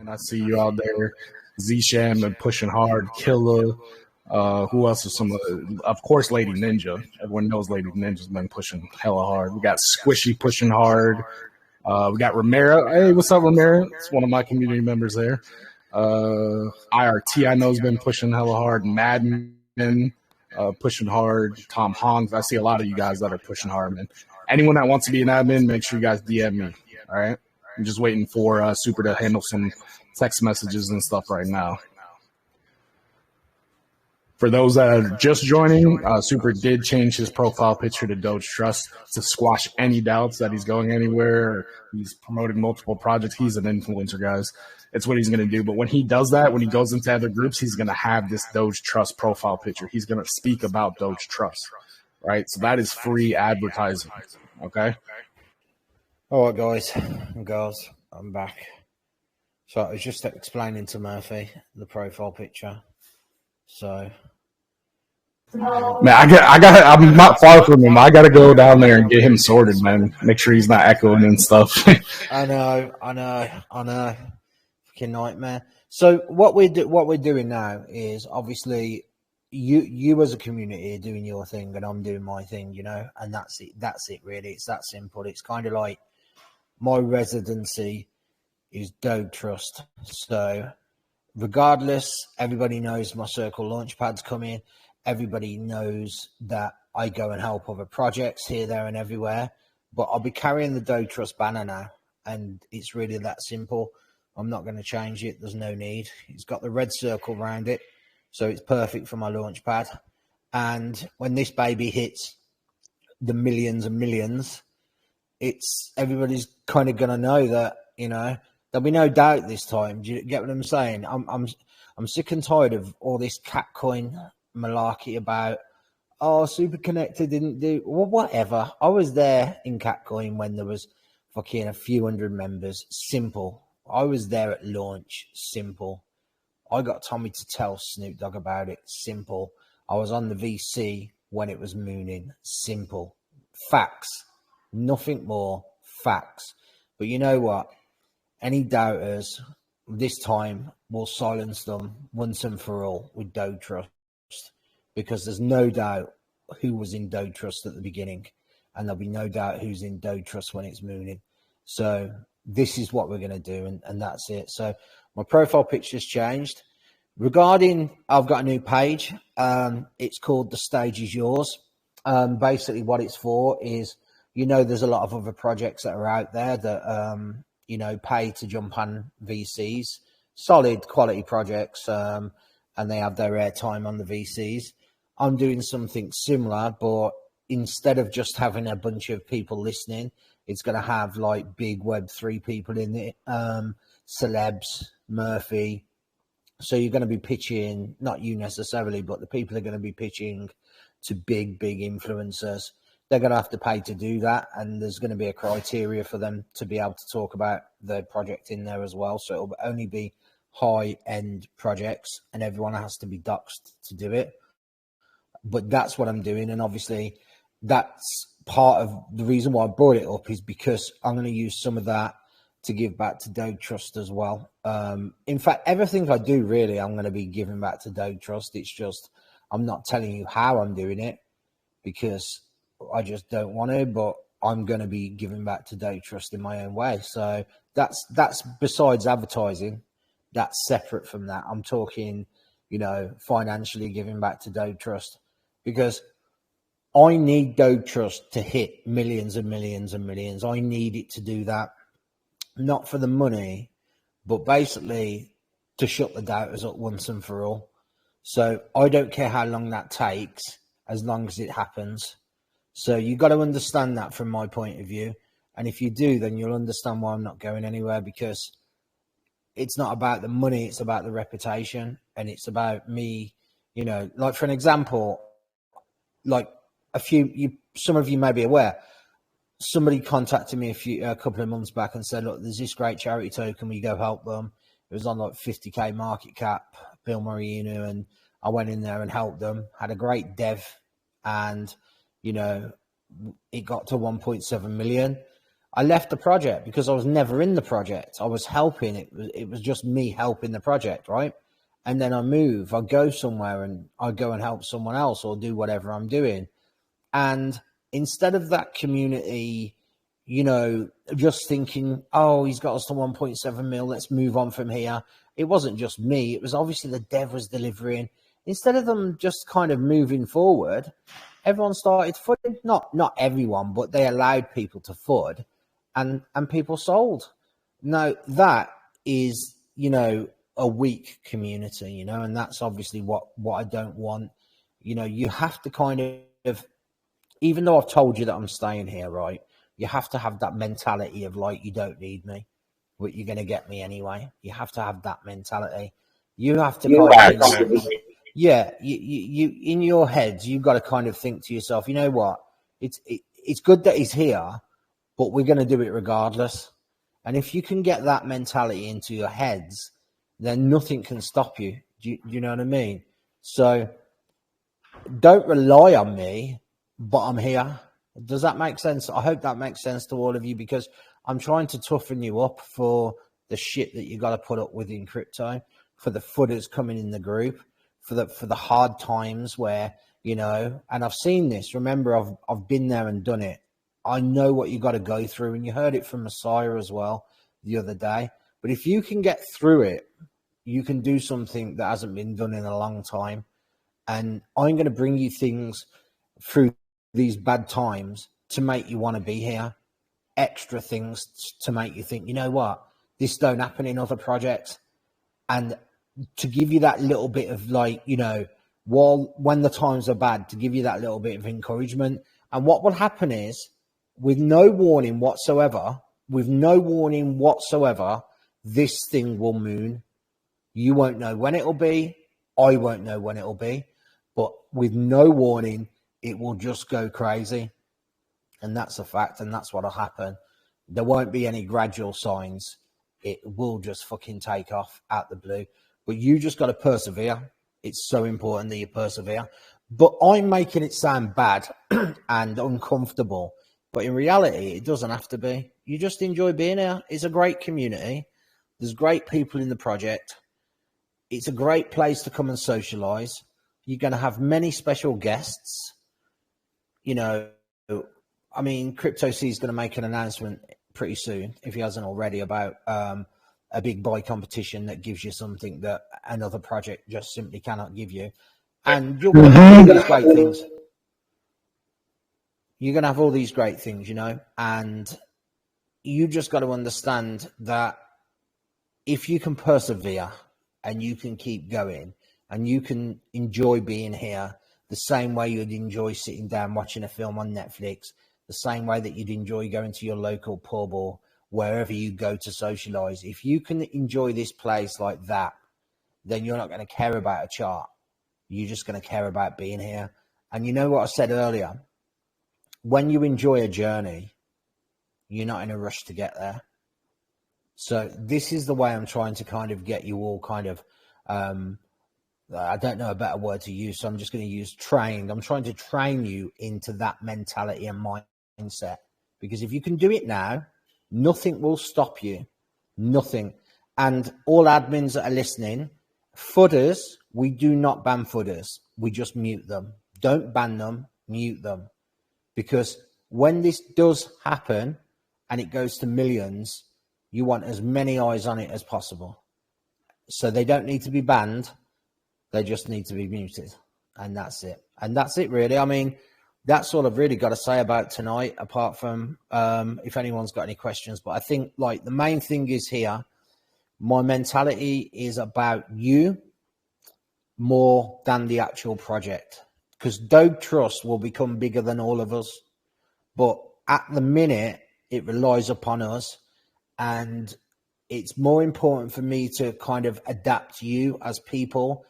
I see you out there. Z-Sham been pushing hard. Killa. Who else is some of course, Lady Ninja. Everyone knows Lady Ninja's been pushing hella hard. We got Squishy pushing hard. We got Romero. Hey, what's up, Romero? It's one of my community members there. IRT, I know, has been pushing hella hard. Madman, pushing hard. Tom Hongs. I see a lot of you guys that are pushing hard, man. Anyone that wants to be an admin, make sure you guys DM me. All right. I'm just waiting for Super to handle some text messages and stuff right now. For those that are just joining, Super did change his profile picture to Dogetrust to squash any doubts that he's going anywhere. He's promoted multiple projects. He's an influencer, guys. It's what he's going to do. But when he does that, when he goes into other groups, he's going to have this Dogetrust profile picture. He's going to speak about Dogetrust, right? So that is free advertising, okay? All right, guys and girls, I'm back. So I was just explaining to Murphy the profile picture. So, man, I'm not far from him. I gotta go down there and get him sorted, man. Make sure he's not echoing and stuff. I know. Fucking nightmare. So what we're doing now is obviously you as a community are doing your thing and I'm doing my thing, you know, and that's it really. It's that simple. It's kind of like my residency is Dogetrust. So regardless, everybody knows my circle launchpad's coming. Everybody knows that I go and help other projects here, there, and everywhere. But I'll be carrying the Dogetrust banner now, and it's really that simple. I'm not going to change it. There's no need. It's got the red circle around it, so it's perfect for my launchpad. And when this baby hits the millions and millions, everybody's kind of going to know that, you know, there'll be no doubt this time. Do you get what I'm saying? I'm sick and tired of all this catcoin malarkey about, oh, Super Connected didn't do, well, whatever. I was there in catcoin when there was fucking a few hundred members. Simple. I was there at launch. Simple. I got Tommy to tell Snoop Dogg about it. Simple. I was on the VC when it was mooning. Simple. Facts. Nothing more. Facts. But you know what? Any doubters this time will silence them once and for all with Dogetrust, because there's no doubt who was in Dogetrust at the beginning, and there'll be no doubt who's in Dogetrust when it's mooning. So this is what we're going to do, and that's it. So my profile picture's changed. Regarding, I've got a new page. It's called The Stage Is Yours. Basically what it's for is, you know, there's a lot of other projects that are out there that, you know, pay to jump on VCs, solid quality projects, and they have their airtime on the VCs. I'm doing something similar, but instead of just having a bunch of people listening, it's going to have like big Web3 people in it, celebs, Murphy. So you're going to be pitching, not you necessarily, but the people are going to be pitching to big influencers. They're going to have to pay to do that, and there's going to be a criteria for them to be able to talk about their project in there as well. So it'll only be high-end projects, and everyone has to be doxed to do it. But that's what I'm doing, and obviously that's part of the reason why I brought it up, is because I'm going to use some of that to give back to Dogetrust as well. In fact, everything I do, really, I'm going to be giving back to Dogetrust. It's just I'm not telling you how I'm doing it because I just don't want to, but I'm going to be giving back to Dogetrust in my own way. So that's besides advertising, that's separate from that. I'm talking, you know, financially giving back to Dogetrust, because I need Dogetrust to hit millions and millions and millions. I need it to do that, not for the money, but basically to shut the doubters up once and for all. So I don't care how long that takes, as long as it happens. So you got to understand that from my point of view. And if you do, then you'll understand why I'm not going anywhere, because it's not about the money. It's about the reputation. And it's about me, you know, like for an example, like some of you may be aware, somebody contacted me a couple of months back and said, look, there's this great charity token. Will you go help them? It was on like 50K market cap, Bill Marino. And I went in there and helped them, had a great dev, and, you know, it got to 1.7 million. I left the project because I was never in the project. I was helping. It was just me helping the project, right? And then I move. I go somewhere and I go and help someone else or do whatever I'm doing. And instead of that community, you know, just thinking, oh, he's got us to 1.7 mil, let's move on from here. It wasn't just me. It was obviously the dev was delivering. Instead of them just kind of moving forward, everyone started fudding. Not everyone, but they allowed people to fud, and people sold. Now, that is, you know, a weak community, you know, and that's obviously what I don't want. You know, you have to kind of, even though I've told you that I'm staying here, right, you have to have that mentality of like, you don't need me, but you're going to get me anyway. You have to have that mentality. You have to kind of, yeah, you in your heads, you've got to kind of think to yourself, you know what, it's good that he's here, but we're going to do it regardless. And if you can get that mentality into your heads, then nothing can stop you. Do you know what I mean? So don't rely on me, but I'm here. Does that make sense? I hope that makes sense to all of you, because I'm trying to toughen you up for the shit that you got to put up with in crypto, for the footers coming in the group, for the hard times where, you know, and I've seen this. Remember, I've been there and done it. I know what you got to go through, and you heard it from Messiah as well the other day. But if you can get through it, you can do something that hasn't been done in a long time. And I'm going to bring you things through these bad times to make you want to be here. Extra things to make you think, you know what, this don't happen in other projects. And to give you that little bit of like, you know, when the times are bad, to give you that little bit of encouragement. And what will happen is, with no warning whatsoever, this thing will moon. You won't know when it'll be. I won't know when it'll be. But with no warning, it will just go crazy. And that's a fact, and that's what'll happen. There won't be any gradual signs. It will just fucking take off out the blue. But you just got to persevere. It's so important that you persevere. But I'm making it sound bad and uncomfortable. But in reality, it doesn't have to be. You just enjoy being here. It's a great community. There's great people in the project. It's a great place to come and socialize. You're going to have many special guests. You know, I mean, CryptoC is going to make an announcement pretty soon, if he hasn't already, about a big buy competition that gives you something that another project just simply cannot give you. And you're going to have all these great things. You're going to have all these great things, you know, and you just got to understand that if you can persevere and you can keep going and you can enjoy being here the same way you'd enjoy sitting down watching a film on Netflix, the same way that you'd enjoy going to your local pub or wherever you go to socialize, if you can enjoy this place like that, then you're not going to care about a chart. You're just going to care about being here. And you know what I said earlier? When you enjoy a journey, you're not in a rush to get there. So this is the way I'm trying to kind of get you all kind of, I don't know a better word to use, so I'm just going to use trained. I'm trying to train you into that mentality and mindset, because if you can do it now, nothing will stop you. Nothing. And all admins that are listening, footers, we do not ban footers. We just mute them. Don't ban them, mute them. Because when this does happen and it goes to millions, you want as many eyes on it as possible. So they don't need to be banned. They just need to be muted. And that's it. And that's it, really. I mean, that's all I've really got to say about tonight, apart from if anyone's got any questions. But I think, like, the main thing is here, my mentality is about you more than the actual project. Because Dogetrust will become bigger than all of us. But at the minute, it relies upon us. And it's more important for me to kind of adapt you as people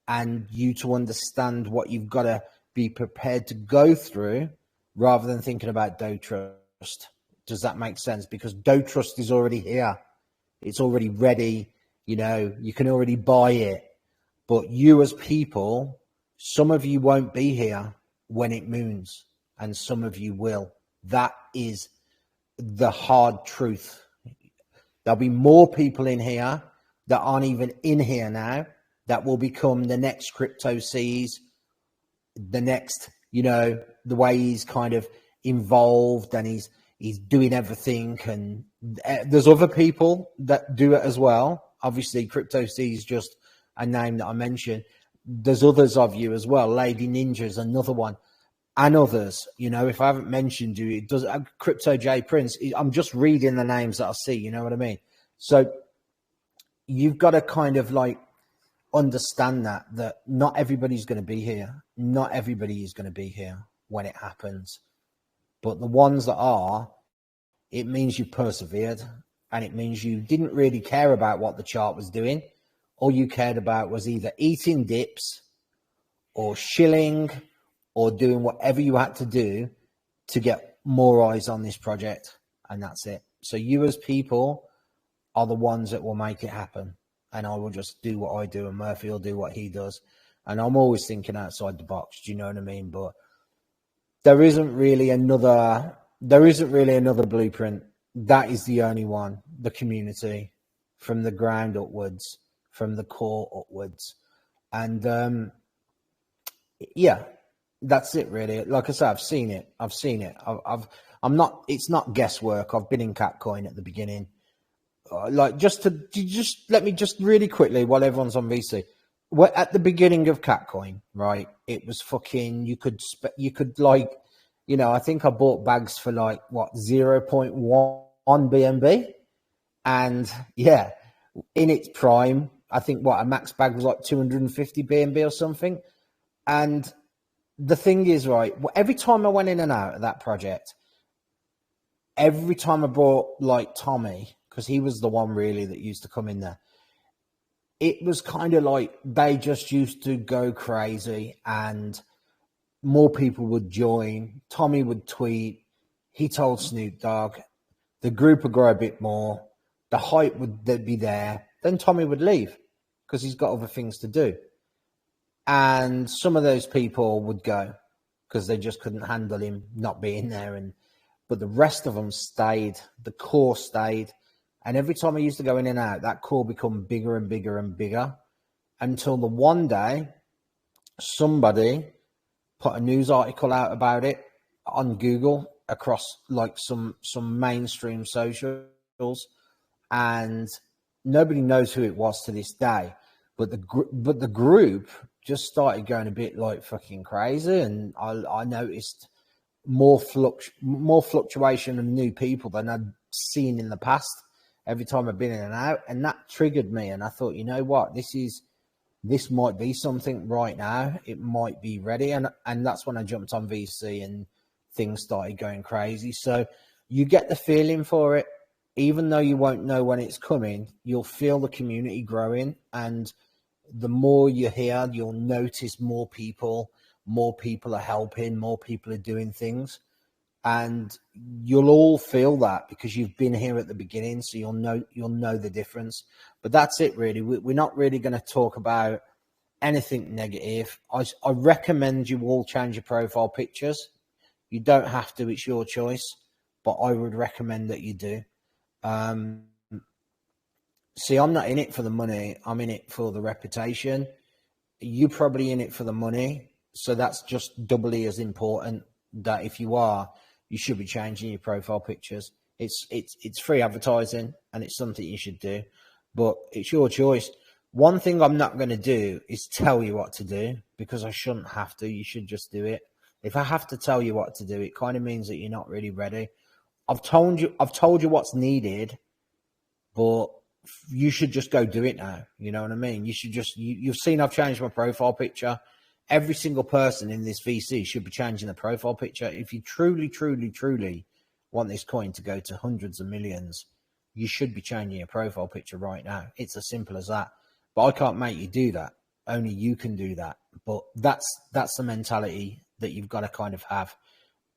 and you to understand what you've got to be prepared to go through rather than thinking about Dogetrust. Does that make sense? Because Dogetrust is already here. It's already ready. You know, you can already buy it. But you as people, some of you won't be here when it moons and some of you will. That is the hard truth. There'll be more people in here that aren't even in here now that will become the next Crypto Seas, the next, the way he's kind of involved and he's doing everything. And there's other people that do it as well. Obviously, Crypto Seas is just a name that I mentioned. There's others of you as well. Lady Ninja is another one. And others, if I haven't mentioned you, it does. Crypto J Prince. I'm just reading the names that I see. You know what I mean? So you've got to kind of understand that not everybody's going to be here. Not everybody is going to be here when it happens. But the ones that are, it means you persevered, and it means you didn't really care about what the chart was doing. All you cared about was either eating dips or shilling, or doing whatever you had to do to get more eyes on this project. And that's it. So you as people are the ones that will make it happen. And I will just do what I do, and Murphy will do what he does. And I'm always thinking outside the box. Do you know what I mean? But there isn't really another blueprint. That is the only one, the community, from the ground upwards, from the core upwards. And yeah, that's it really. Like I said, I've seen it. It's not guesswork. I've been in Capcoin at the beginning. Just let me just really quickly, while everyone's on VC, at the beginning of Capcoin, right? It was fucking, you could I think I bought bags for 0.1 BNB. And yeah, in its prime, I think a max bag was 250 BNB or something. And the thing is, right, every time I went in and out of that project, every time I brought Tommy, because he was the one really that used to come in there, it was kind of they just used to go crazy and more people would join. Tommy would tweet. He told Snoop Dogg. The group would grow a bit more. The hype would be there. Then Tommy would leave because he's got other things to do. And some of those people would go because they just couldn't handle him not being there. But the rest of them stayed. The core stayed. And every time I used to go in and out, that core become bigger and bigger and bigger until the one day somebody put a news article out about it on Google across some mainstream socials, and nobody knows who it was to this day. But the group just started going a bit fucking crazy, and I noticed more fluctuation of new people than I'd seen in the past. Every time I've been in and out, and that triggered me. And I thought, you know what, this might be something right now. It might be ready, and that's when I jumped on VC and things started going crazy. So you get the feeling for it, even though you won't know when it's coming. You'll feel the community growing, and the more you're here, you'll notice more people are helping, more people are doing things. And you'll all feel that because you've been here at the beginning, so you'll know the difference. But that's it, really. We're not really going to talk about anything negative. I recommend you all change your profile pictures. You don't have to; it's your choice. But I would recommend that you do. See, I'm not in it for the money. I'm in it for the reputation. You're probably in it for the money, so that's just doubly as important. That if you are, you should be changing your profile pictures. It's free advertising, and it's something you should do, but it's your choice. One thing I'm not going to do is tell you what to do, because I shouldn't have to. You should just do it. If I have to tell you what to do, it kind of means that you're not really ready. I've told you what's needed, but you should just go do it now. You know what I mean? You should just, you've seen I've changed my profile picture. Every single person in this VC should be changing the profile picture. If you truly, truly, truly want this coin to go to hundreds of millions, you should be changing your profile picture right now. It's as simple as that. But I can't make you do that. Only you can do that. But that's the mentality that you've got to kind of have.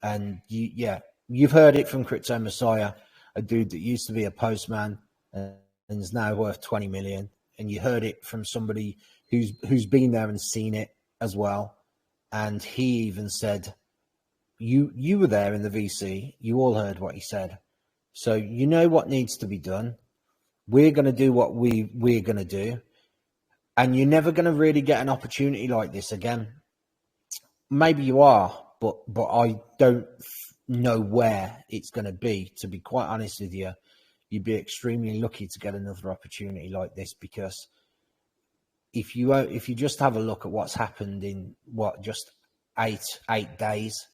And you've heard it from Crypto Messiah, a dude that used to be a postman and is now worth 20 million. And you heard it from somebody who's been there and seen it as well. And he even said, you were there in the VC. You all heard what he said. So you know what needs to be done. We're going to do what we're going to do. And you're never going to really get an opportunity like this again. Maybe you are, but I don't know where it's going to be. To be quite honest with you, you'd be extremely lucky to get another opportunity like this, because if you just have a look at what's happened in just eight days,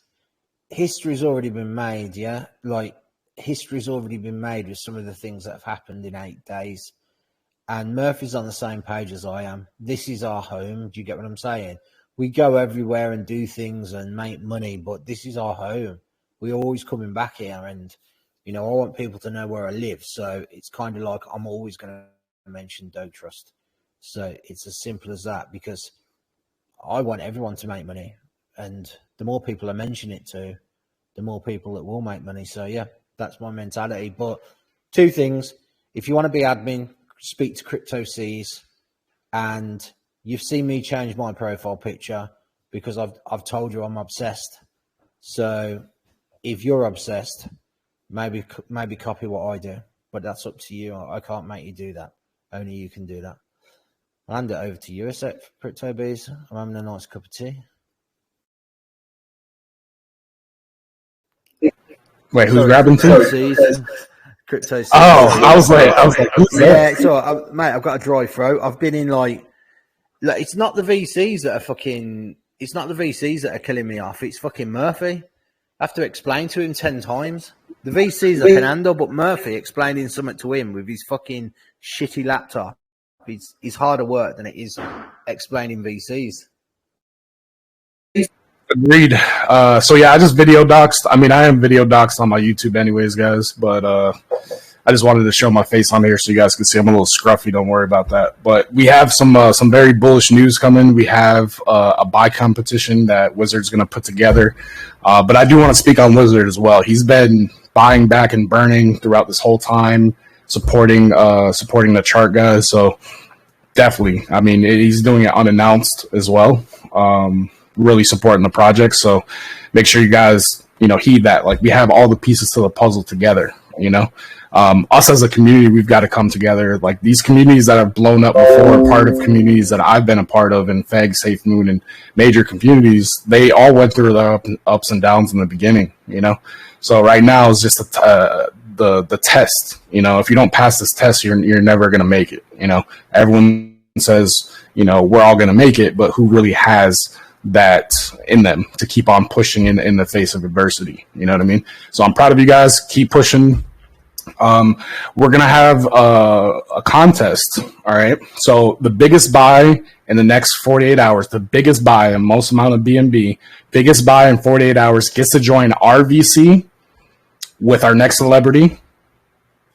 history's already been made. Yeah, like history's already been made with some of the things that have happened in 8 days. And Murphy's on the same page as I am. This is our home. Do you get what I'm saying? We go everywhere and do things and make money, but this is our home. We're always coming back here, and I want people to know where I live. So it's kind of like I'm always going to mention Dogetrust. So it's as simple as that, because I want everyone to make money, and the more people I mention it to, the more people that will make money. So yeah, that's my mentality. But 2 things: if you want to be admin, speak to Crypto Seas, and you've seen me change my profile picture because I've told you I'm obsessed. So if you're obsessed, maybe copy what I do, but that's up to you. I can't make you do that. Only you can do that. I'll hand it over to you a sec, Crypto Bees. I'm having a nice cup of tea. Wait, who's grabbing tea? Crypto Seas. Oh, I was like, who's that? Yeah, so mate, I've got a dry throat. I've been in like it's not the VCs that are fucking. It's not the VCs that are killing me off. It's fucking Murphy. I have to explain to him 10 times. The VCs I can handle, but Murphy explaining something to him with his fucking shitty laptop, it's harder work than it is explaining VCs. Agreed. So yeah, I just video doxed. I mean, I am video doxed on my YouTube anyways, guys, but I just wanted to show my face on here so you guys can see I'm a little scruffy. Don't worry about that. But we have some very bullish news coming. We have a buy competition that Wizard's going to put together. But I do want to speak on Wizard as well. He's been buying back and burning throughout this whole time, supporting the chart guys. So definitely, I mean, he's doing it unannounced as well. Really supporting the project. So make sure you guys, heed that. Like, we have all the pieces to the puzzle together, us as a community, we've got to come together. Like, these communities that have blown up before, part of communities that I've been a part of in Feg, Safe Moon, and major communities, they all went through the ups and downs in the beginning, So right now is just the test. If you don't pass this test, you're never going to make it. Everyone says, we're all going to make it, but who really has that in them to keep on pushing in the face of adversity? You know what I mean? So I'm proud of you guys. Keep pushing. We're gonna have a contest. All right. So the biggest buy in the next 48 hours, the biggest buy and most amount of BNB, biggest buy in 48 hours gets to join our VC with our next celebrity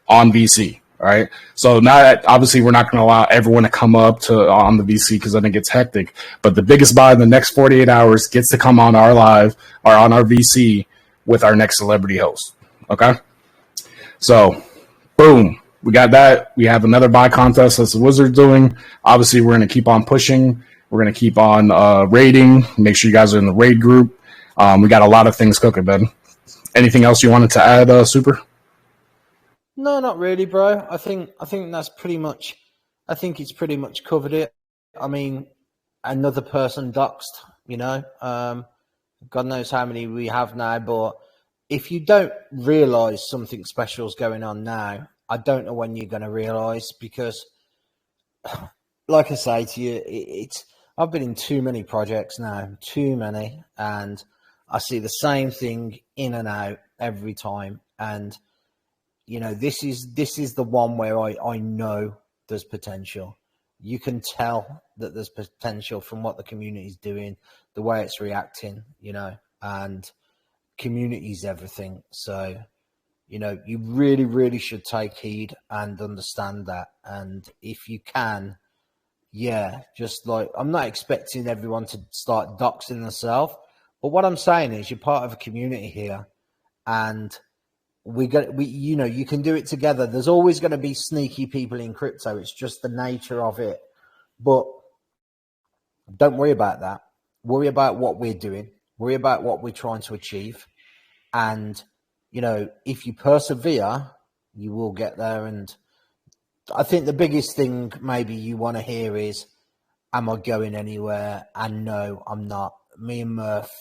on VC. All right. So obviously we're not going to allow everyone to come up on the VC because then it gets hectic. But the biggest buy in the next 48 hours gets to come on our live or on our VC with our next celebrity host. Okay. So boom, we got that. We have another buy contest that's the Wizard doing. Obviously we're going to keep on pushing. We're going to keep on raiding. Make sure you guys are in the raid group. We got a lot of things cooking, Ben. Anything else you wanted to add, Super? No, not really, bro. I think that's pretty much. I think it's pretty much covered it. I mean, another person doxed. God knows how many we have now. But if you don't realize something special is going on now, I don't know when you're going to realize, because, like I say to you, I've been in too many projects now, too many, and I see the same thing in and out every time, and. This is the one where I know there's potential. You can tell that there's potential from what the community is doing, the way it's reacting, and community's everything. So, you really, really should take heed and understand that. And if you can, just like, I'm not expecting everyone to start doxing themselves, but what I'm saying is you're part of a community here, and you can do it together. There's always going to be sneaky people in crypto. It's just the nature of it. But don't worry about that. Worry about what we're doing. Worry about what we're trying to achieve. And, if you persevere, you will get there. And I think the biggest thing maybe you want to hear is, am I going anywhere? And no, I'm not. Me and Murph,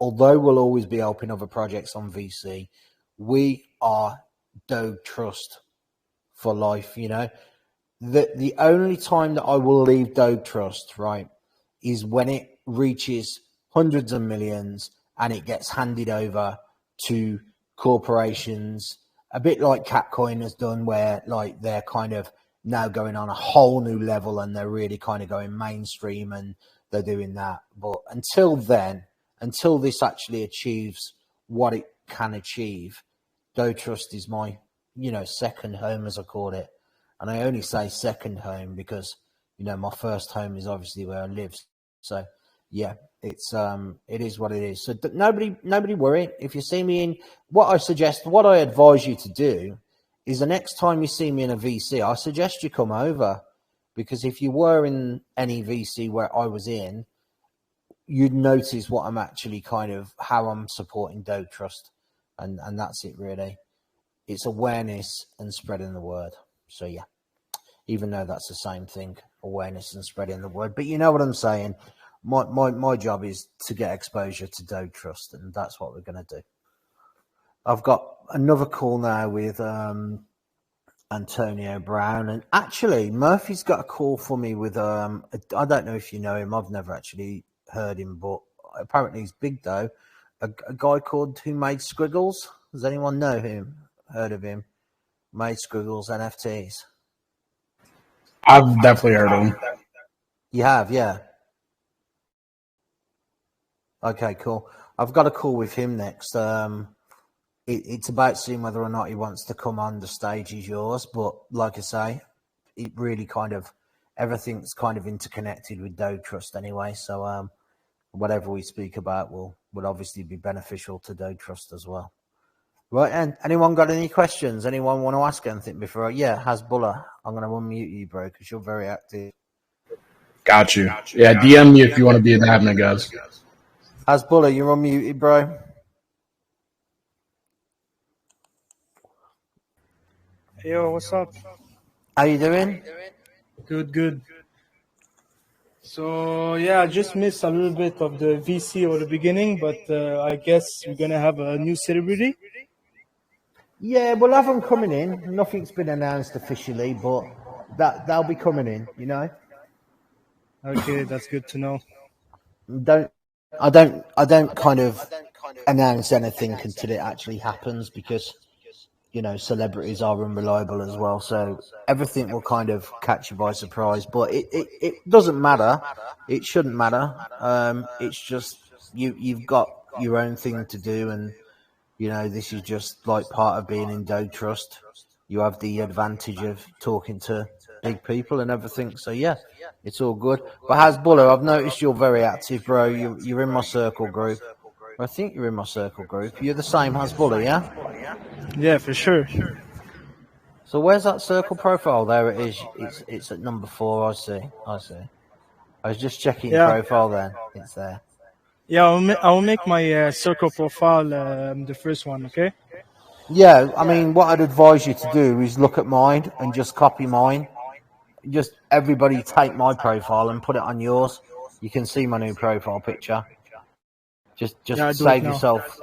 although we'll always be helping other projects on VC, we are Dogetrust for life. The only time that I will leave Dogetrust, right, is when it reaches hundreds of millions and it gets handed over to corporations, a bit like Catcoin has done, where like they're kind of now going on a whole new level and they're really kind of going mainstream and they're doing that. But until then, until this actually achieves what it can achieve, Dogetrust is my, second home, as I call it. And I only say second home because, my first home is obviously where I live. So yeah, it is what it is. So nobody worry. If you see me in, what I advise you to do is the next time you see me in a VC, I suggest you come over, because if you were in any VC where I was in, you'd notice what I'm actually how I'm supporting Dogetrust. And that's it really. It's awareness and spreading the word. So yeah, even though that's the same thing, awareness and spreading the word. But you know what I'm saying? My job is to get exposure to Dogetrust, and that's what we're going to do. I've got another call now with Antonio Brown, and actually Murphy's got a call for me with I don't know if you know him. I've never actually heard him, but apparently he's big though. A guy called Who Made Squiggles. Does anyone know him? Heard of him? Made Squiggles NFTs. I've definitely heard of him. You have, yeah. Okay, cool. I've got a call with him next. It's about seeing whether or not he wants to come on. The stage is yours, but like I say, it really everything's interconnected with Dogetrust anyway. So whatever we speak about will obviously be beneficial to Dogetrust as well. Right, and anyone got any questions? Anyone want to ask anything before? Yeah, Hasbullah, I'm going to unmute you, bro, because you're very active. Got you. Yeah, DM me if you want to be in the admin, guys. Hasbullah, you're unmuted, bro. Yo, what's up? How you doing? Good. So yeah, I just missed a little bit of the VC or the beginning, but I guess we're gonna have a new celebrity. Yeah, we'll have them coming in. Nothing's been announced officially, but they'll be coming in. Okay, that's good to know. I don't kind of announce anything until it actually happens, because celebrities are unreliable as well, so everything will kind of catch you by surprise. But it doesn't matter. It shouldn't matter. It's just you've got your own thing to do, and this is just like part of being in Dogetrust. You have the advantage of talking to big people and everything. So yeah, it's all good. But Hasbullah, I've noticed you're very active, bro. You're in my circle group. I think you're in my circle group. You're the same Hasbullah, yeah? Yeah, for sure. So where's that circle profile? There it is. It's at number 4. I see. I was just checking your profile then. It's there. Yeah, I'll make my circle profile the first one, okay? Yeah, I mean, what I'd advise you to do is look at mine and just copy mine. Just everybody take my profile and put it on yours. You can see my new profile picture. Just save yourself,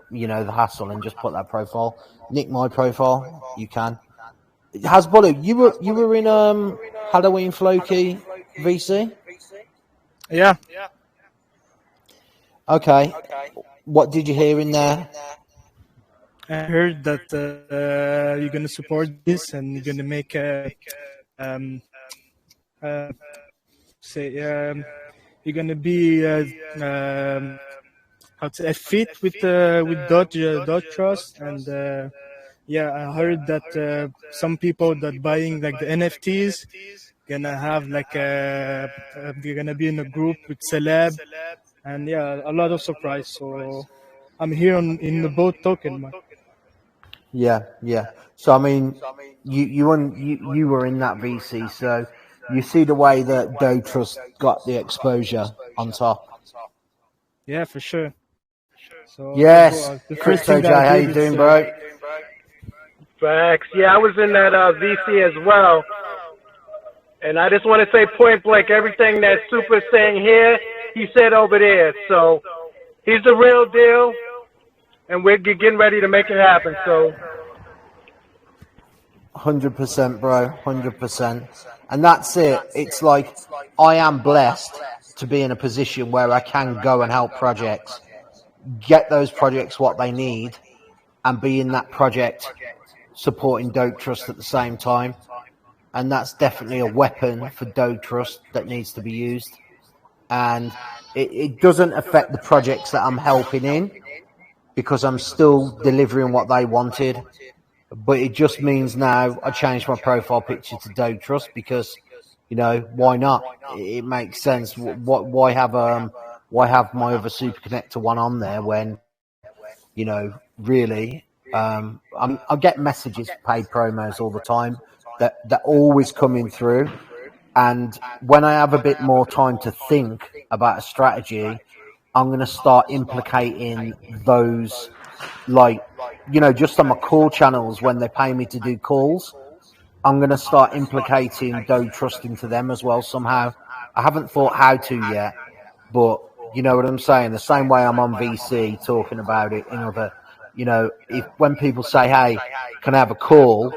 the hassle, and just put that profile. Nick my profile. You can. Hasbullah, you were in Halloween Floki VC? Yeah. Okay. What did you hear in there? I heard that you're gonna support this and you're gonna make you're gonna be a fit with Dogetrust, and I heard that some people that buying like the NFTs gonna have you're gonna be in a group with celeb, and a lot of surprise. So I'm here in the boat token, man. Yeah. So I mean, you were in that VC, so you see the way that Dogetrust got the exposure on top. Yeah, for sure. So Yes, the first Crypto thing J, that how I you did doing, is bro? Facts. Yeah, I was in that VC as well. And I just want to say point blank, everything that Super's saying here, he said over there. So he's the real deal, and we're getting ready to make it happen. So 100%, bro, 100%. And that's it. It's like I am blessed to be in a position where I can go and help projects, get those projects what they need, and be in that project supporting Dogetrust at the same time. And that's definitely a weapon for Dogetrust that needs to be used. And it doesn't affect the projects that I'm helping in because I'm still delivering what they wanted. But it just means now I changed my profile picture to Dogetrust because, you know, why not? It makes sense. Why have my other super connector one on there when, you know, really, I get messages for paid promos all the time that always coming through. And when I have a bit more time to think about a strategy, I'm going to start implicating those, like, you know, just on my call channels when they pay me to do calls. I'm going to start implicating Dogetrust into them as well somehow. I haven't thought how to yet, but you know what I'm saying? The same way I'm on VC talking about it in other, you know, if when people say, hey, can I have a call?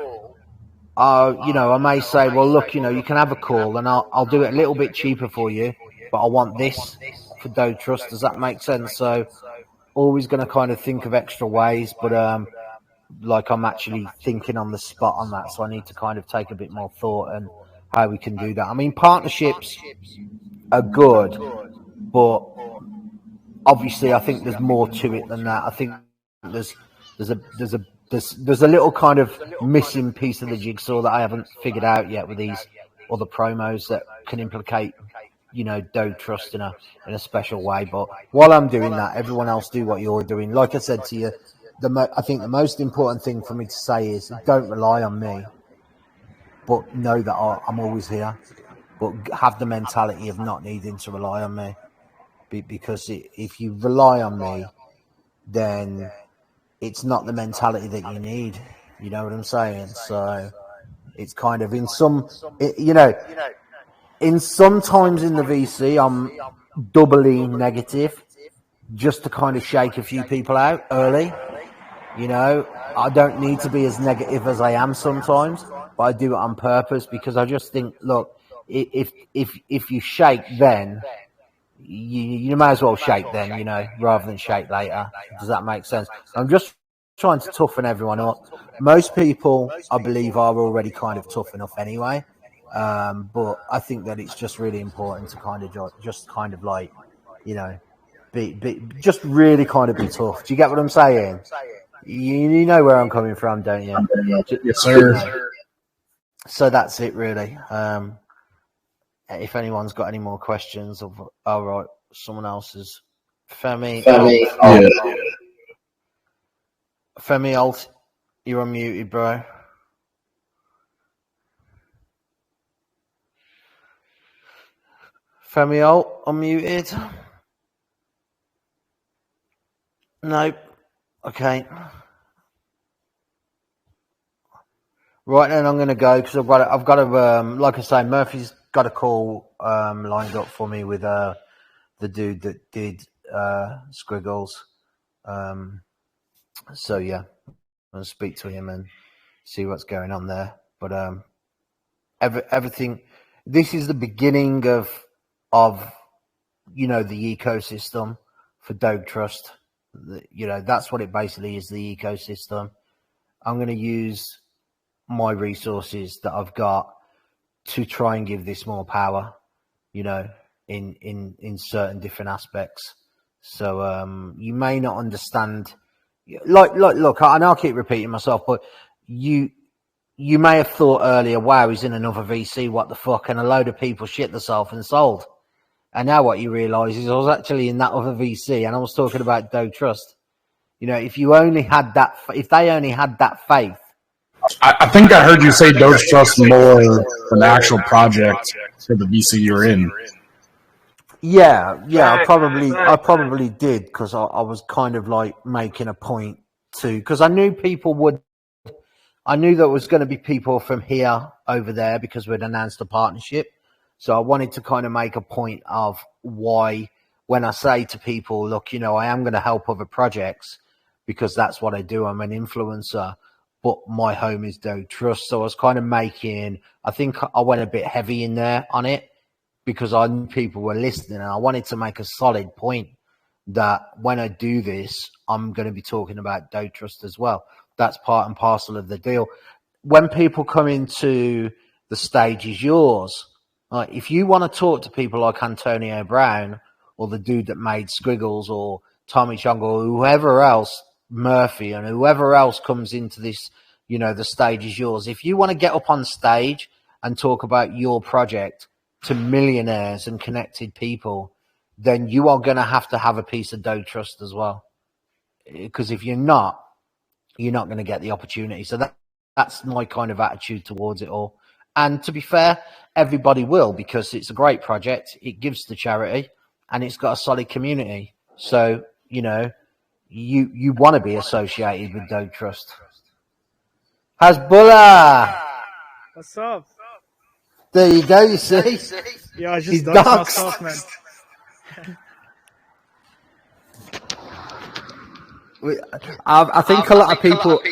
You know, I may say, well, look, you know, you can have a call and I'll do it a little bit cheaper for you, but I want this for Dogetrust. Does that make sense? So always going to kind of think of extra ways, but like I'm actually thinking on the spot on that. So I need to kind of take a bit more thought and how we can do that. I mean, partnerships are good, but obviously I think there's more to it than that. I think there's a little kind of missing piece of the jigsaw that I haven't figured out yet with these other promos that can implicate, you know, Dogetrust in a special way. But while I'm doing that, everyone else do what you're doing. Like I said to you, I think the most important thing for me to say is don't rely on me, but know that I'm always here. But have the mentality of not needing to rely on me, because if you rely on me, then it's not the mentality that you need. You know what I'm saying? So it's kind of in some sometimes in the VC, I'm doubly negative just to kind of shake a few people out early. You know, I don't need to be as negative as I am sometimes, but I do it on purpose because I just think, look, if you shake then, you may as well shake then, you know, rather than shake later. Does that make sense? I'm just trying to toughen everyone up. Most people, I believe, are already kind of tough enough anyway. But I think that it's just really important to kind of just kind of like, you know, be just really kind of be tough. Do you get what I'm saying? You know where I'm coming from, don't you? Yes, sir. So that's it, really. If anyone's got any more questions, all right, someone else's. Femi Alt, you're unmuted, bro. Femi Alt, unmuted. Nope. Okay. Right then, I'm going to go because I've got to, like I say, Murphy's got a call lined up for me with the dude that did Squiggles. So yeah, I'm going to speak to him and see what's going on there. But everything. This is the beginning of you know, the ecosystem for Dogetrust. You know, that's what it basically is, the ecosystem. I'm going to use my resources that I've got to try and give this more power, you know, in certain different aspects. So you may not understand, like look, and I'll keep repeating myself, but you may have thought earlier, wow, he's in another VC, what the fuck, and a load of people shit themselves and sold. And now what you realise is I was actually in that other VC and I was talking about Dogetrust. You know, if they only had that faith. I think I heard you say Dogetrust more than the actual project for the VC you're in. Yeah, I Facts. probably did, because I was kind of like making a point to, because I knew I knew there was going to be people from here over there because we'd announced a partnership. So I wanted to kind of make a point of why, when I say to people, look, I am going to help other projects because that's what I do. I'm an influencer, but my home is Dogetrust. So I was kind of I think I went a bit heavy in there on it because I knew people were listening, and I wanted to make a solid point that when I do this, I'm going to be talking about Dogetrust as well. That's part and parcel of the deal. When people come into the stage is yours. Like, if you want to talk to people like Antonio Brown or the dude that made Squiggles or Tommy Chong or whoever else, Murphy, and whoever else comes into this, the stage is yours. If you want to get up on stage and talk about your project to millionaires and connected people, then you are going to have a piece of Dogetrust as well. Because if you're not going to get the opportunity. So that's my kind of attitude towards it all. And to be fair, everybody will, because it's a great project. It gives to charity and it's got a solid community. So, you want to be associated with Dogetrust. Hasbullah. What's up? There you go, you see. Yeah, I just He's doxed doxed. myself, man. I think a lot of people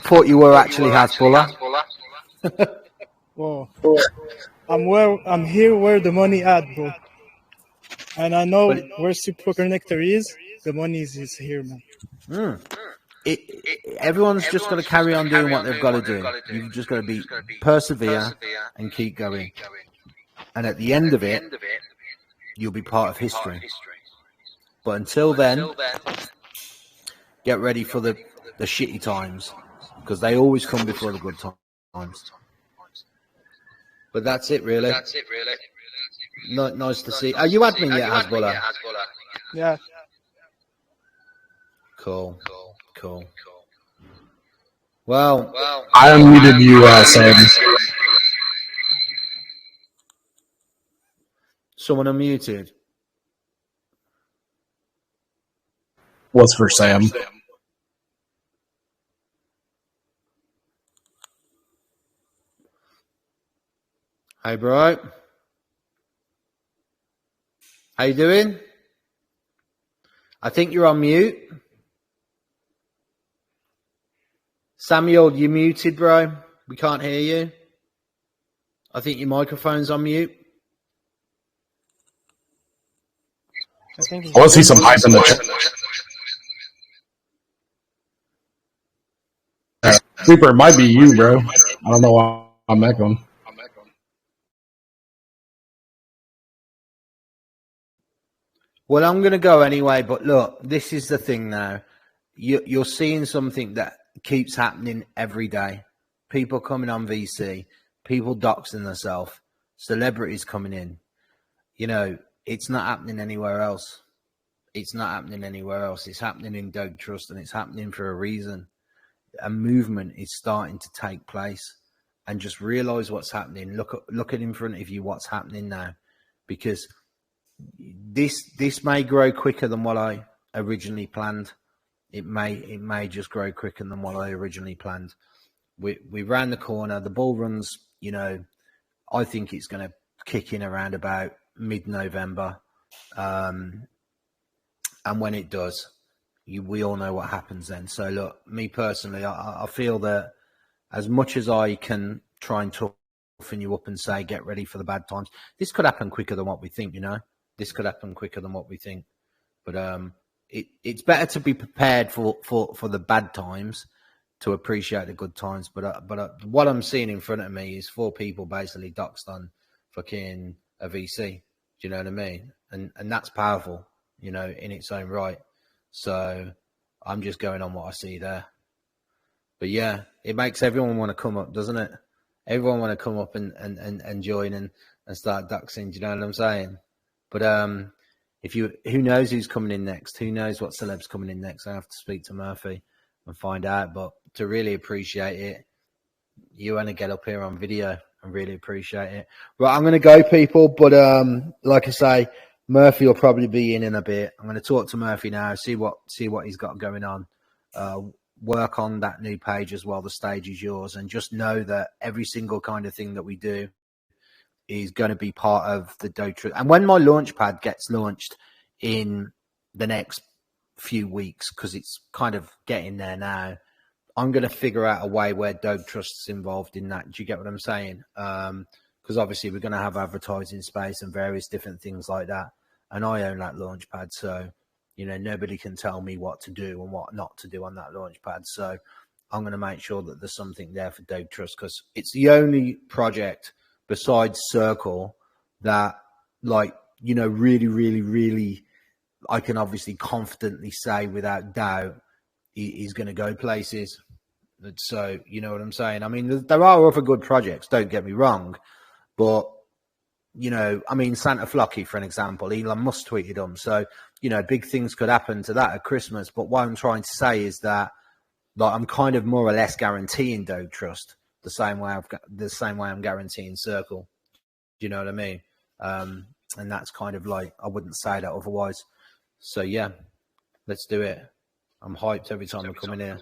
thought you were actually Hasbullah. Whoa. I'm here where the money at, bro. And I know where Super Connector is. The money is here, man. Everyone's just got to carry on doing what they've got to do. You've just got to persevere and keep going. And at the end of it, you'll be part of history. But until then, get ready for the shitty times, because they always come before the good times. But that's it, really. Nice to see. Are you admin yet, Hasbullah? Yeah. Cool. Well, I unmuted you, Sam. Someone unmuted. What's for Sam? Hey, bro. How you doing? I think you're on mute. Samuel, you're muted, bro. We can't hear you. I think your microphone's on mute. I want to see some hype in the chat. Super, it might be you, bro. I don't know why I'm echoing. Well, I'm going to go anyway, but look, this is the thing now. You're seeing something that keeps happening every day. People coming on VC, people doxing themselves, celebrities coming in. It's not happening anywhere else. It's happening in Dogetrust, and it's happening for a reason. A movement is starting to take place, and just realize what's happening. Look at in front of you what's happening now, because this may grow quicker than what I originally planned. It may just grow quicker than what I originally planned. We ran the corner. The ball runs, I think it's going to kick in around about mid-November. And when it does, we all know what happens then. So look, me personally, I feel that as much as I can try and toughen you up and say, get ready for the bad times, this could happen quicker than what we think, This could happen quicker than what we think. But it's better to be prepared for the bad times to appreciate the good times. But what I'm seeing in front of me is 4 people basically doxed on fucking a VC. Do you know what I mean? And that's powerful, in its own right. So I'm just going on what I see there. But yeah, it makes everyone want to come up, doesn't it? Everyone want to come up and join and start doxing. Do you know what I'm saying? But who knows who's coming in next? Who knows what celeb's coming in next? I have to speak to Murphy and find out. But to really appreciate it, you want to get up here on video and really appreciate it. Right, I'm going to go, people. But like I say, Murphy will probably be in a bit. I'm going to talk to Murphy now, see what he's got going on. Work on that new page as well. The stage is yours, and just know that every single kind of thing that we do is going to be part of the Dogetrust. And when my launchpad gets launched in the next few weeks, because it's kind of getting there now, I'm going to figure out a way where Dogetrust's involved in that. Do you get what I'm saying? Because obviously we're going to have advertising space and various different things like that. And I own that launchpad, so nobody can tell me what to do and what not to do on that launchpad. So I'm going to make sure that there's something there for Dogetrust, because it's the only project besides Circle that, really, really, really, I can obviously confidently say without doubt is going to go places. So, you know what I'm saying? I mean, there are other good projects, don't get me wrong, but, Santa Flocky, for an example, Elon Musk tweeted them. So, big things could happen to that at Christmas. But what I'm trying to say is that, I'm kind of more or less guaranteeing Dogetrust the same way I'm guaranteeing Circle. Do you know what I mean? And that's kind of I wouldn't say that otherwise. So yeah, let's do it. I'm hyped every time I come in here.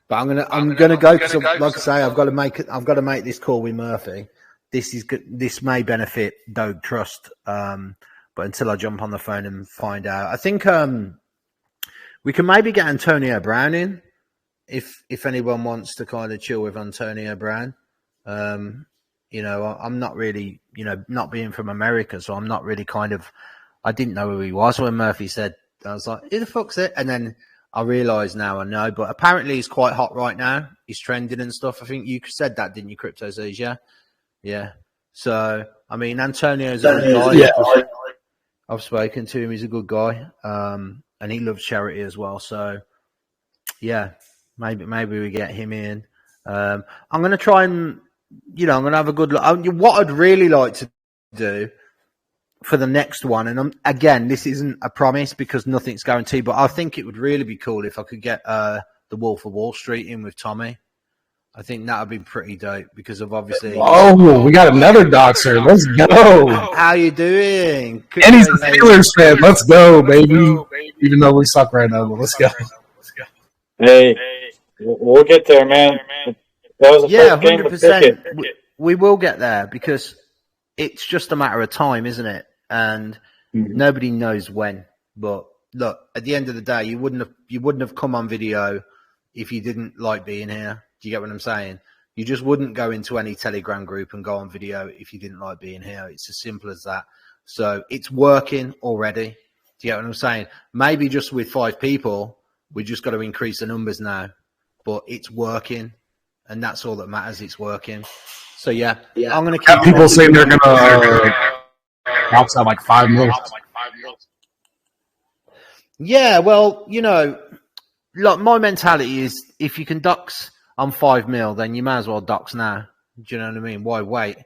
But I'm gonna go because, like I say, I've got to make this call with Murphy. This is good. This may benefit Dogetrust, but until I jump on the phone and find out, I think we can maybe get Antonio Brown in if anyone wants to kind of chill with Antonio Brown. I'm not really, not being from America, so I'm not really I didn't know who he was when Murphy said. I was like, who the fuck's it? And then I realise now I know, but apparently he's quite hot right now. He's trending and stuff. I think you said that, didn't you, Crypto Z's? Yeah. So, Antonio's a good guy. Yeah. I've spoken to him. He's a good guy. And he loves charity as well. So, yeah, maybe we get him in. I'm going to try and, I'm going to have a good look. What I'd really like to do for the next one, and again, this isn't a promise because nothing's guaranteed, but I think it would really be cool if I could get the Wolf of Wall Street in with Tommy. I think that would be pretty dope because of obviously. Oh, we got another Doxxed. Let's go. How you doing? And he's a Steelers fan. Let's go, baby. Even though we suck right now, but let's go. Hey, we'll get there, man. That was the first game 100%. We will get there because it's just a matter of time, isn't it? And nobody knows when. But look, at the end of the day, you wouldn't have come on video if you didn't like being here. Do you get what I'm saying? You just wouldn't go into any Telegram group and go on video if you didn't like being here. It's as simple as that. So it's working already. Do you get what I'm saying? Maybe just with 5 people, we just got to increase the numbers now. But it's working, and that's all that matters. It's working. So yeah. I'm going to keep people saying they're going to bounce out like 5 mil. Yeah, well, look, my mentality is if you can dox on 5 mil, then you may as well dox now. Do you know what I mean? Why wait?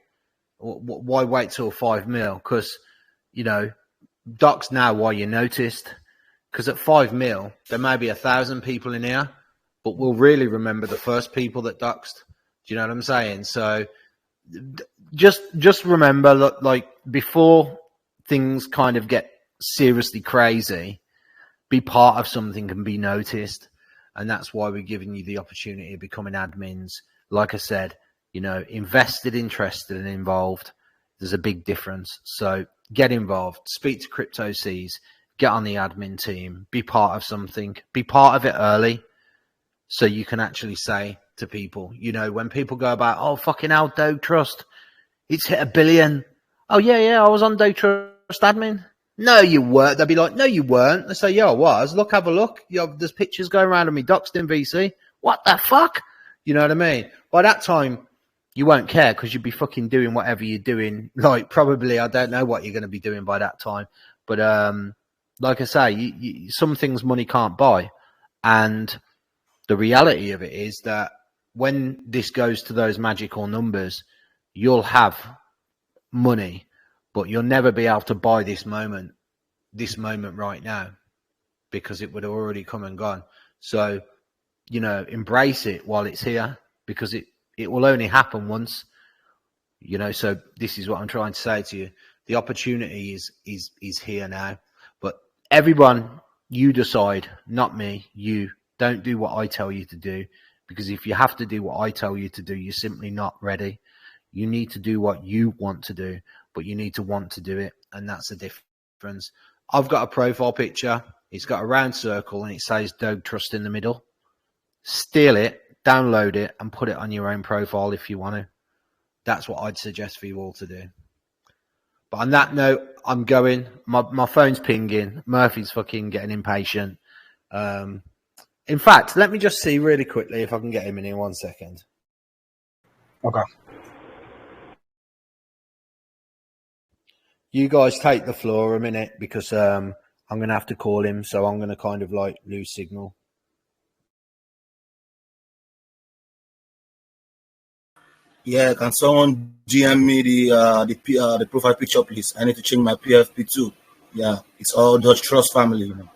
Why wait till 5 mil? Because, dox now while you're noticed. Because at 5 mil, there may be 1,000 people in here, but we'll really remember the first people that doxed. Do you know what I'm saying? So just remember, look, like before things kind of get seriously crazy, be part of something and be noticed. And that's why we're giving you the opportunity of becoming admins. Like I said, invested, interested, and involved. There's a big difference. So get involved. Speak to Crypto C's. Get on the admin team. Be part of something. Be part of it early so you can actually say to people, when people go about, oh, fucking hell, Dogetrust, it's hit 1 billion. Oh, yeah, I was on Dogetrust admin. No, you weren't. They'll be like, no, you weren't. They say, yeah, I was. Look, have a look. There's pictures going around of me doxed in VC. What the fuck? You know what I mean? By that time, you won't care because you'll be fucking doing whatever you're doing. Like, probably, I don't know what you're going to be doing by that time. But like I say, some things money can't buy. And the reality of it is that when this goes to those magical numbers, you'll have money, but you'll never be able to buy this moment right now because it would have already come and gone. So, embrace it while it's here because it will only happen once, so this is what I'm trying to say to you. The opportunity is here now. But everyone, you decide, not me, you. Don't do what I tell you to do, because if you have to do what I tell you to do, you're simply not ready. You need to do what you want to do, but you need to want to do it, and that's the difference. I've got a profile picture. It's got a round circle, and it says Dogetrust in the middle. Steal it, download it, and put it on your own profile if you want to. That's what I'd suggest for you all to do. But on that note, I'm going. My phone's pinging. Murphy's fucking getting impatient. In fact, let me just see really quickly if I can get him in here 1 second. Okay. You guys take the floor a minute, because I'm going to have to call him, so I'm going to kind of like lose signal. Yeah, can someone GM me the profile picture, please? I need to change my PFP too. Yeah, it's all Dogetrust family. You know.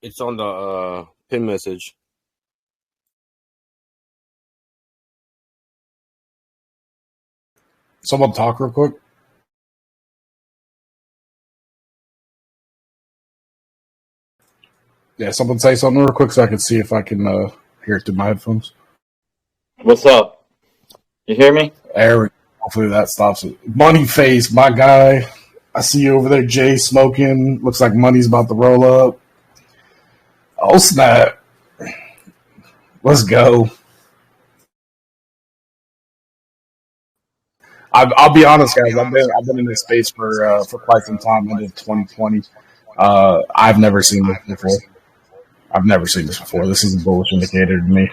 It's on the pin message. Someone talk real quick. Yeah, someone say something real quick so I can see if I can hear it through my headphones. What's up? You hear me? There, hopefully that stops it. Money Face, my guy. I see you over there, Jay, smoking. Looks like money's about to roll up. Oh, snap. Let's go. I'll be honest, guys. I've been in this space for quite some time. Into 2020. I've never seen this before. This is a bullish indicator to me.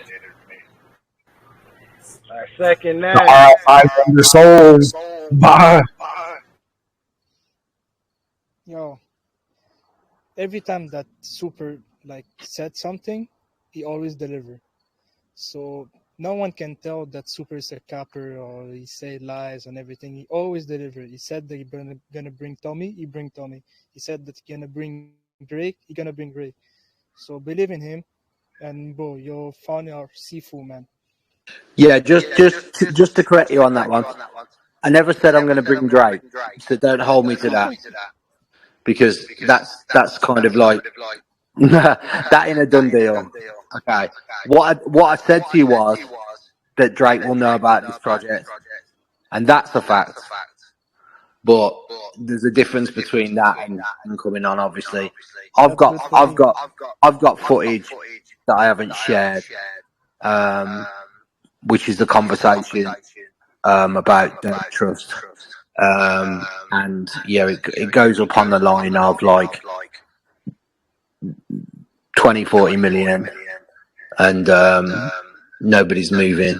I second that. The RFI from your souls. Bye. Yo, every time that Super like said something, he always deliver. So no one can tell that Super is a capper or he say lies and everything. He always deliver. He said that he's gonna bring Tommy, he bring Tommy. He said that he's gonna bring Drake, he gonna bring Drake. So believe in him, and bro, you found our Sifu, man. Yeah, just to correct you on that one. I never said I'm going to bring Drake, so don't hold me to that, because that's kind of like that in a done deal. Okay, what I said to you was that Drake will know about this project, and that's a fact. But there's a difference between that and coming on. Obviously, I've got footage that I haven't shared, which is the conversation about Dogetrust. And yeah, it goes up on the line of like 20-40 million, and nobody's moving.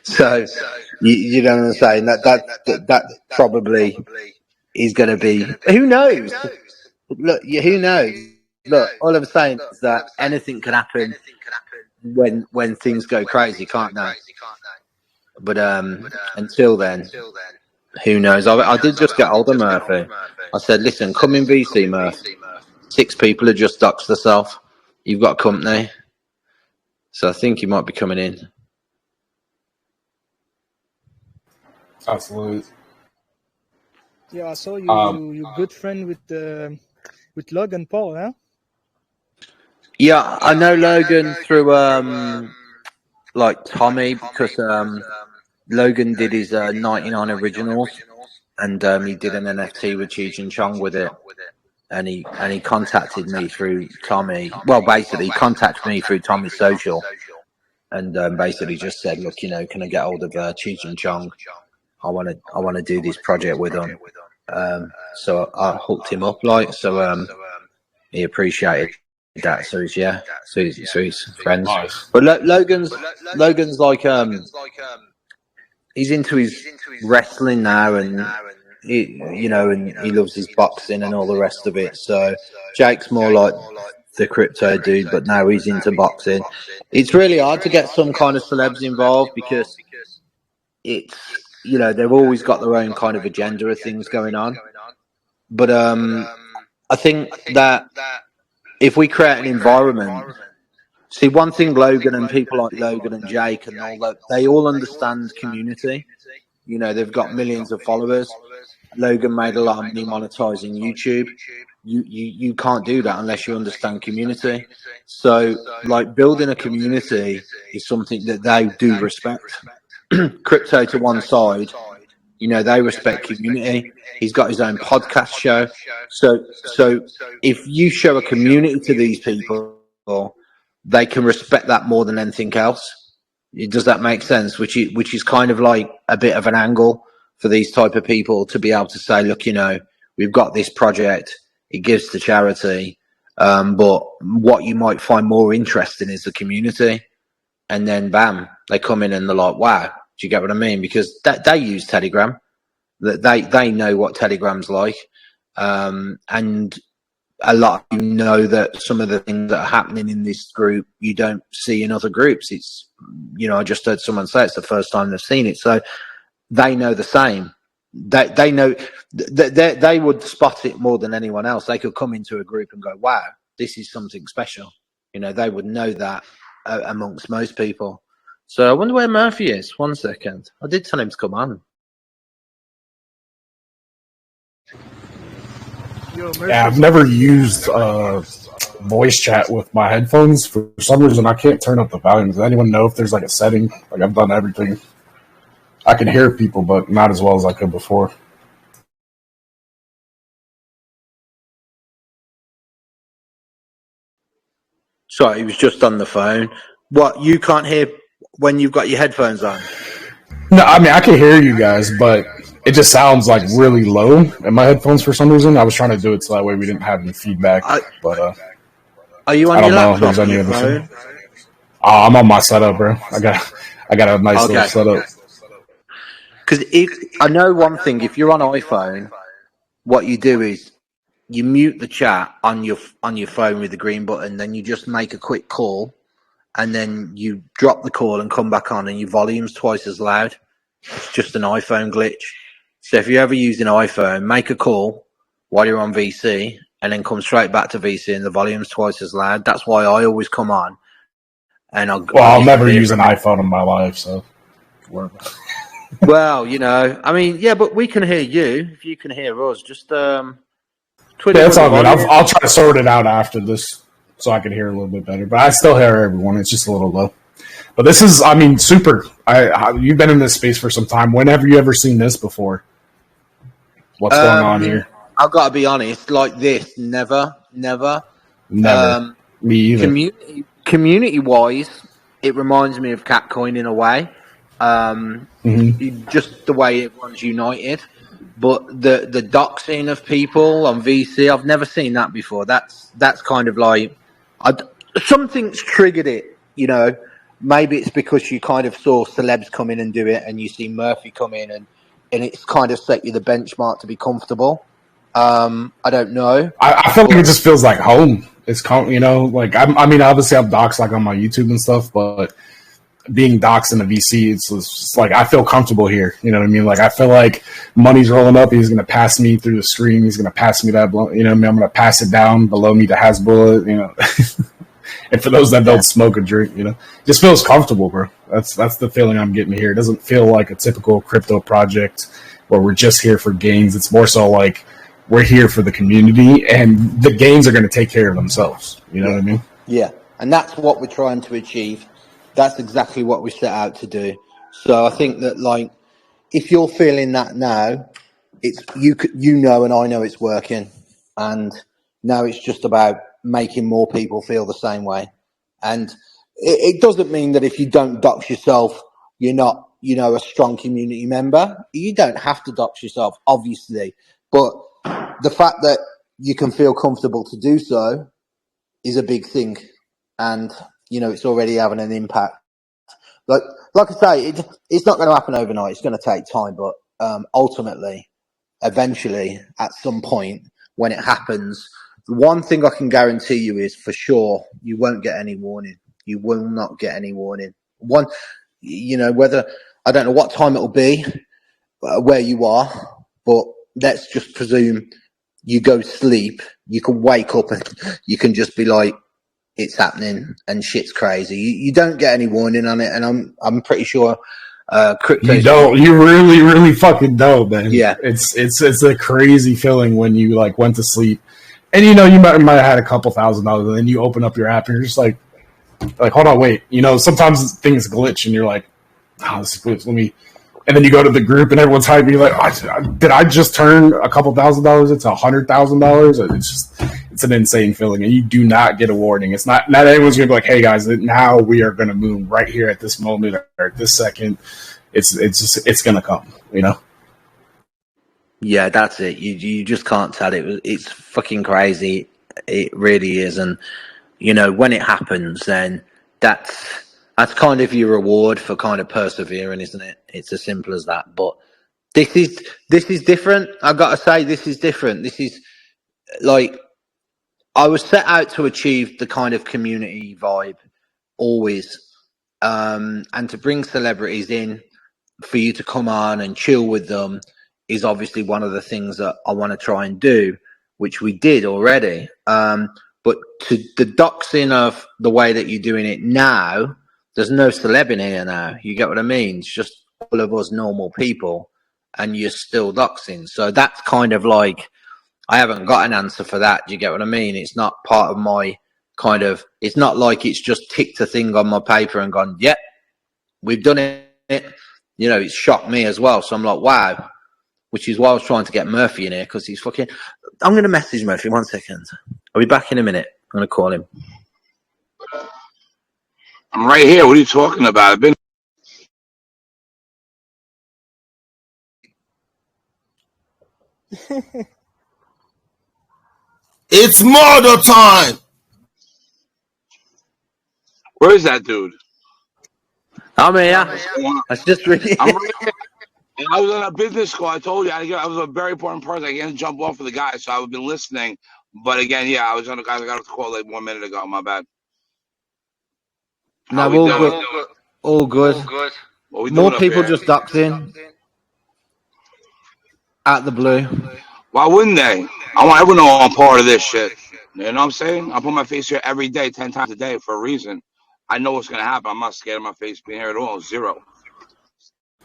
So you know what I'm saying? That probably is going to be. Who knows? Look, who knows? Look, all I'm saying is that anything can happen when things go crazy, can't they? But until then, who knows? I did just get hold of Murphy. I said, listen, come in VC, Murph. 6 people have just doxed themselves. You've got company. So I think he might be coming in. Absolutely. Yeah, I saw you good friend with Logan Paul, huh? Yeah, I know Logan through like Tommy, because Logan did his 99 originals, and he did an NFT with Cheech and Chong with it, and he contacted me through Tommy. Well, basically, he contacted me through Tommy's social, and basically just said, look, you know, can I get hold of Cheech and Chong? I want to do this project with them. So I hooked him up, like, so he appreciated that. So he's friends. But Logan's like he's into his wrestling now, and he loves his boxing and all the rest of it. So Jake's more like the crypto dude, but now he's into boxing. It's really hard to get some kind of celebs involved, because it's, you know, they've always got their own kind of agenda of things going on. But I think that if we create an environment, see, one thing Logan and people like Logan and Jake and all that, they all understand community. You know, they've got millions of followers, Logan made a lot of money monetizing YouTube. You can't do that unless you understand community. So, like, building a community is something that they do respect. Crypto to one side, you know, they respect community. He's got his own podcast show. So if you show a community to these people, they can respect that more than anything else. Does that make sense? Which is kind of like a bit of an angle for these type of people to be able to say, look, you know, we've got this project, it gives to charity, but what you might find more interesting is the community. And then bam, they come in and they're like, wow, do you get what I mean? Because they use Telegram, they know what Telegram's like, and a lot of you know that some of the things that are happening in this group you don't see in other groups. It's, you know, I just heard someone say it's the first time they've seen it, so they know the same. They know they would spot it more than anyone else. They could come into a group and go, wow, this is something special. You know, they would know that amongst most people. So I wonder where Murphy is. 1 second. I did tell him to come on. Yeah, I've never used voice chat with my headphones. For some reason, I can't turn up the volume. Does anyone know if there's like a setting? Like, I've done everything. I can hear people, but not as well as I could before. Sorry, he was just on the phone. What, you can't hear when you've got your headphones on? No, I mean, I can hear you guys, but it just sounds like really low in my headphones for some reason. I was trying to do it so that way we didn't have any feedback. But are you on your laptop or your phone? I'm on my setup, bro. I got a nice little setup. Because I know one thing, if you're on iPhone, what you do is you mute the chat on your phone with the green button, then you just make a quick call, and then you drop the call and come back on, and your volume's twice as loud. It's just an iPhone glitch. So if you're ever using an iPhone, make a call while you're on VC, and then come straight back to VC, and the volume's twice as loud. That's why I always come on. And I'll never use an iPhone in my life, so. Well, you know, I mean, yeah, but we can hear you. If you can hear us, just Twitter. Yeah, it's all good. I'll try to sort it out after this so I can hear a little bit better. But I still hear everyone. It's just a little low. But this is, I mean, super. You've been in this space for some time. When have you ever seen this before? What's going on here? I've got to be honest, like this, never. Never. Me either. Community-wise, it reminds me of Catcoin in a way. Just the way everyone's united. But the doxing of people on VC, I've never seen that before. That's kind of like something's triggered it, you know. Maybe it's because you kind of saw celebs come in and do it, and you see Murphy come in, and it's kind of set you the benchmark to be comfortable. I don't know. I feel like it just feels like home. It's, you know, like I mean, obviously I'm doxed like on my YouTube and stuff, but being doxed in a VC, it's like I feel comfortable here. You know what I mean? Like I feel like money's rolling up. He's going to pass me through the stream. He's going to pass me that. You know, I'm going to pass it down below me to Hasbullet. You know, and for those that don't smoke or drink, you know, it just feels comfortable, bro. That's the feeling I'm getting here. It doesn't feel like a typical crypto project where we're just here for gains. It's more so like we're here for the community, and the gains are going to take care of themselves. You know what I mean? Yeah, and that's what we're trying to achieve. That's exactly what we set out to do. So I think that, like, if you're feeling that now, it's you know, and I know it's working, and now it's just about making more people feel the same way. And it doesn't mean that if you don't dox yourself, you're not, you know, a strong community member. You don't have to dox yourself, obviously, but the fact that you can feel comfortable to do so is a big thing, and you know, it's already having an impact. Like I say, it's not going to happen overnight. It's going to take time, but ultimately, eventually, at some point, when it happens, the one thing I can guarantee you is for sure, you won't get any warning. You will not get any warning. One, you know, whether, I don't know what time it'll be, where you are, but let's just presume you go sleep. You can wake up and you can just be like, it's happening and shit's crazy. You don't get any warning on it, and I'm pretty sure Crypto. You don't. You really, really fucking don't, man. Yeah. It's a crazy feeling when you like went to sleep, and you know you might have had a couple $1,000, and then you open up your app and you're just like hold on, wait. You know, sometimes things glitch, and you're like, oh, this is glitch. Let me. And then you go to the group, and everyone's hyping you like, oh, did I just turn a couple $1,000 into $100,000? It's an insane feeling, and you do not get a warning. It's not anyone's gonna be like, hey guys, now we are gonna move right here at this moment or at this second. It's gonna come, you know. Yeah, that's it. You just can't tell it. It's fucking crazy. It really is, and you know when it happens, then that's kind of your reward for kind of persevering, isn't it? It's as simple as that. But this is different. I've got to say, this is different. This is like I was set out to achieve the kind of community vibe always, and to bring celebrities in for you to come on and chill with them is obviously one of the things that I want to try and do, which we did already. But to the doxing of the way that you're doing it now, there's no celeb in here now. You get what I mean? It's just all of us normal people, and you're still doxing. So that's kind of like, I haven't got an answer for that. Do you get what I mean? It's not part of my kind of, it's not like it's just ticked a thing on my paper and gone, yep, we've done it. You know, it's shocked me as well. So I'm like, wow. Which is why I was trying to get Murphy in here, because he's fucking... I'm going to message Murphy, 1 second. I'll be back in a minute. I'm going to call him. I'm right here. What are you talking about? I've been... It's murder time. Where is that dude? I'm here. That's just really... I'm right here. And I was on a business call. I told you I was a very important person. I can't jump off for the guy, so I've been listening. But again, yeah, I got a call like 1 minute ago. My bad. No, all good. More people just doxing out the blue. Why wouldn't they? I want everyone to know I'm part of this shit. You know what I'm saying? I put my face here every day, 10 times a day for a reason. I know what's going to happen. I'm not scared of my face being here at all. Zero.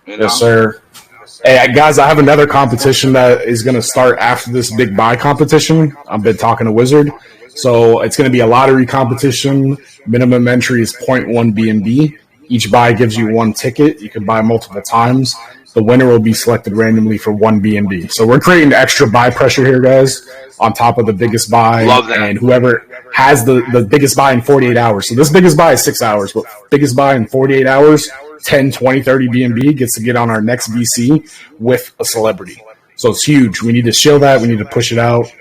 You know? Yes, sir. Hey, guys, I have another competition that is going to start after this big buy competition. I've been talking to Wizard. So it's going to be a lottery competition. Minimum entry is 0.1 BNB. Each buy gives you 1 ticket. You can buy multiple times. The winner will be selected randomly for 1 BNB. So we're creating extra buy pressure here, guys, on top of the biggest buy. Love that. And whoever has the biggest buy in 48 hours. So this biggest buy is 6 hours, but biggest buy in 48 hours, 10, 20, 30 BNB gets to get on our next VC with a celebrity. So it's huge. We need to show that. We need to push it out.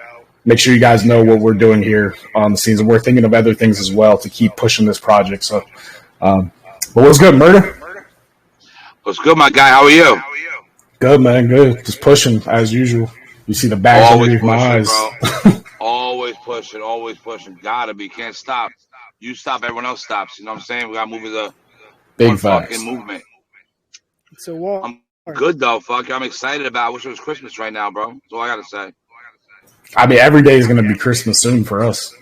Make sure you guys know what we're doing here on the scenes. And we're thinking of other things as well to keep pushing this project. So, but what's good, Murder? What's good, my guy? How are you? Good, man. Good. Just pushing as usual. You see the bags underneath my eyes. Bro. Always pushing. Always pushing. Gotta be. Can't stop. You stop, everyone else stops. You know what I'm saying? We gotta move as a big one facts. fucking movement. It's a war. I'm good though. Fuck. I'm excited about. I wish it was Christmas right now, bro. That's all I gotta say. I mean, every day is gonna be Christmas soon for us.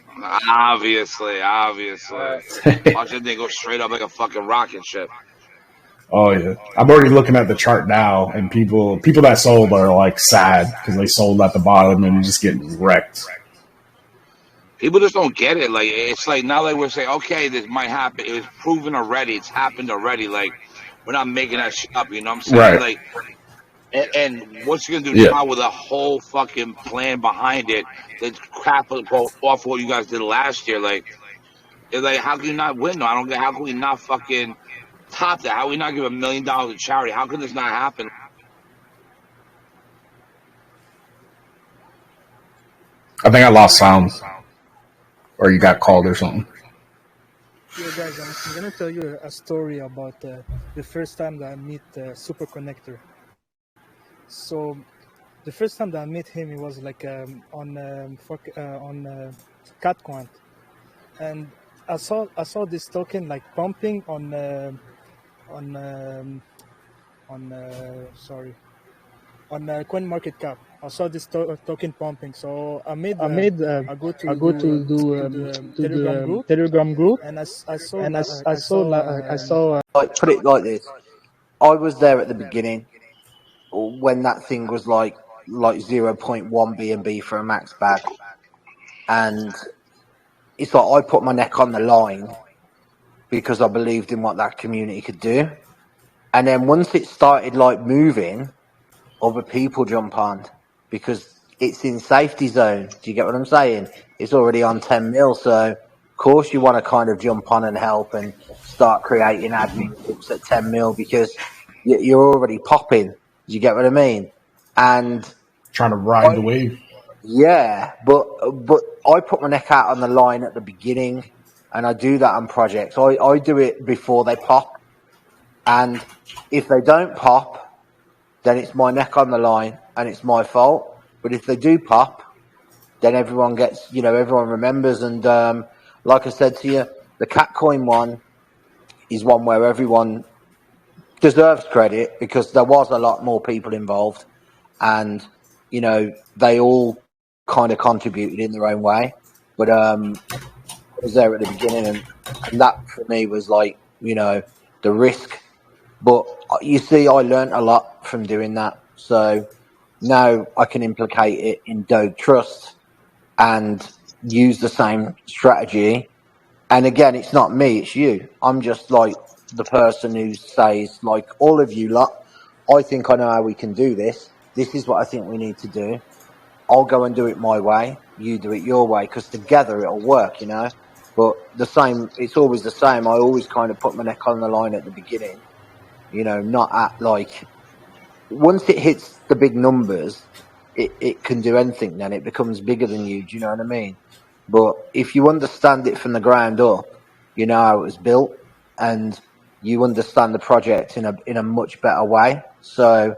Obviously. Watch that thing go straight up like a fucking rocket ship. Oh yeah, I'm already looking at the chart now, and people that sold are like sad because they sold at the bottom and just getting wrecked. People just don't get it. Like it's like now that we're saying, okay, this might happen. It was proven already. It's happened already. Like we're not making that shit up. You know what I'm saying? Right. Like, and what's you gonna do now with a whole fucking plan behind it? That's crap off what you guys did last year. Like, it's like how can you not win? No, I don't get. How can we not fucking top that? How can we not give $1 million to charity? How can this not happen? I think I lost sound, or you got called or something. Yeah, guys, I'm gonna tell you a story about the first time that I meet Super Connector. So, the first time that I met him, it was like on CatQuant, and I saw this token like pumping on CoinMarketCap. I saw this token pumping, so I go to the Telegram group, and I saw Like, put it like this. I was there at the beginning when that thing was like 0.1 BNB for a max bag, and it's like I put my neck on the line because I believed in what that community could do. And then once it started like moving, other people jump on because it's in safety zone. Do you get what I'm saying? It's already on 10 mil. So of course you want to kind of jump on and help and start creating admin groups at 10 mil because you're already popping. Do you get what I mean? And trying to ride the wave. Yeah, but I put my neck out on the line at the beginning, and I do that on projects. I do it before they pop, and if they don't pop, then it's my neck on the line and it's my fault. But if they do pop, then everyone gets, everyone remembers. And like I said to you, the Catcoin one is one where everyone deserves credit because there was a lot more people involved, and they all kind of contributed in their own way. But I was there at the beginning, and that for me was like, the risk. But you see, I learned a lot from doing that. So now I can implicate it in Dogetrust and use the same strategy. And again, it's not me, it's you. I'm just like the person who says, like, all of you lot, I think I know how we can do this. This is what I think we need to do. I'll go and do it my way. You do it your way, because together it'll work, But it's always the same. I always kind of put my neck on the line at the beginning, not at like, once it hits the big numbers, it can do anything then. It becomes bigger than you. Do you know what I mean? But if you understand it from the ground up, you know how it was built, and you understand the project in a much better way. So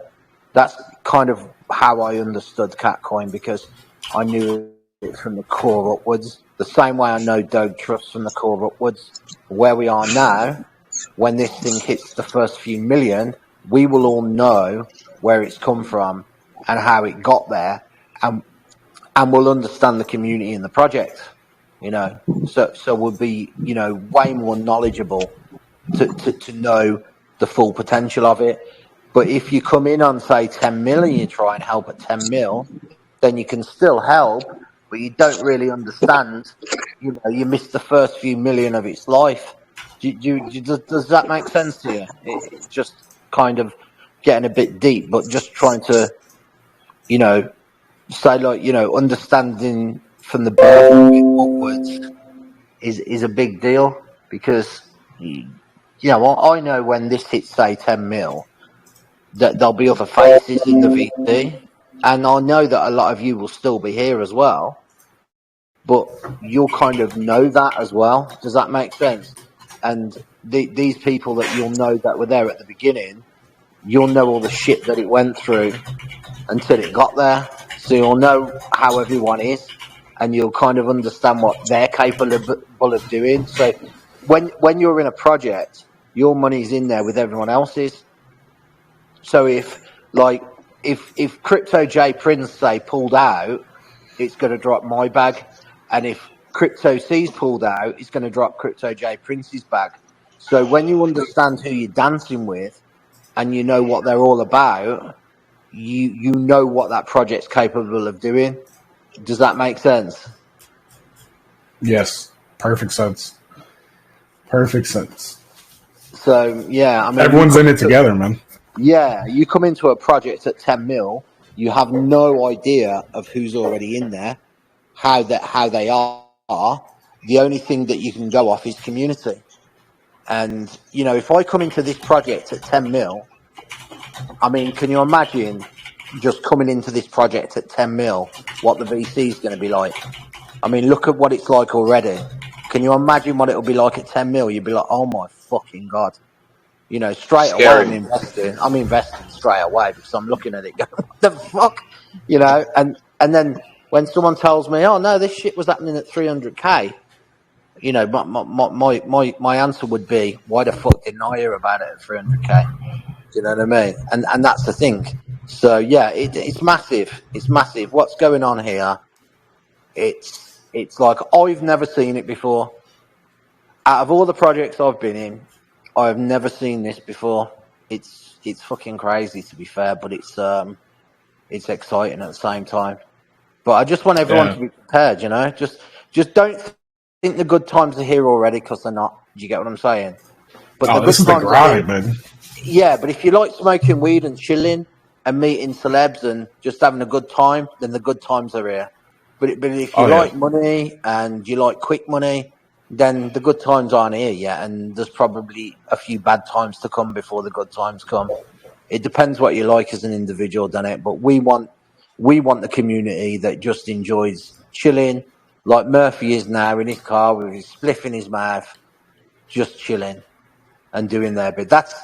that's kind of how I understood Catcoin, because I knew it from the core upwards, the same way I know Dogetrust from the core upwards. Where we are now, when this thing hits the first few million, we will all know where it's come from and how it got there, and we'll understand the community and the project, So we'll be, way more knowledgeable to know the full potential of it. But if you come in on, say, 10 mil and you try and help at 10 mil, then you can still help, but you don't really understand. You miss the first few million of its life. Does that make sense to you? It's just kind of getting a bit deep, but just trying to, say, like, understanding from the birth upwards is a big deal, because, I know when this hits, say, 10 mil, that there'll be other faces in the VC, and I know that a lot of you will still be here as well, but you'll kind of know that as well. Does that make sense? And these people that you'll know that were there at the beginning, you'll know all the shit that it went through until it got there. So you'll know how everyone is, and you'll kind of understand what they're capable of doing. So when you're in a project, your money's in there with everyone else's. So if Crypto J Prince, say, pulled out, it's going to drop my bag. And if Crypto C's pulled out, it's going to drop Crypto J Prince's bag. So when you understand who you're dancing with and you know what they're all about, you know what that project's capable of doing. Does that make sense? Yes. Perfect sense. Perfect sense. So, yeah. I mean, everyone's in it together, man. Yeah. You come into a project at 10 mil, you have no idea of who's already in there, how they are. The only thing that you can go off is community. And, if I come into this project at 10 mil, I mean, can you imagine just coming into this project at 10 mil, what the VC is going to be like? I mean, look at what it's like already. Can you imagine what it'll be like at 10 mil? You'd be like, oh my fucking God. Straight away I'm investing straight away, because I'm looking at it going, what the fuck? And then when someone tells me, oh no, this shit was happening at 300k, my answer would be, why the fuck didn't I hear about it at 300k? Do you know what I mean? And that's the thing. So yeah, it's massive. It's massive. What's going on here? It's like, I've never seen it before. Out of all the projects I've been in, I've never seen this before. it's fucking crazy, to be fair, but it's exciting at the same time. But I just want everyone to be prepared, you know. Just don't think the good times are here already, because they're not. Do you get what I'm saying? But this is the grind, man. Yeah, but if you like smoking weed and chilling and meeting celebs and just having a good time, then the good times are here. But if you like money and you like quick money, then the good times aren't here yet, and there's probably a few bad times to come before the good times come. It depends what you like as an individual, doesn't it? But we want the community that just enjoys chilling, like Murphy is now in his car with his spliff in his mouth, just chilling and doing their bit. That's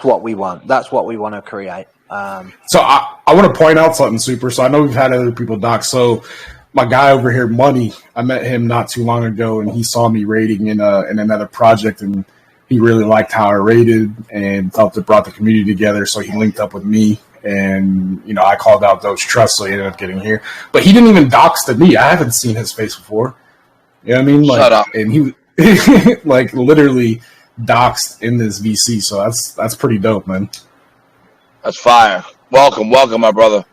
what we want. That's what we want to create. So I want to point out something, Super. So I know we've had other people doc. So my guy over here, Money, I met him not too long ago, and he saw me raiding in another project, and he really liked how I raided and felt it brought the community together. So he linked up with me, and I called out Dogetrust, so he ended up getting here. But he didn't even dox me. I haven't seen his face before. You know what I mean? Shut up. And he like literally doxed in this VC. So that's pretty dope, man. That's fire. Welcome, my brother.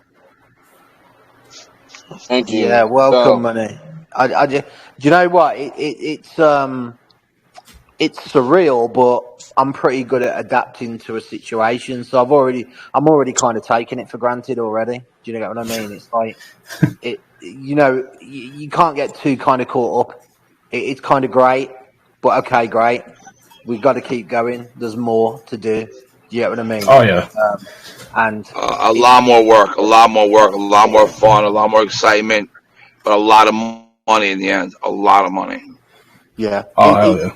Thank you. Yeah, welcome, Money. Do you know what? It's surreal, but I'm pretty good at adapting to a situation. So I'm already kind of taking it for granted already. Do you know what I mean? It's like you can't get too kind of caught up. It's kind of great, but okay, great. We've got to keep going. There's more to do. Do you get what I mean? Oh yeah. And a lot more work, a lot more fun, a lot more excitement, but a lot of money in the end. A lot of money. Yeah. Oh hell yeah.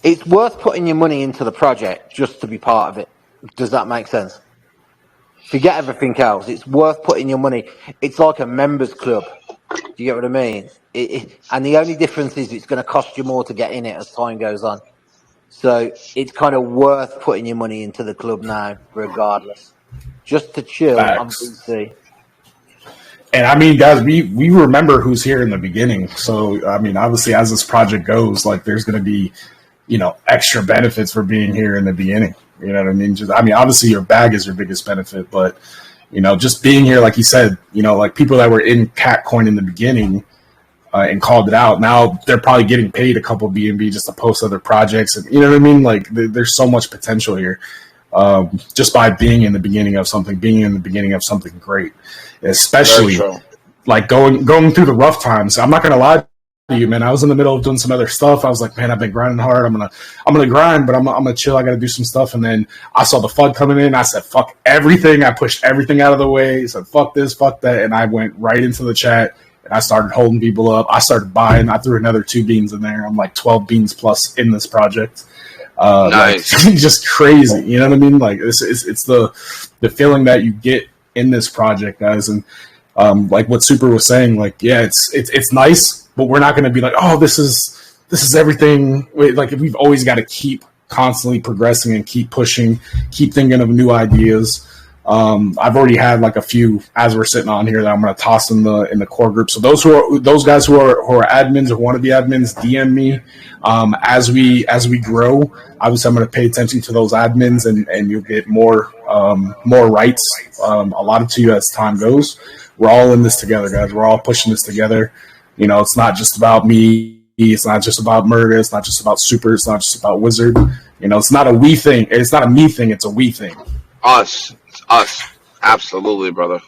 It's worth putting your money into the project just to be part of it. Does that make sense? Forget everything else. It's worth putting your money. It's like a members club. Do you get what I mean? And the only difference is it's going to cost you more to get in it as time goes on. So it's kind of worth putting your money into the club now, regardless. Just to chill on VC. And I mean, guys, we remember who's here in the beginning. So I mean, obviously, as this project goes, like there's going to be, extra benefits for being here in the beginning. You know what I mean? Obviously, your bag is your biggest benefit, but just being here, like you said, like people that were in Catcoin in the beginning. And called it out. Now they're probably getting paid a couple of BNB just to post other projects, and you know what I mean. Like there's so much potential here, just by being in the beginning of something great, especially like going through the rough times. I'm not gonna lie to you, man. I was in the middle of doing some other stuff. I was like, man, I've been grinding hard. I'm gonna grind, but I'm gonna chill. I gotta do some stuff. And then I saw the FUD coming in. I said, fuck everything. I pushed everything out of the way. I said, fuck this, fuck that, and I went right into the chat. And I started holding people up. I started buying. I threw another 2 beans in there. I'm like 12 beans plus in this project. Nice. Like, just crazy. You know what I mean? Like it's the feeling that you get in this project, guys. And like what Super was saying, like, yeah, it's nice, but we're not going to be like, oh, this is everything. Like we've always got to keep constantly progressing and keep pushing, keep thinking of new ideas. I've already had like a few as we're sitting on here that I'm going to toss in the core group. So those guys who are admins or want to be admins, DM me. As we grow, obviously I'm going to pay attention to those admins and you'll get more rights allotted to you as time goes. We're all in this together, guys. We're all pushing this together. It's not just about me. It's not just about Murder. It's not just about Super. It's not just about Wizard. It's not a we thing. It's not a me thing. It's a we thing. Us. Absolutely, brother.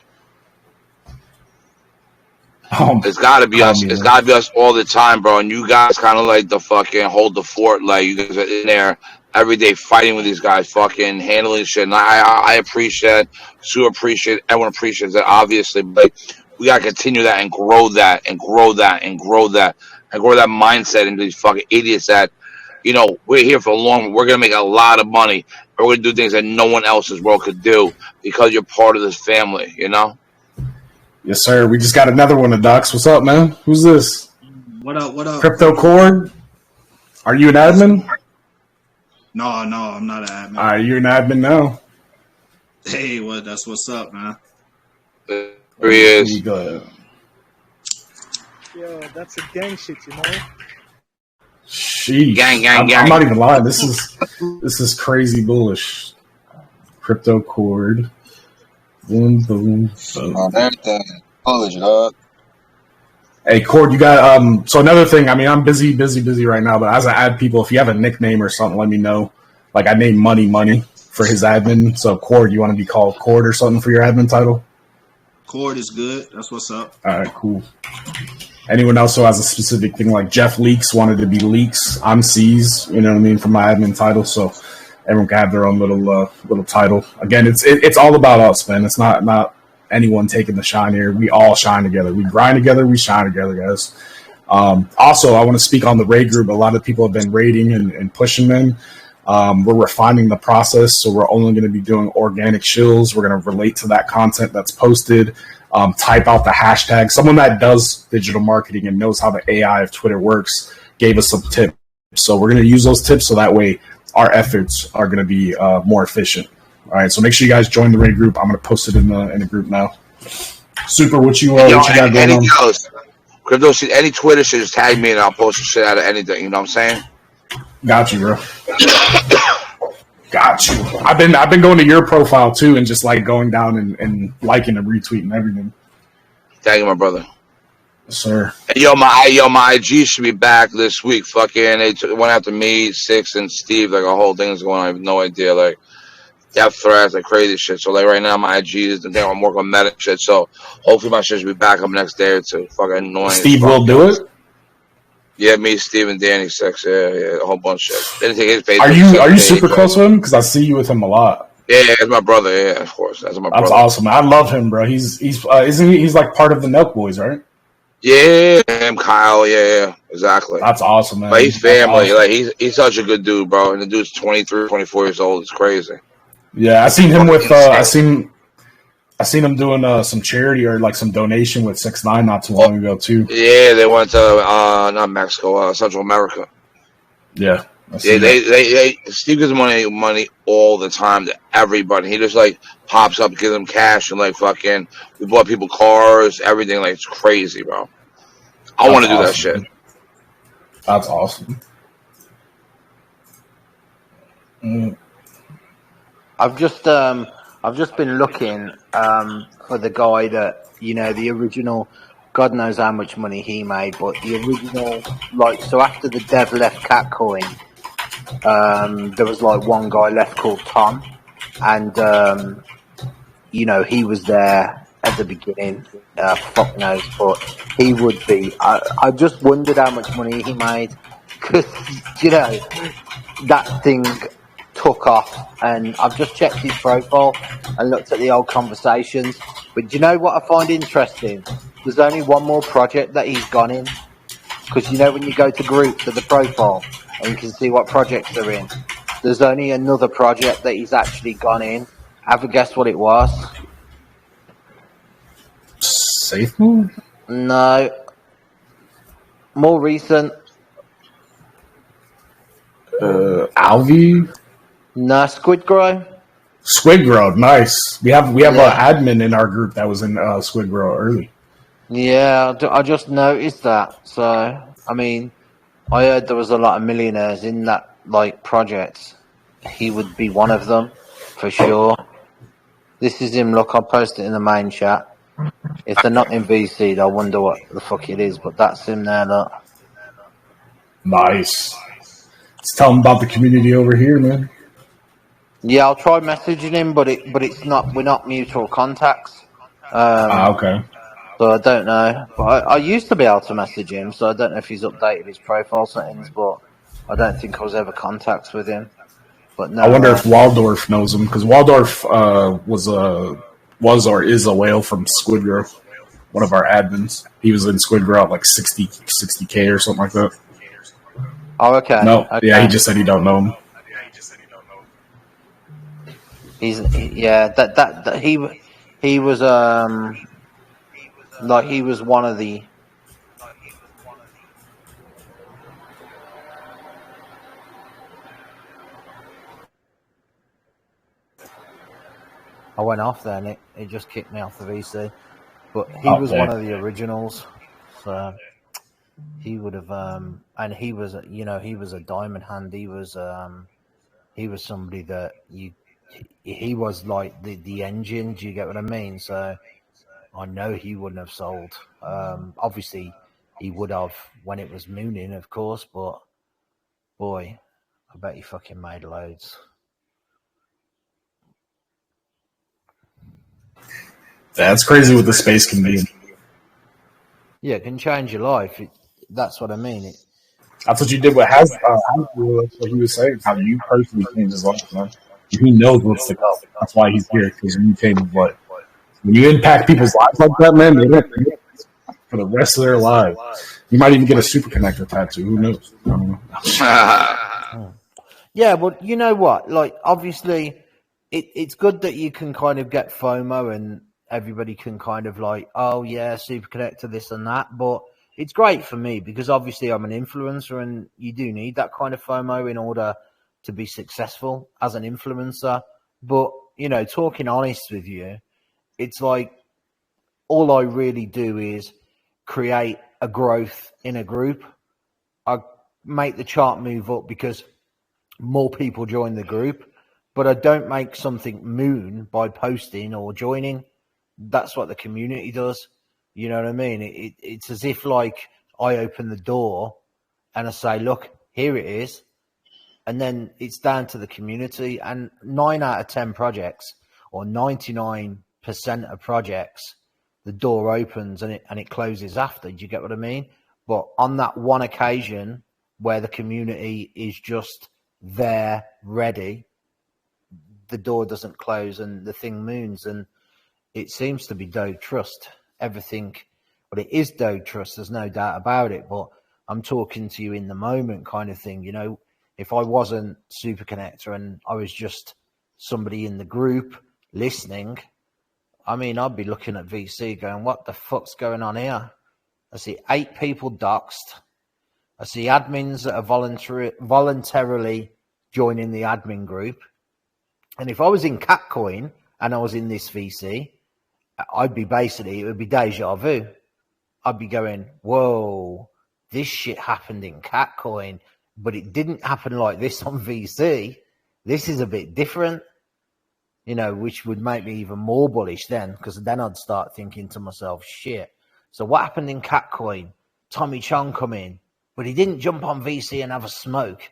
It's got to be us. It's got to be us all the time, bro. And you guys kind of like the fucking hold the fort. Like you guys are in there every day fighting with these guys, fucking handling shit. And I appreciate, super appreciate, everyone appreciates that, obviously. But we got to continue that and grow that and grow that and grow that and grow that mindset into these fucking idiots that, we're here for a long. We're gonna make a lot of money. We're gonna do things that no one else in this world could do because you're part of this family. Yes, sir. We just got another one of Docs. What's up, man? Who's this? What up? Crypto Cord? Are you an admin? No, I'm not an admin. All right, you're an admin now. Hey, that's what's up, man. There he is. Yo, that's a gang shit, Sheesh. Gang. I'm not even lying. This is crazy bullish. Crypto Cord. Boom, boom, boom. On everything. Bullish, dog. Hey, Cord, you got so another thing, I mean, I'm busy right now, but as I add people, if you have a nickname or something, let me know. Like I named Money for his admin. So Cord, you want to be called Cord or something for your admin title? Cord is good. That's what's up. All right, cool. Anyone else who has a specific thing, like Jeff Leaks wanted to be Leaks, I'm C's, you know what I mean, for my admin title. So everyone can have their own little title. Again, it's all about us, man. It's not anyone taking the shine here. We all shine together. We grind together. We shine together, guys. Also, I want to speak on the raid group. A lot of people have been raiding and pushing them. We're refining the process, so we're only going to be doing organic shills. We're going to relate to that content that's posted. Type out the hashtag. Someone that does digital marketing and knows how the AI of Twitter works gave us some tips. So we're going to use those tips so that way our efforts are going to be more efficient. All right, so make sure you guys join the raid group. I'm going to post it in the group now. Super, what you got going on? Crypto, any Twitter shit, just tag me and I'll post the shit out of anything. You know what I'm saying? Got you, bro. Got you. I've been going to your profile too and just like going down and liking and retweeting everything. Thank you, my brother. Yes, sir. And my IG should be back this week. Fucking, they went after me, Six, and Steve. Like a whole thing is going on. I have no idea. Like death threats, like crazy shit. So like right now, my IG is the thing. I'm working on medic shit. So hopefully my shit should be back up next day or two. Fucking annoying. Steve will do it. Yeah, me, Steve, and Danny, Six. Yeah, a whole bunch of shit. Didn't take his page. Are you super close with him? Because I see you with him a lot. Yeah, that's my brother. Yeah, of course, that's my brother. That's awesome. I love him, bro. He's isn't he? He's like part of the Nelk Boys, right? Yeah, him, Kyle. Yeah, exactly. That's awesome, man. But he's family. Awesome. Like he's such a good dude, bro. And the dude's 23, 24 years old. It's crazy. Yeah, I seen him with. I seen him doing some charity or like some donation with 6ix9ine not too long ago too. Yeah, they went to not Mexico, Central America. Yeah. They Steve gives money all the time to everybody. He just like pops up, gives them cash, and like fucking we bought people cars, everything. Like it's crazy, bro. I want to do that shit. That's awesome. I've just been looking for the guy that, you know, the original. God knows how much money he made, but the original, like, so after the dev left Catcoin, there was like one guy left called Tom, and you know, he was there at the beginning. Fuck knows, but he would be. I just wondered how much money he made, because you know that thing took off, and I've just checked his profile and looked at the old conversations. But do you know what I find interesting? There's only one more project that he's gone in, because you know when you go to groups of the profile and you can see what projects they're in, there's only another project that he's actually gone in. Have a guess what it was? Safe Move? No. More recent. Alvi? No, Squid Grow. Squid Grow, nice. We have an admin in our group that was in Squid Grow early. Yeah, I just noticed that. So, I mean, I heard there was a lot of millionaires in that like project. He would be one of them for sure. This is him. Look, I'll post it in the main chat. If they're not in VC, I wonder what the fuck it is. But that's him there. Look. Nice. Let's tell him about the community over here, man. Yeah, I'll try messaging him, but it's not. We're not mutual contacts. Okay. So I don't know. But I used to be able to message him, so I don't know if he's updated his profile settings. But I don't think I was ever contacts with him. But no, I wonder if Waldorf knows him, because Waldorf was or is a whale from Squid Grow, one of our admins. He was in Squid Grow at like 60K or something like that. Oh, okay. No, okay. Yeah, he just said he don't know him. He was like he was one of the. I went off there, and it just kicked me off the VC. But he was one of the originals, so he would have. And he was, you know, he was a diamond hand. He was somebody that he was like the engine. Do you get what I mean? So I know he wouldn't have sold. Obviously, he would have when it was mooning, of course. But boy, I bet he fucking made loads. That's crazy what the space can be. Yeah, it can change your life. That's what I mean. That's what you did with Hasbro. That's what he was saying. How you personally changed his life, man. He knows what's to come. That's why he's here, because you change his life. When you impact people's lives like that, man, they don't forget for the rest of their lives. You might even get a super connector tattoo. Who knows? I don't know. Yeah, but you know what? Like, obviously, it's good that you can kind of get FOMO and everybody can kind of like, oh yeah, super connector, this and that. But it's great for me because obviously I'm an influencer and you do need that kind of FOMO in order to be successful as an influencer. But, you know, talking honest with you, it's like all I really do is create a growth in a group. I make the chart move up because more people join the group, but I don't make something moon by posting or joining. That's what the community does. You know what I mean? It's as if like I open the door and I say, look, here it is. And then it's down to the community. And 9 out of 10 projects or 99% of projects, the door opens and it closes after. Do you get what I mean? But on that one occasion where the community is just there, ready, the door doesn't close and the thing moons. And it seems to be Dogetrust. Everything, but it is Dogetrust. There's no doubt about it. But I'm talking to you in the moment kind of thing. You know, if I wasn't Super Connector and I was just somebody in the group listening, I mean, I'd be looking at VC going, what the fuck's going on here? I see 8 people doxed. I see admins that are voluntarily joining the admin group. And if I was in Catcoin and I was in this VC, I'd be basically, it would be deja vu. I'd be going, whoa, this shit happened in Catcoin, but it didn't happen like this on VC. This is a bit different, you know, which would make me even more bullish then, because then I'd start thinking to myself, shit. So what happened in Catcoin? Tommy Chong come in, but he didn't jump on VC and have a smoke.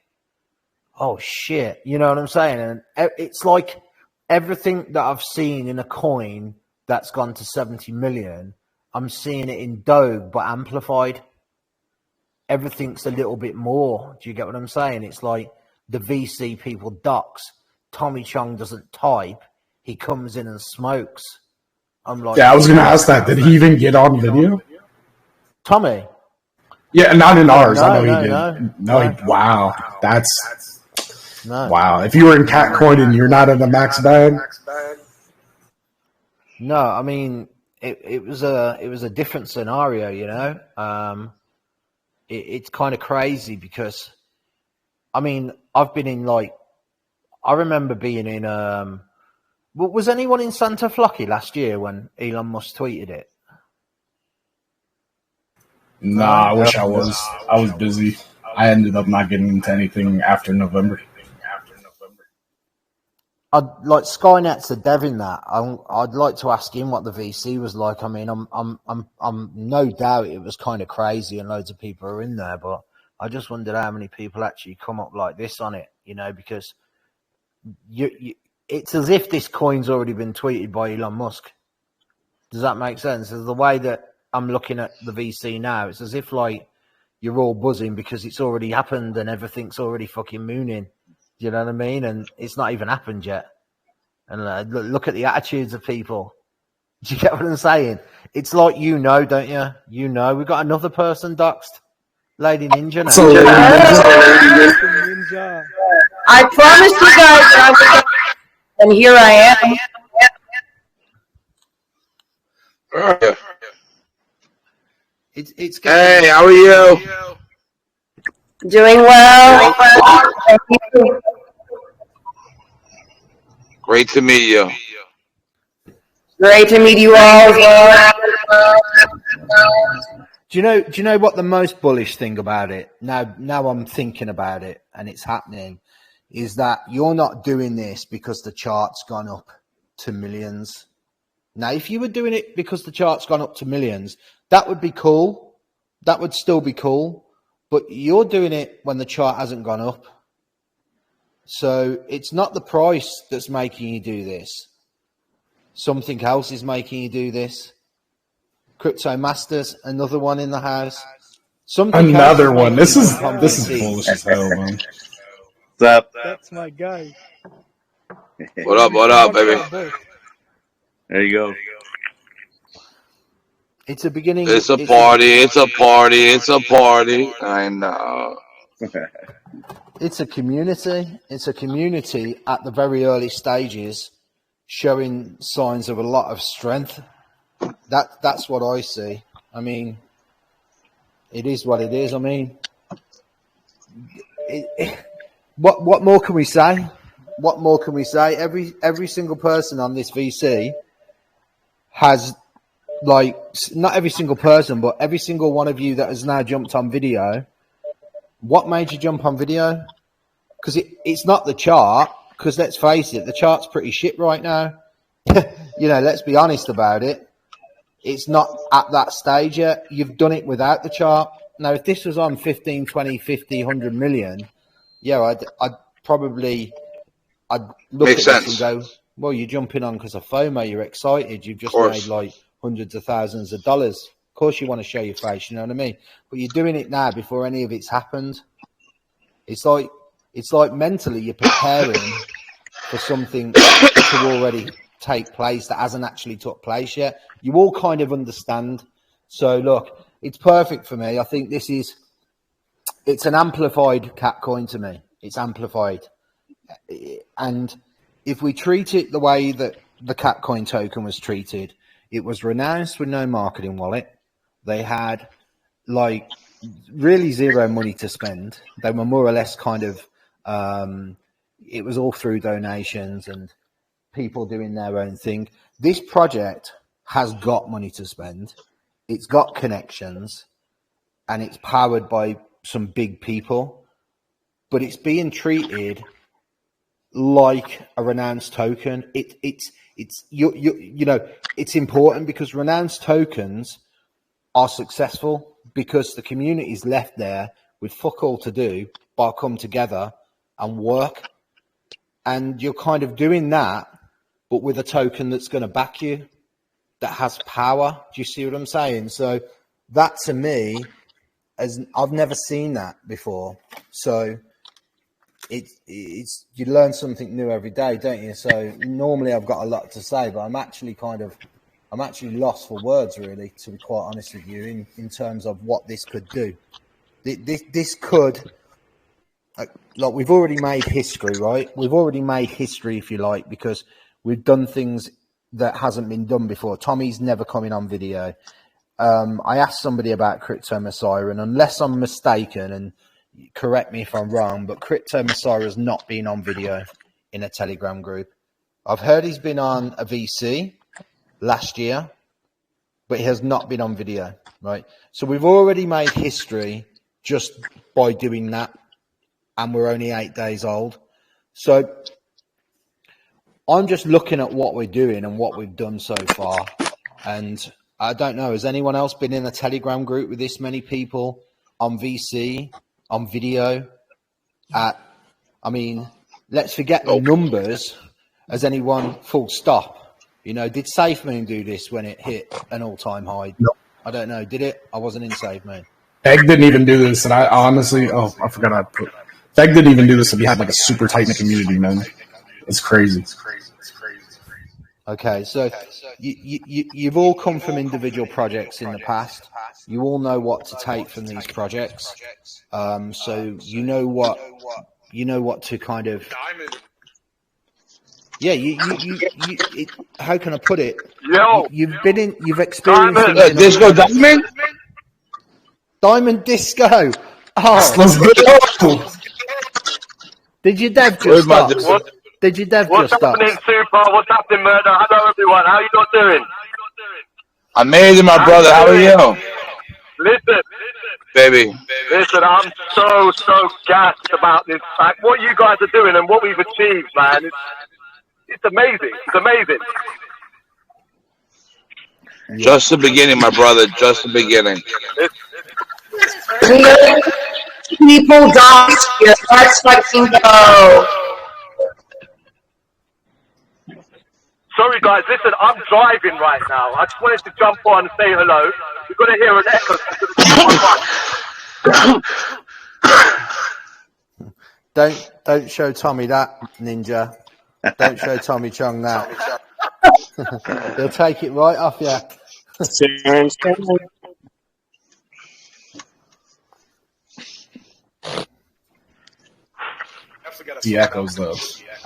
Oh, shit. You know what I'm saying? And it's like everything that I've seen in a coin that's gone to 70 million, I'm seeing it in Doge, but amplified. Everything's a little bit more. Do you get what I'm saying? It's like the VC people dox. Tommy Chong doesn't type. He comes in and smokes. I'm like, yeah, I was going to ask that. Did he even get on video? Tommy? Yeah, not in ours. No, I know he did. No. Wow. That's... No. Wow. If you were in Catcoin and you're not in the max bag... No, I mean it was a different scenario, you know. It's kind of crazy because, I mean, I've been in like, I remember being in. Was anyone in Santa Flocky last year when Elon Musk tweeted it? Nah, I wish I was. I was busy. I ended up not getting into anything after November. I'd like Skynet's a dev in that. I'd like to ask him what the VC was like. I mean, I'm no doubt it was kind of crazy and loads of people are in there, but I just wondered how many people actually come up like this on it, you know, because it's as if this coin's already been tweeted by Elon Musk. Does that make sense? As the way that I'm looking at the VC now, it's as if like you're all buzzing because it's already happened and everything's already fucking mooning. Do you know what I mean? And it's not even happened yet. And look at the attitudes of people. Do you get what I'm saying? It's like, you know, don't you? You know, we've got another person doxed. Lady Ninja now. So Lady Ninja. I promised you guys that I would, and here I am. It's hey, how are you? Doing well. Thank you. Great to meet you. Great to meet you all as well. Do you know what the most bullish thing about it? Now I'm thinking about it and it's happening. is that you're not doing this because the chart's gone up to millions. Now, if you were doing it because the chart's gone up to millions, that would be cool. That would still be cool. But you're doing it when the chart hasn't gone up. So it's not the price that's making you do this. Something else is making you do this. Crypto Masters, another one in the house. Another one. This is bullish as hell, man. What's up? That's my guy. What up, baby? There you go. It's a beginning. It's a party. It's a party. It's a party. I know. It's a community. It's a community at the very early stages, showing signs of a lot of strength. That's what I see. I mean, it is what it is. I mean, what more can we say? What more can we say? Every single person on this VC has, like, not every single person, but every single one of you that has now jumped on video. What made you jump on video? Because it's not the chart. Because let's face it, the chart's pretty shit right now. You know, let's be honest about it. It's not at that stage yet. You've done it without the chart. Now, if this was on 15, 20, 50, 100 million, yeah, I'd look at this and go, well, you're jumping on because of FOMO. You're excited. You've just made like hundreds of thousands of dollars. Of course, you want to show your face. You know what I mean? But you're doing it now before any of it's happened. It's like mentally you're preparing for something to already take place that hasn't actually took place yet. You all kind of understand. So look, it's perfect for me. I think it's an amplified cat coin to me. It's amplified. And if we treat it the way that the cat coin token was treated, it was renounced with no marketing wallet. They had like really zero money to spend. They were more or less kind of, it was all through donations and people doing their own thing. This project has got money to spend. It's got connections and it's powered by some big people, but it's being treated like a renounced token. It's you know, it's important because renounced tokens are successful because the community is left there with fuck all to do but come together and work. And you're kind of doing that, but with a token that's going to back you, that has power. Do you see what I'm saying? So that to me, I've never seen that before. So it's you learn something new every day, don't you? So normally I've got a lot to say, but I'm actually lost for words, really, to be quite honest with you, in terms of what this could do. This could, like, we've already made history, right? We've already made history, if you like, because we've done things that hasn't been done before. Tommy's never coming on video. I asked somebody about Crypto Messiah, and unless I'm mistaken, and correct me if I'm wrong, but Crypto Messiah has not been on video in a Telegram group. I've heard he's been on a VC last year, but he has not been on video, right? So we've already made history just by doing that, and we're only 8 days old. So I'm just looking at what we're doing and what we've done so far. And I don't know, has anyone else been in a Telegram group with this many people on VC, on video? I mean, let's forget the numbers. Has anyone full stop? You know, did SafeMoon do this when it hit an all-time high? No. I don't know. Did it? I wasn't in SafeMoon. Egg didn't even do this. And I honestly, I forgot I put, Egg didn't even do this if you had like a super tight-knit community, man. It's crazy. Okay, so you've all come from individual projects in the past. You all know what to take from these projects. So you know what to kind of. Yeah, how can I put it? Yo, you've experienced. Disco Diamond. Diamond Disco. Oh, let's go. Did your dev just stop? Did your dev what's just stop? happening, Super? What's happening, Murder? Hello, everyone. How you not doing? Amazing, my brother. How are you? Listen, baby. Listen, I'm so gassed about this. Like what you guys are doing and what we've achieved, man. It's amazing. It's amazing. Just the beginning, my brother. Just the beginning. People dogs here. Let's fucking go. Sorry, guys. Listen, I'm driving right now. I just wanted to jump on and say hello. You're gonna hear an echo. Don't show Tommy that, Ninja. Don't show Tommy Chung that. He'll take it right off you. The echoes, though.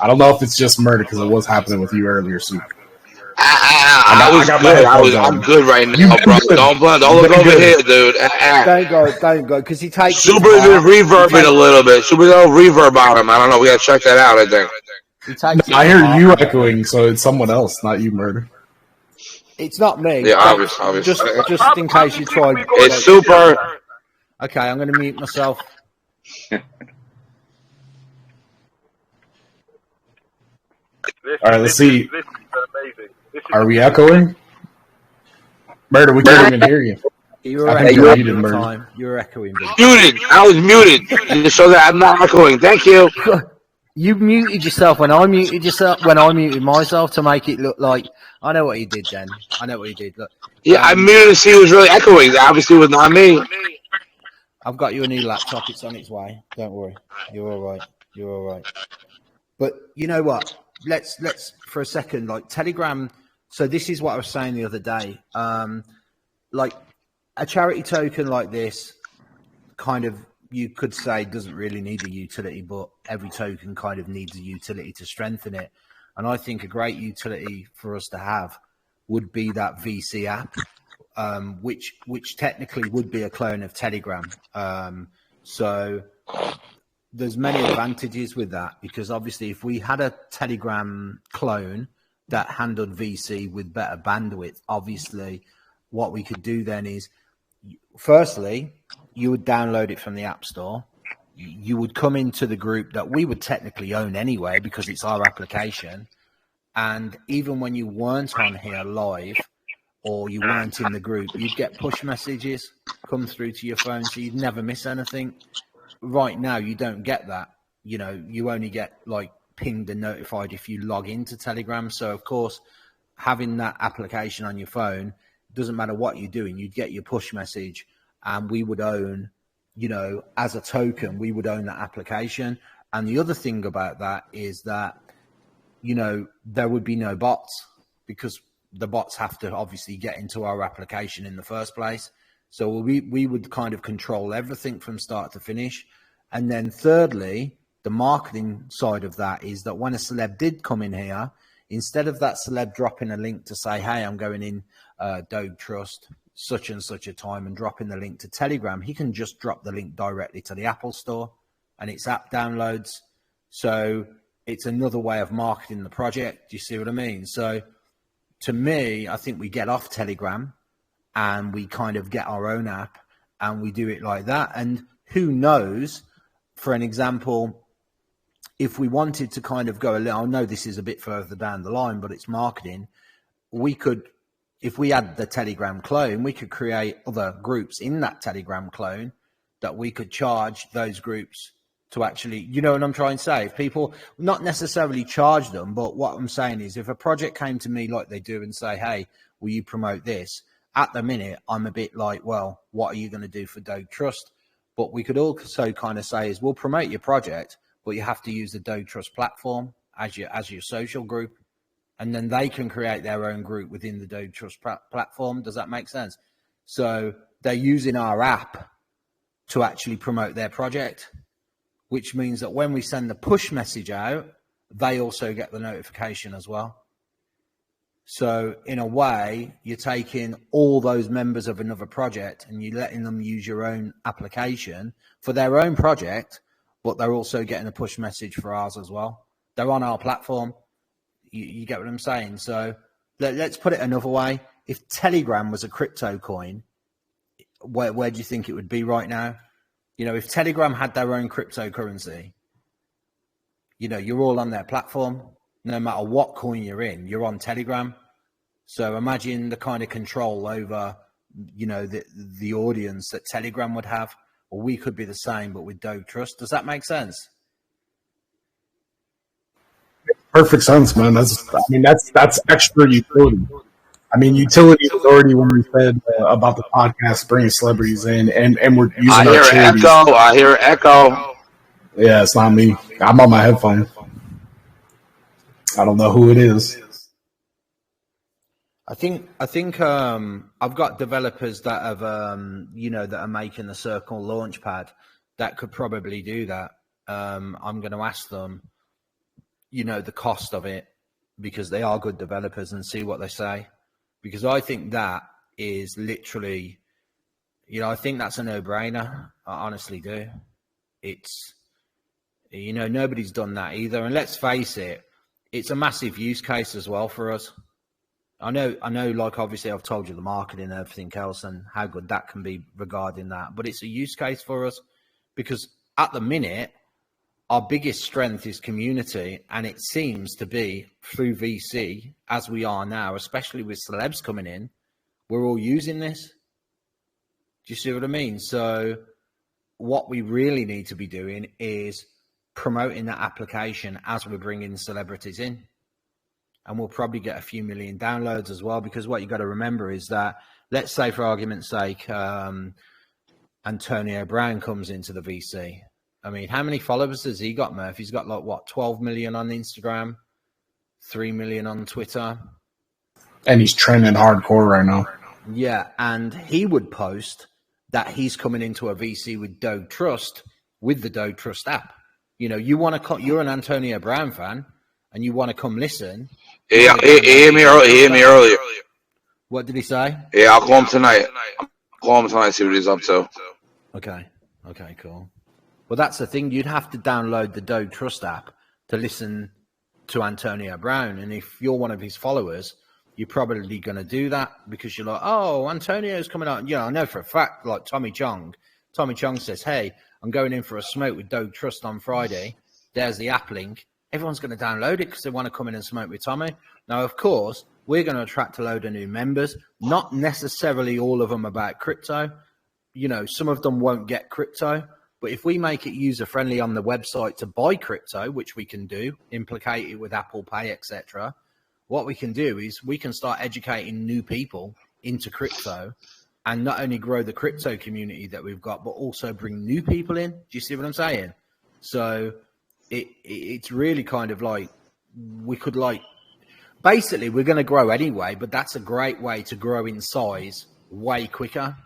I don't know if it's just murder because it was happening with you earlier, Soup. I'm good right now, bro. Don't look over here, dude. Don't go, because he takes. Super is reverbing a little bit. Super's a little reverb on him. I don't know. We gotta check that out. I think. I hear you echoing, so it's someone else, not you, murder. It's not me. Yeah, obviously. Just in case you tried. It's Super. Okay, I'm going to mute myself. All right, let's see. Are we echoing? Murder, we can't even hear you. You're muted, Murder. You're echoing. Muted. I was muted. So that I'm not echoing. Thank you. You muted yourself when I muted myself to make it look like I know what you did then. I know what you did. Look. Yeah, I muted to see who was really echoing. Obviously it was not me. I've got you a new laptop, it's on its way. Don't worry. You're all right. You're all right. But you know what? Let's for a second, like Telegram. So this is what I was saying the other day. Like a charity token like this kind of, you could say, doesn't really need a utility, but every token kind of needs a utility to strengthen it. And I think a great utility for us to have would be that VC app, which technically would be a clone of Telegram. So there's many advantages with that, because obviously if we had a Telegram clone that handled VC with better bandwidth, obviously what we could do then is, firstly, you would download it from the App Store. You would come into the group that we would technically own anyway, because it's our application. And even when you weren't on here live or you weren't in the group, you'd get push messages come through to your phone, so you'd never miss anything. Right now, you don't get that. You know, you only get like pinged and notified if you log into Telegram. So, of course, having that application on your phone, doesn't matter what you're doing, you'd get your push message. And we would own, you know, as a token, we would own that application. And the other thing about that is that, you know, there would be no bots, because the bots have to obviously get into our application in the first place. So we would kind of control everything from start to finish. And then thirdly, the marketing side of that is that when a celeb did come in here, instead of that celeb dropping a link to say, hey, I'm going in Dogetrust such and such a time, and dropping the link to Telegram, he can just drop the link directly to the Apple Store and its app downloads. So it's another way of marketing the project. Do you see what I mean? So to me, I think we get off Telegram and we kind of get our own app and we do it like that. And who knows, for an example, if we wanted to kind of go a little, I know this is a bit further down the line, but it's marketing. We could, if we had the Telegram clone, we could create other groups in that Telegram clone that we could charge those groups to actually, you know what I'm trying to say? If people, not necessarily charge them, but what I'm saying is if a project came to me like they do and say, hey, will you promote this? At the minute, I'm a bit like, well, what are you going to do for Dogetrust? But we could also kind of say is we'll promote your project, but you have to use the Dogetrust platform as your social group. And then they can create their own group within the Dogetrust platform. Does that make sense? So they're using our app to actually promote their project, which means that when we send the push message out, they also get the notification as well. So in a way, you're taking all those members of another project and you're letting them use your own application for their own project, but they're also getting a push message for ours as well. They're on our platform. You get what I'm saying? So let's put it another way. If Telegram was a crypto coin, where do you think it would be right now? You know, if Telegram had their own cryptocurrency, you know, you're all on their platform. No matter what coin you're in, you're on Telegram. So imagine the kind of control over, you know, the audience that Telegram would have, or we could be the same, but with Dogetrust. Does that make sense? Perfect sense, man. That's extra utility. I mean, utility is already when we said about the podcast, bringing celebrities in, and we're using I hear charities. echo. I hear echo. Yeah, it's not me. I'm on my headphone. I don't know who it is. I think I've got developers that have you know, that are making the Circle Launchpad that could probably do that. I'm going to ask them, you know, the cost of it, because they are good developers, and see what they say. Because I think that is literally, you know, I think that's a no-brainer. I honestly do. It's, you know, nobody's done that either. And let's face it, it's a massive use case as well for us. I know, like, obviously I've told you the marketing and everything else and how good that can be regarding that, but it's a use case for us because at the minute, our biggest strength is community, and it seems to be through VC, as we are now, especially with celebs coming in, we're all using this. Do you see what I mean? So what we really need to be doing is promoting that application as we're bringing celebrities in. And we'll probably get a few million downloads as well, because what you got to remember is that, let's say for argument's sake, Antonio Brown comes into the VC. I mean, how many followers has he got, Murph? He's got like, what, 12 million on Instagram, 3 million on Twitter. And he's trending hardcore right now. Yeah, and he would post that he's coming into a VC with Dogetrust, with the Dogetrust app. You know, you're an Antonio Brown fan, and you want to come listen. Yeah, he hit me earlier. What did he say? Yeah, I'll call him tonight. See what he's up to. Okay, cool. Well, that's the thing. You'd have to download the Dogetrust app to listen to Antonio Brown. And if you're one of his followers, you're probably going to do that because you're like, oh, Antonio's coming out. You know, I know for a fact, like Tommy Chong says, hey, I'm going in for a smoke with Dogetrust on Friday. There's the app link. Everyone's going to download it because they want to come in and smoke with Tommy. Now, of course, we're going to attract a load of new members, not necessarily all of them about crypto. You know, some of them won't get crypto. But if we make it user-friendly on the website to buy crypto, which we can do, implicate it with Apple Pay, etc., what we can do is we can start educating new people into crypto and not only grow the crypto community that we've got, but also bring new people in. Do you see what I'm saying? So it's really kind of like we could like – basically, we're going to grow anyway, but that's a great way to grow in size way quicker.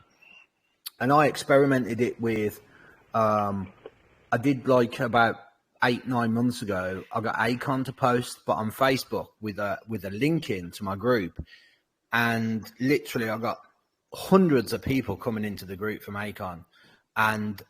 And I experimented it with – I did like about 8-9 months ago. I got Akon to post, but on Facebook with a link in to my group, and literally I got hundreds of people coming into the group from Akon, and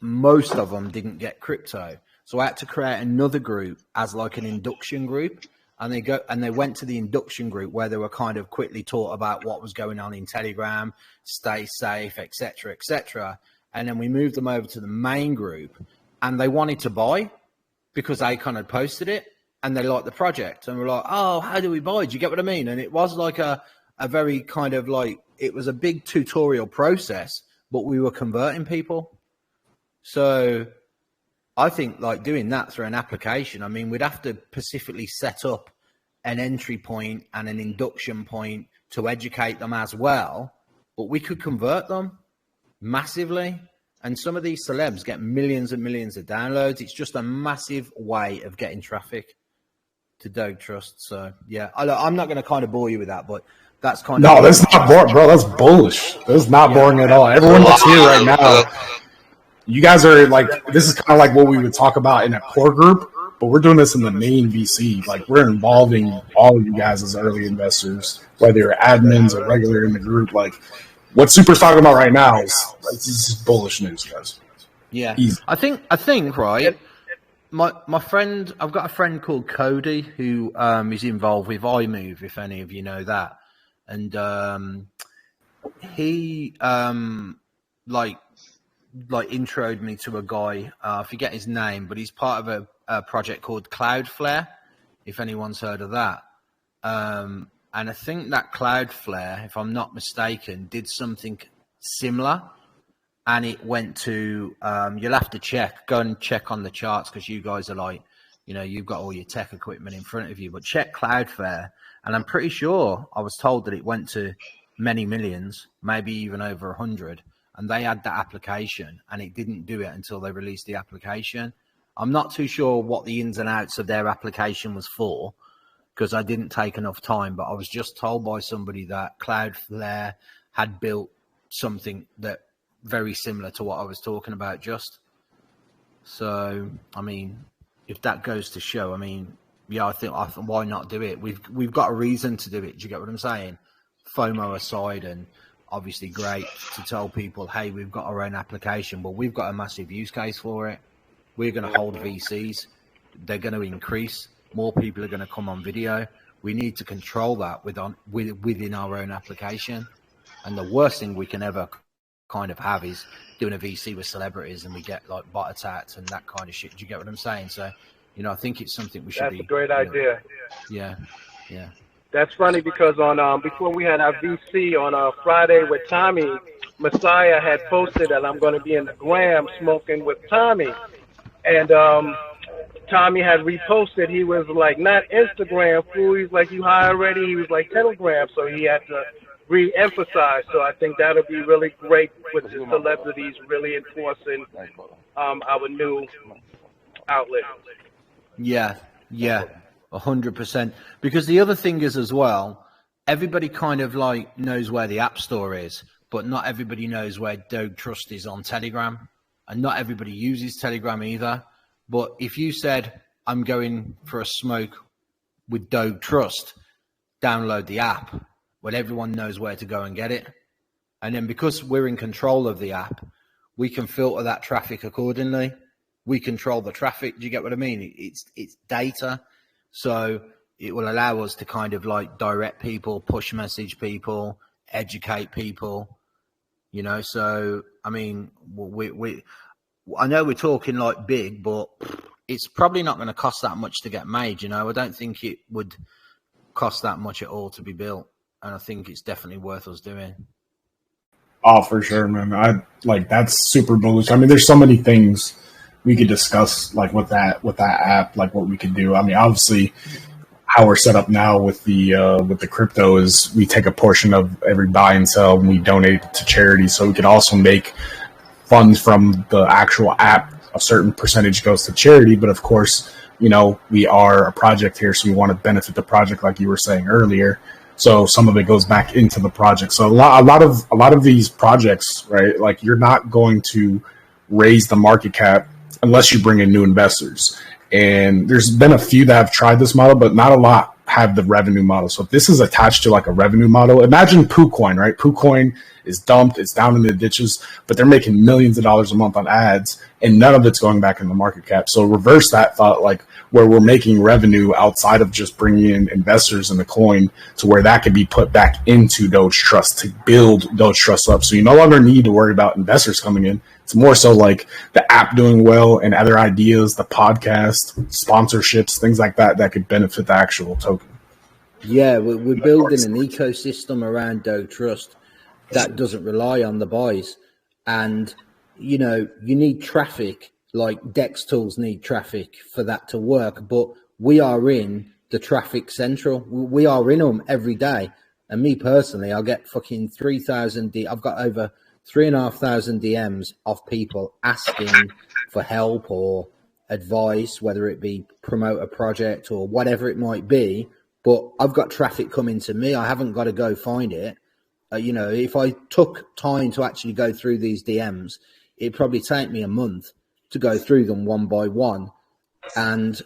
most of them didn't get crypto. So I had to create another group as like an induction group, and they went to the induction group where they were kind of quickly taught about what was going on in Telegram, stay safe, etc., etc. And then we moved them over to the main group, and they wanted to buy because Akon had posted it and they liked the project. And we're like, oh, how do we buy? Do you get what I mean? And it was like a very kind of like, it was a big tutorial process, but we were converting people. So I think like doing that through an application, I mean, we'd have to specifically set up an entry point and an induction point to educate them as well, but we could convert them massively. And some of these celebs get millions and millions of downloads. It's just a massive way of getting traffic to Dogetrust. So yeah, I'm not going to kind of bore you with that, but that's kind of... No, that's not boring, bro. That's bullish. That's not boring at all. Everyone that's here right now, you guys are like, this is kind of like what we would talk about in a core group, but we're doing this in the main VC. Like, we're involving all of you guys as early investors, whether you're admins or regular in the group. Like, what Super's talking about right now is like, this is bullish news, guys. Yeah, easy. I think right. My friend, I've got a friend called Cody who is involved with iMove, if any of you know that, and he like introed me to a guy. I forget his name, but he's part of a project called Cloudflare. If anyone's heard of that, and I think that Cloudflare, if I'm not mistaken, did something similar, and it went to. You'll have to go and check on the charts because you guys are like, you've got all your tech equipment in front of you. But check Cloudflare, and I'm pretty sure I was told that it went to many millions, maybe even over 100. And they had that application, and it didn't do it until they released the application. I'm not too sure what the ins and outs of their application was for, because I didn't take enough time, but I was just told by somebody that Cloudflare had built something that very similar to what I was talking about just. So, I mean, if that goes to show, I mean, yeah, I think why not do it? We've got a reason to do it. Do you get what I'm saying? FOMO aside, and obviously great to tell people, hey, we've got our own application, but we've got a massive use case for it. We're going to hold VCs. They're going to increase. More people are going to come on video. We need to control that within our own application. And the worst thing we can ever kind of have is doing a VC with celebrities and we get like bot attacks and that kind of shit. Do you get what I'm saying? So, I think it's something we should That's a great idea. Yeah. That's funny because on before we had our VC on Friday with Tommy, Messiah had posted that I'm going to be in the Gram smoking with Tommy, and Tommy had reposted. He was like, not Instagram, fool. He's like, you high already? He was like, Telegram. So he had to re-emphasize. So I think that'll be really great with the celebrities really enforcing our new outlet. Yeah. 100%. Because the other thing is as well, everybody kind of like knows where the App Store is, but not everybody knows where Dogetrust is on Telegram, and not everybody uses Telegram either. But if you said, I'm going for a smoke with Dogetrust, download the app, well, everyone knows where to go and get it. And then because we're in control of the app, we can filter that traffic accordingly. We control the traffic. Do you get what I mean? It's data. So it will allow us to kind of like direct people, push message people, educate people, So, I mean, I know we're talking like big, but it's probably not going to cost that much to get made. I don't think it would cost that much at all to be built. And I think it's definitely worth us doing. Oh, for sure, man. That's super bullish. I mean, there's so many things we could discuss like with that app, like what we could do. I mean, obviously how we're set up now with the crypto is we take a portion of every buy and sell and we donate it to charity. So we could also make funds from the actual app. A certain percentage goes to charity, but of course, we are a project here, so we want to benefit the project, like you were saying earlier. So some of it goes back into the project. So a lot of these projects, right? Like you're not going to raise the market cap unless you bring in new investors. And there's been a few that have tried this model, but not a lot have the revenue model. So if this is attached to like a revenue model, imagine PooCoin, right? PooCoin is dumped, it's down in the ditches, but they're making millions of dollars a month on ads and none of it's going back in the market cap. So reverse that thought, like where we're making revenue outside of just bringing in investors in the coin to where that could be put back into Dogetrust to build Dogetrust up. So you no longer need to worry about investors coming in. It's more so like the app doing well and other ideas, the podcast, sponsorships, things like that could benefit the actual token. Yeah, we're building an ecosystem around Dogetrust that doesn't rely on the buys. And, you need traffic, like Dex tools need traffic for that to work. But we are in the traffic central. We are in them every day. And me personally, I'll get fucking 3,000. I've got over 3,500 DMs of people asking for help or advice, whether it be promote a project or whatever it might be. But I've got traffic coming to me. I haven't got to go find it. If I took time to actually go through these DMs, it'd probably take me a month to go through them one by one. And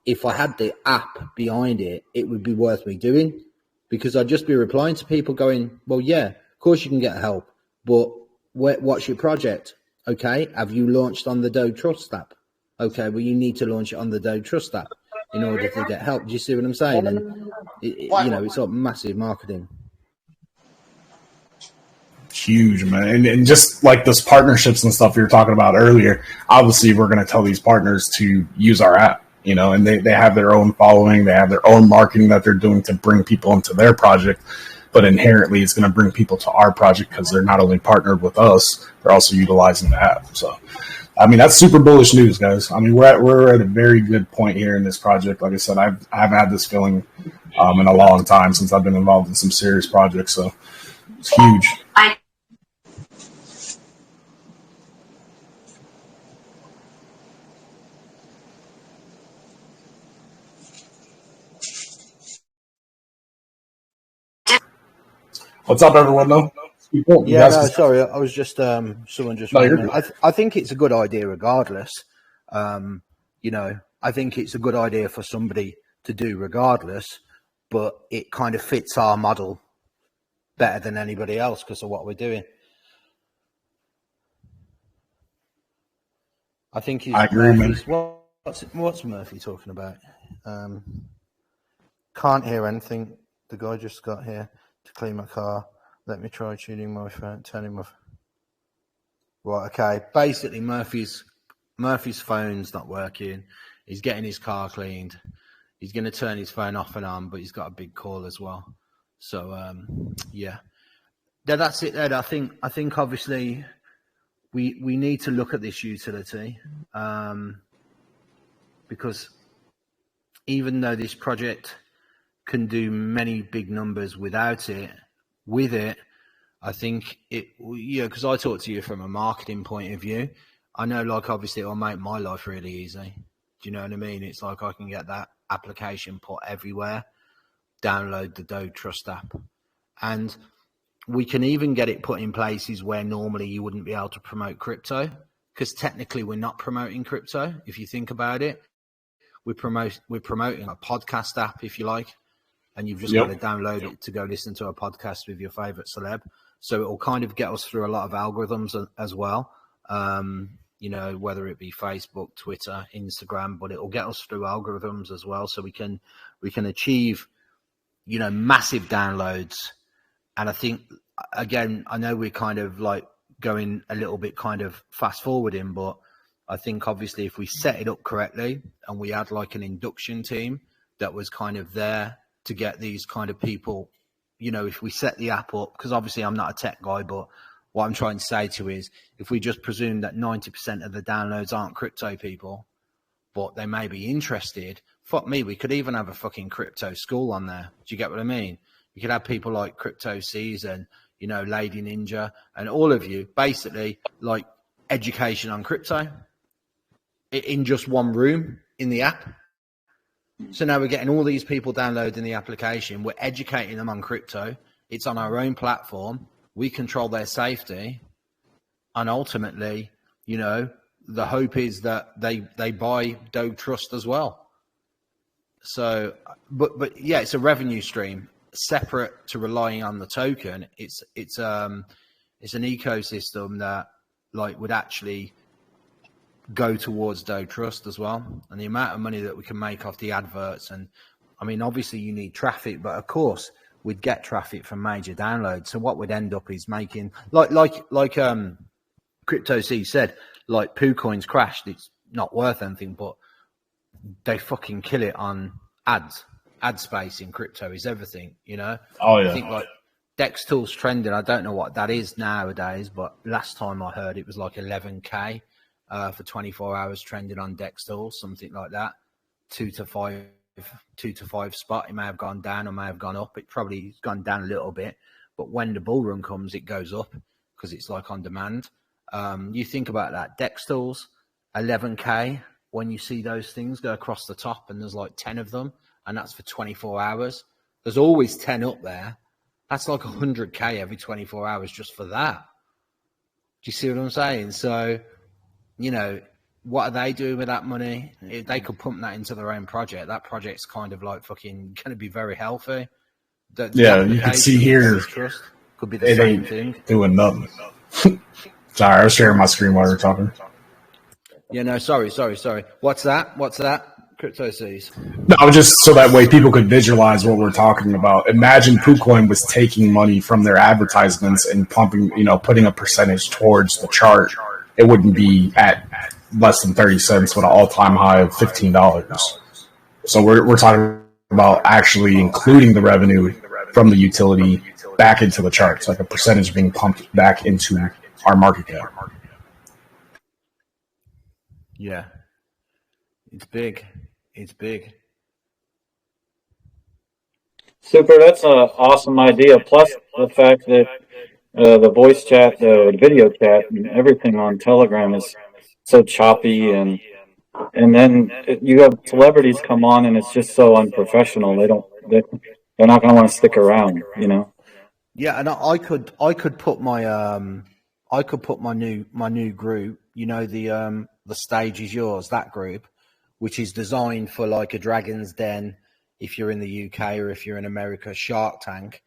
if I had the app behind it, it would be worth me doing, because I'd just be replying to people going, well, yeah, of course you can get help, but what's your project? Okay, have you launched on the Dogetrust app? Okay, well, you need to launch it on the Dogetrust app in order to get help. Do you see what I'm saying? And, it's all massive marketing. huge, man. And just like those partnerships and stuff you were talking about earlier, obviously we're going to tell these partners to use our app, you know, and they have their own following, they have their own marketing that they're doing to bring people into their project. But inherently, it's going to bring people to our project because they're not only partnered with us, they're also utilizing the app. So, I mean, that's super bullish news, guys. I mean, we're at a very good point here in this project. Like I said, I've had this feeling in a long time since I've been involved in some serious projects. So, it's huge. What's up, everyone? Though. Yeah, no, sorry, I was just someone just. I think it's a good idea, regardless. You know, I think it's a good idea for somebody to do, regardless. But it kind of fits our model better than anybody else because of what we're doing. I think he's. I agree, Murphy's, what's Murphy talking about? Can't hear anything. The guy just got here to clean my car. Let me try tuning my phone, turning my... Right, okay. Basically, Murphy's phone's not working. He's getting his car cleaned. He's going to turn his phone off and on, but he's got a big call as well. So, yeah. That's it, Ed. I think obviously we need to look at this utility because even though this project can do many big numbers without it, with it, I think it, yeah, because I talk to you from a marketing point of view. I know, like, obviously it'll make my life really easy. Do you know what I mean? It's like I can get that application put everywhere, download the Dogetrust app, and we can even get it put in places where normally you wouldn't be able to promote crypto, because technically we're not promoting crypto. If you think about it, we're promoting a podcast app, if you like. And you've just got to download it to go listen to a podcast with your favorite celeb. So it will kind of get us through a lot of algorithms as well. You know, whether it be Facebook, Twitter, Instagram, but it will get us through algorithms as well. So we can achieve, you know, massive downloads. And I think, again, I know we're kind of like going a little bit kind of fast forwarding, but I think obviously if we set it up correctly and we had like an induction team that was kind of there to get these kind of people, you know, if we set the app up, because obviously I'm not a tech guy, but what I'm trying to say to you is if we just presume that 90% of the downloads aren't crypto people, but they may be interested, fuck me, we could even have a fucking crypto school on there. Do you get what I mean? You could have people like Crypto Season, you know, Lady Ninja, and all of you, basically like education on crypto in just one room in the app. So now we're getting all these people downloading the application. We're educating them on crypto. It's on our own platform. We control their safety. And ultimately, you know, the hope is that they buy Dogetrust as well. So, but yeah, it's a revenue stream separate to relying on the token. It's an ecosystem that like would actually go towards Dogetrust as well, and the amount of money that we can make off the adverts. And I mean, obviously you need traffic, but of course we'd get traffic from major downloads. So what we'd end up is making like Crypto C said, like PooCoin's crashed. It's not worth anything, but they fucking kill it on ads. Ad space in crypto is everything, you know. Oh yeah. I think like Dextool's trending. I don't know what that is nowadays, but last time I heard it was like 11K. For 24 hours trending on Dextool, something like that. 2 to 5 spot. It may have gone down or may have gone up. It probably has gone down a little bit, but when the bull run comes, it goes up because it's like on demand. You think about that. Dextool's 11K. When you see those things go across the top and there's like 10 of them, and that's for 24 hours. There's always 10 up there. That's like 100K every 24 hours just for that. Do you see what I'm saying? So, you know, what are they doing with that money? If they could pump that into their own project, that project's kind of like fucking going to be very healthy. Yeah, you can see here. Could be the same thing. Doing nothing. Sorry, I was sharing my screen while we were talking. Yeah, no, sorry. What's that? Crypto sees. No, just so that way people could visualize what we're talking about. Imagine KuCoin was taking money from their advertisements and pumping, putting a percentage towards the chart. It wouldn't be at less than 30 cents with an all-time high of $15. So we're talking about actually including the revenue from the utility back into the charts, like a percentage being pumped back into our market cap. Yeah. It's big. It's big. Super, that's an awesome idea. Plus the fact that the voice chat, the video chat, and everything on Telegram is so choppy, and then you have celebrities come on, and it's just so unprofessional. They're not going to want to stick around, Yeah, and I could put my new group, the Stage Is Yours, that group, which is designed for like a Dragon's Den if you're in the UK, or if you're in America, Shark Tank.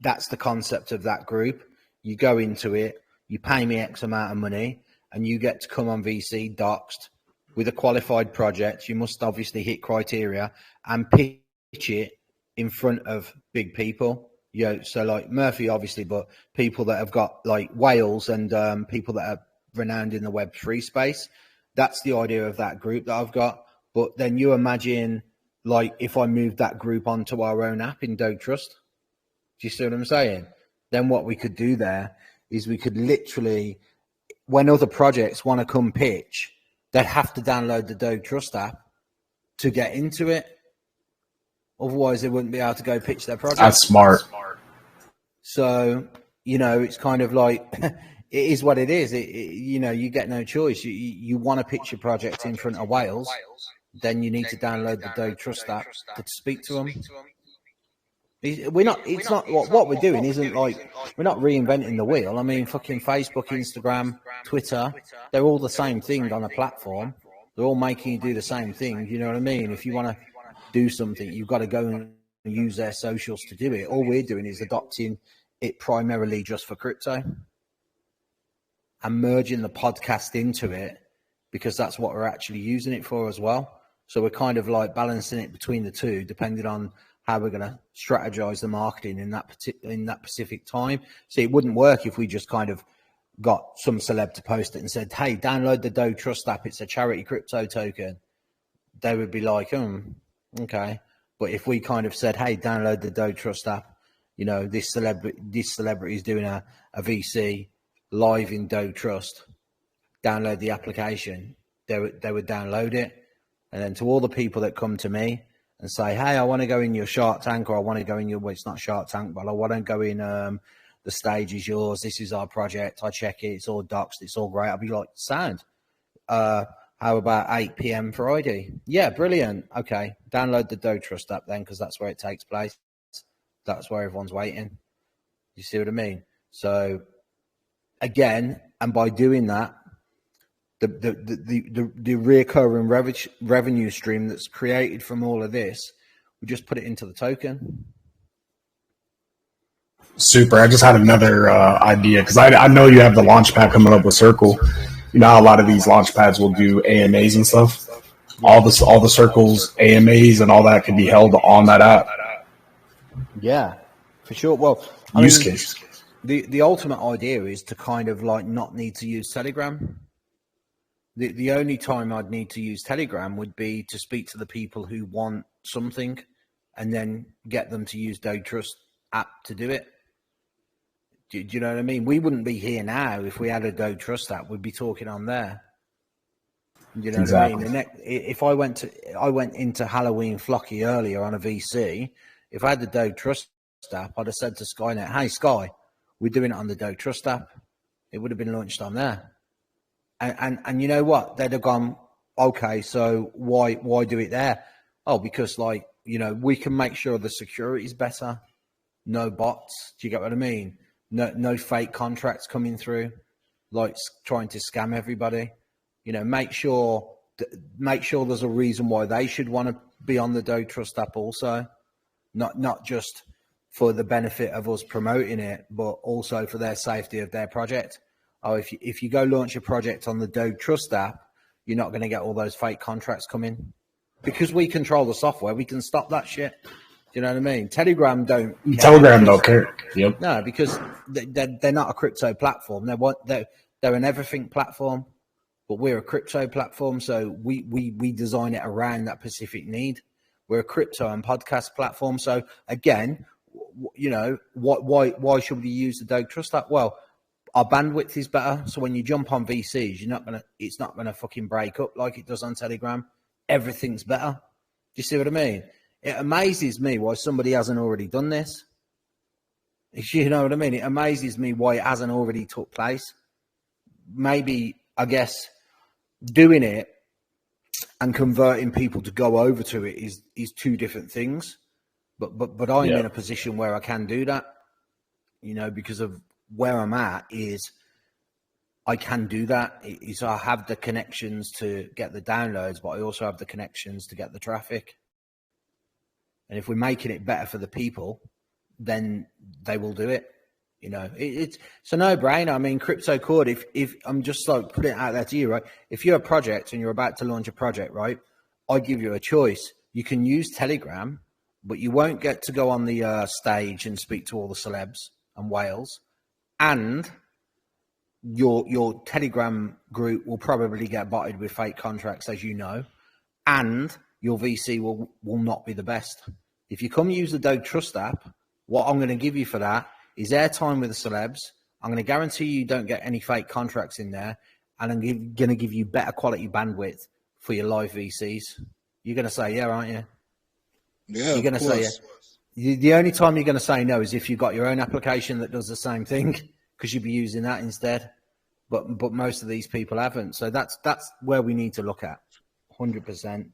That's the concept of that group. You go into it, you pay me X amount of money, and you get to come on VC Doxxed with a qualified project. You must obviously hit criteria and pitch it in front of big people. So like Murphy, obviously, but people that have got like whales and people that are renowned in the Web3 space. That's the idea of that group that I've got. But then you imagine, like, if I moved that group onto our own app in Dogetrust, do you see what I'm saying? Then what we could do there is we could literally, when other projects want to come pitch, they'd have to download the Dogetrust app to get into it. Otherwise, they wouldn't be able to go pitch their project. That's smart. So, it's kind of like, it is what it is. You get no choice. You want to pitch your project in front of whales, then you need to download the Dogetrust app to speak to them. What we're doing isn't like, we're not reinventing the wheel. I mean, fucking Facebook, Instagram, Twitter, they're all the same thing on a platform. They're all making you do the same thing. You know what I mean? If you want to do something, you've got to go and use their socials to do it. All we're doing is adopting it primarily just for crypto and merging the podcast into it, because that's what we're actually using it for as well. So we're kind of like balancing it between the two, depending on how we're going to strategize the marketing in that specific time. So it wouldn't work if we just kind of got some celeb to post it and said, hey, download the Dogetrust app, it's a charity crypto token. They would be like, okay. But if we kind of said, hey, download the Dogetrust app, this celebrity is doing a VC live in Dogetrust, download the application, they would download it. And then to all the people that come to me and say, hey, I want to go in your Shark Tank, or I want to go in your, well, it's not Shark Tank, but I want to go in the Stage Is Yours, this is our project, I check it, it's all doxed, it's all great. I'll be like, sound. How about 8 p.m. Friday? Yeah, brilliant. Okay, download the Dogetrust app then, because that's where it takes place. That's where everyone's waiting. You see what I mean? So, again, and by doing that, the recurring revenue stream that's created from all of this, we just put it into the token. Super. I just had another idea, because I know you have the launch pad coming up with Circle. You know how a lot of these launch pads will do AMAs and stuff. All the Circles, AMAs, and all that can be held on that app. Yeah, for sure. Well, use case. The ultimate idea is to kind of like not need to use Telegram. The only time I'd need to use Telegram would be to speak to the people who want something, and then get them to use Dogetrust app to do it. Do you know what I mean? We wouldn't be here now if we had a Dogetrust app. We'd be talking on there. You know exactly. What I mean? If I went into Halloween Flocky earlier on a VC, if I had the Dogetrust app, I'd have said to Skynet, "Hey Sky, we're doing it on the Dogetrust app." It would have been launched on there. And you know what? They'd have gone, okay, so why do it there? Oh, because we can make sure the security is better. No bots. Do you get what I mean? No fake contracts coming through, like trying to scam everybody. Make sure there's a reason why they should want to be on the Dogetrust app also, not just for the benefit of us promoting it, but also for their safety of their project. Oh, if you go launch a project on the Dogetrust app, you're not going to get all those fake contracts coming. because we control the software, we can stop that shit. Do you know what I mean? Telegram don't care. Telegram don't care. Yep. No, because they're not a crypto platform. They're an everything platform, but we're a crypto platform. So we design it around that specific need. We're a crypto and podcast platform. So again, you know, why should we use the Dogetrust app? Well, our bandwidth is better. So when you jump on VCs, it's not gonna fucking break up like it does on Telegram. Everything's better. Do you see what I mean? It amazes me why somebody hasn't already done this. You know what I mean? It amazes me why it hasn't already took place. Maybe, I guess, doing it and converting people to go over to it is two different things. But I'm in a position where I can do that, you know, because of where I'm at is I can do that. So I have the connections to get the downloads, but I also have the connections to get the traffic. And if we're making it better for the people, then they will do it. You know, it's a no-brainer. I mean, crypto could, if I'm just like putting it out there to you, right? If you're a project and you're about to launch a project, right? I give you a choice. You can use Telegram, but you won't get to go on the stage and speak to all the celebs and whales. And your Telegram group will probably get botted with fake contracts, as you know, and your VC will not be the best. If you come use the Dogetrust app, what I'm going to give you for that is airtime with the celebs. I'm going to guarantee you don't get any fake contracts in there, and I'm going to give you better quality bandwidth for your live VCs. You're going to say, yeah, aren't you? Yeah, you're going to say, yeah. The only time you're going to say no is if you've got your own application that does the same thing, because you'd be using that instead. But most of these people haven't. So that's where we need to look at, 100%.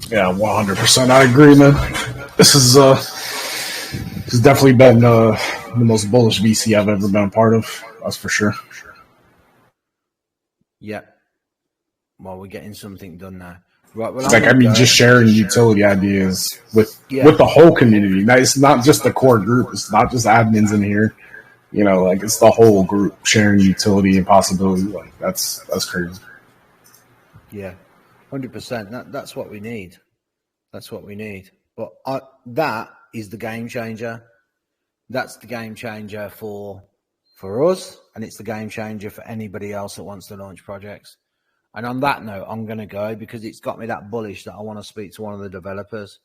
Yeah, 100%. I agree, man. This has definitely been the most bullish VC I've ever been a part of. That's for sure. Yeah. Well, we're getting something done now. Right. Well, just sharing utility ideas with the whole community. Now, it's not just the core group. It's not just admins in here. You know, like it's the whole group sharing utility and possibility. Like that's crazy. Yeah, 100%. That's what we need. That's what we need. But that is the game changer. That's the game changer for us, and it's the game changer for anybody else that wants to launch projects. And on that note, I'm going to go because it's got me that bullish that I want to speak to one of the developers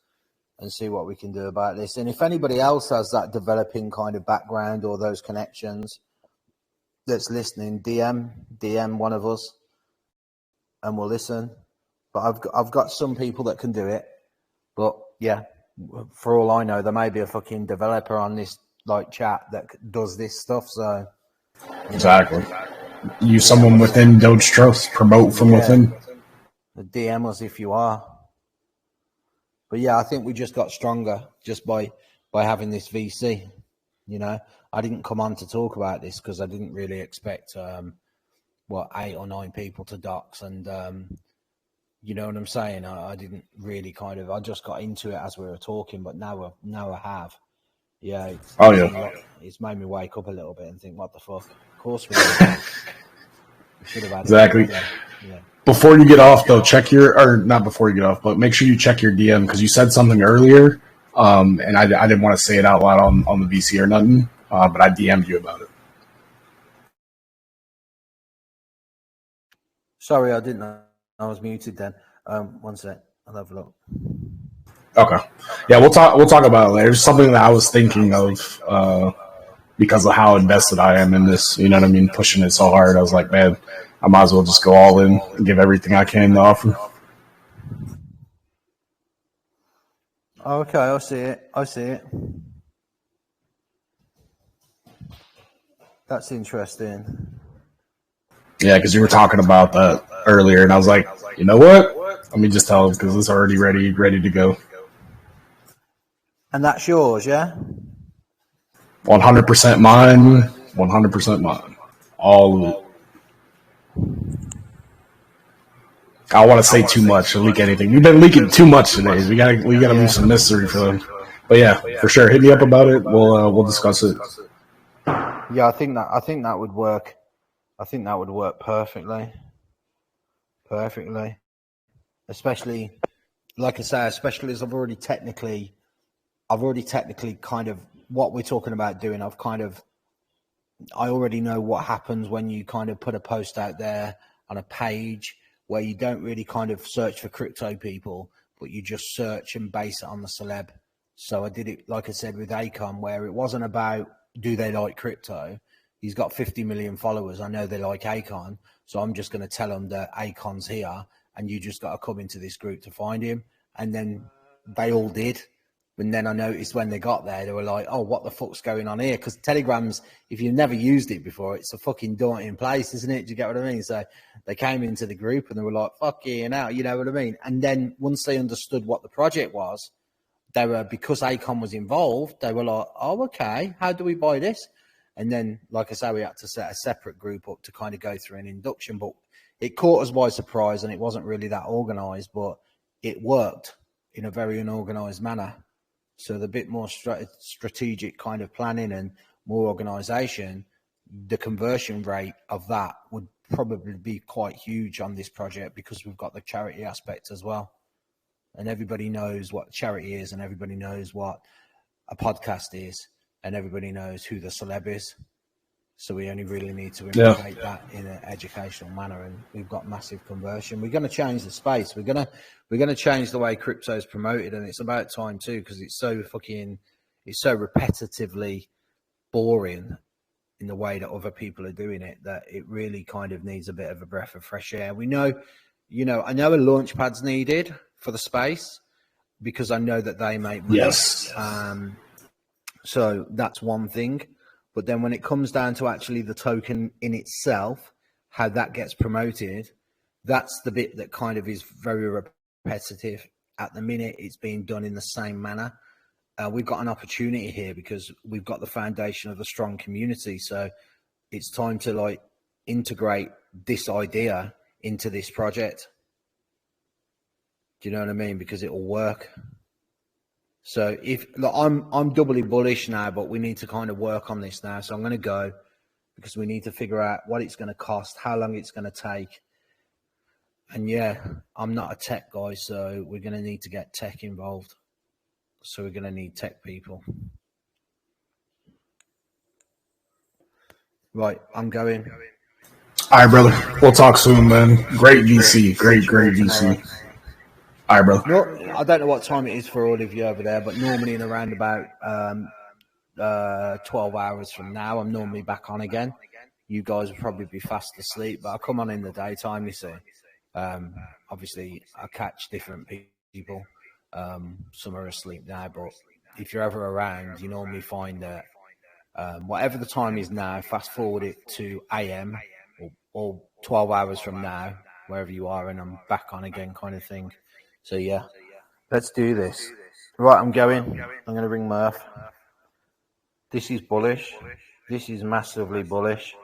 and see what we can do about this. And if anybody else has that developing kind of background or those connections that's listening, DM one of us and we'll listen. But I've got some people that can do it. But yeah, for all I know, there may be a fucking developer on this like chat that does this stuff. So exactly. Use someone within Dogetrust, promote from within. The DM us if you are. But yeah, I think we just got stronger just by having this VC. You know, I didn't come on to talk about this because I didn't really expect 8 or 9 people to dox, and you know what I'm saying. I didn't really I just got into it as we were talking, but now I have. Yeah. It's made me wake up a little bit and think, what the fuck? Of course we should have had exactly. Yeah. Before you get off, though, not before you get off, but make sure you check your DM because you said something earlier, and I didn't want to say it out loud on the VC or nothing, but I DM'd you about it. Sorry, I didn't know. I was muted then. One sec. I'll have a look. Okay. Yeah, we'll talk about it later. It's something that I was thinking of because of how invested I am in this. You know what I mean? Pushing it so hard. I was like, man, I might as well just go all in and give everything I can to offer. Okay, I see it. That's interesting. Yeah, because you were talking about that earlier, and I was like, you know what? Let me just tell them because it's already ready to go. And that's yours, yeah? 100% mine. 100% mine. All of it. I don't want to say too much or leak anything. We've been leaking too much today. We gotta leave some mystery for them. But yeah, for sure, hit me up about it. We'll discuss it. Yeah, I think that would work. I think that would work perfectly. Especially, like I say, especially as I've already technically kind of what we're talking about doing. I already know what happens when you kind of put a post out there on a page where you don't really kind of search for crypto people, but you just search and base it on the celeb. So I did it, like I said, with Akon, where it wasn't about do they like crypto. He's got 50 million followers. I know they like Akon, so I'm just going to tell them that Akon's here, and you just got to come into this group to find him. And then they all did. And then I noticed when they got there, they were like, oh, what the fuck's going on here? Because Telegram's, if you've never used it before, it's a fucking daunting place, isn't it? Do you get what I mean? So they came into the group and they were like, fuck you now, you know what I mean? And then once they understood what the project was, they were, because Akon was involved, they were like, oh, okay, how do we buy this? And then, like I say, we had to set a separate group up to kind of go through an induction. But it caught us by surprise, and it wasn't really that organized, but it worked in a very unorganized manner. So the bit more strategic kind of planning and more organization, the conversion rate of that would probably be quite huge on this project, because we've got the charity aspect as well. And everybody knows what charity is, and everybody knows what a podcast is, and everybody knows who the celeb is. So we only really need to integrate that in an educational manner, and we've got massive conversion. We're going to change the space. We're going to change the way crypto is promoted, and it's about time too, because it's so repetitively boring in the way that other people are doing it, that it really kind of needs a bit of a breath of fresh air. We know, I know a launch pad's needed for the space, because I know that they make money. Yes. So that's one thing. But then when it comes down to actually the token in itself, how that gets promoted, that's the bit that kind of is very repetitive. At the minute, it's being done in the same manner. We've got an opportunity here because we've got the foundation of a strong community. So it's time to integrate this idea into this project. Do you know what I mean? Because it will work. So I'm doubly bullish now, but we need to kind of work on this now. So I'm going to go, because we need to figure out what it's going to cost, how long it's going to take. And yeah, I'm not a tech guy, so we're going to need to get tech involved. So we're going to need tech people. Right, I'm going. All right, brother. We'll talk soon, man. Great VC. Great VC. All right, brother. No, I don't know what time it is for all of you over there, but normally in around about 12 hours from now, I'm normally back on again. You guys will probably be fast asleep, but I come on in the daytime, you see. Obviously, I catch different people. Some are asleep now, but if you're ever around, you normally find that whatever the time is now, fast forward it to AM or 12 hours from now, wherever you are, and I'm back on again kind of thing. So yeah, let's do this. Right, I'm going. I'm going to ring Murph. This is bullish. This is massively bullish.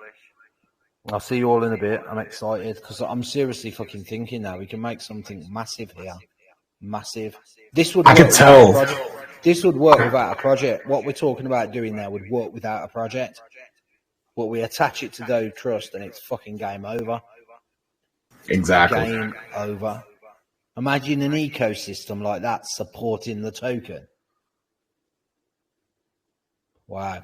I'll see you all in a bit. I'm excited because I'm seriously fucking thinking now we can make something massive here. Massive. This would. I could tell. This would work without a project. What we're talking about doing there would work without a project. But we attach it to Dogetrust and it's fucking game over. Exactly. Game over. Imagine an ecosystem like that supporting the token. Wow.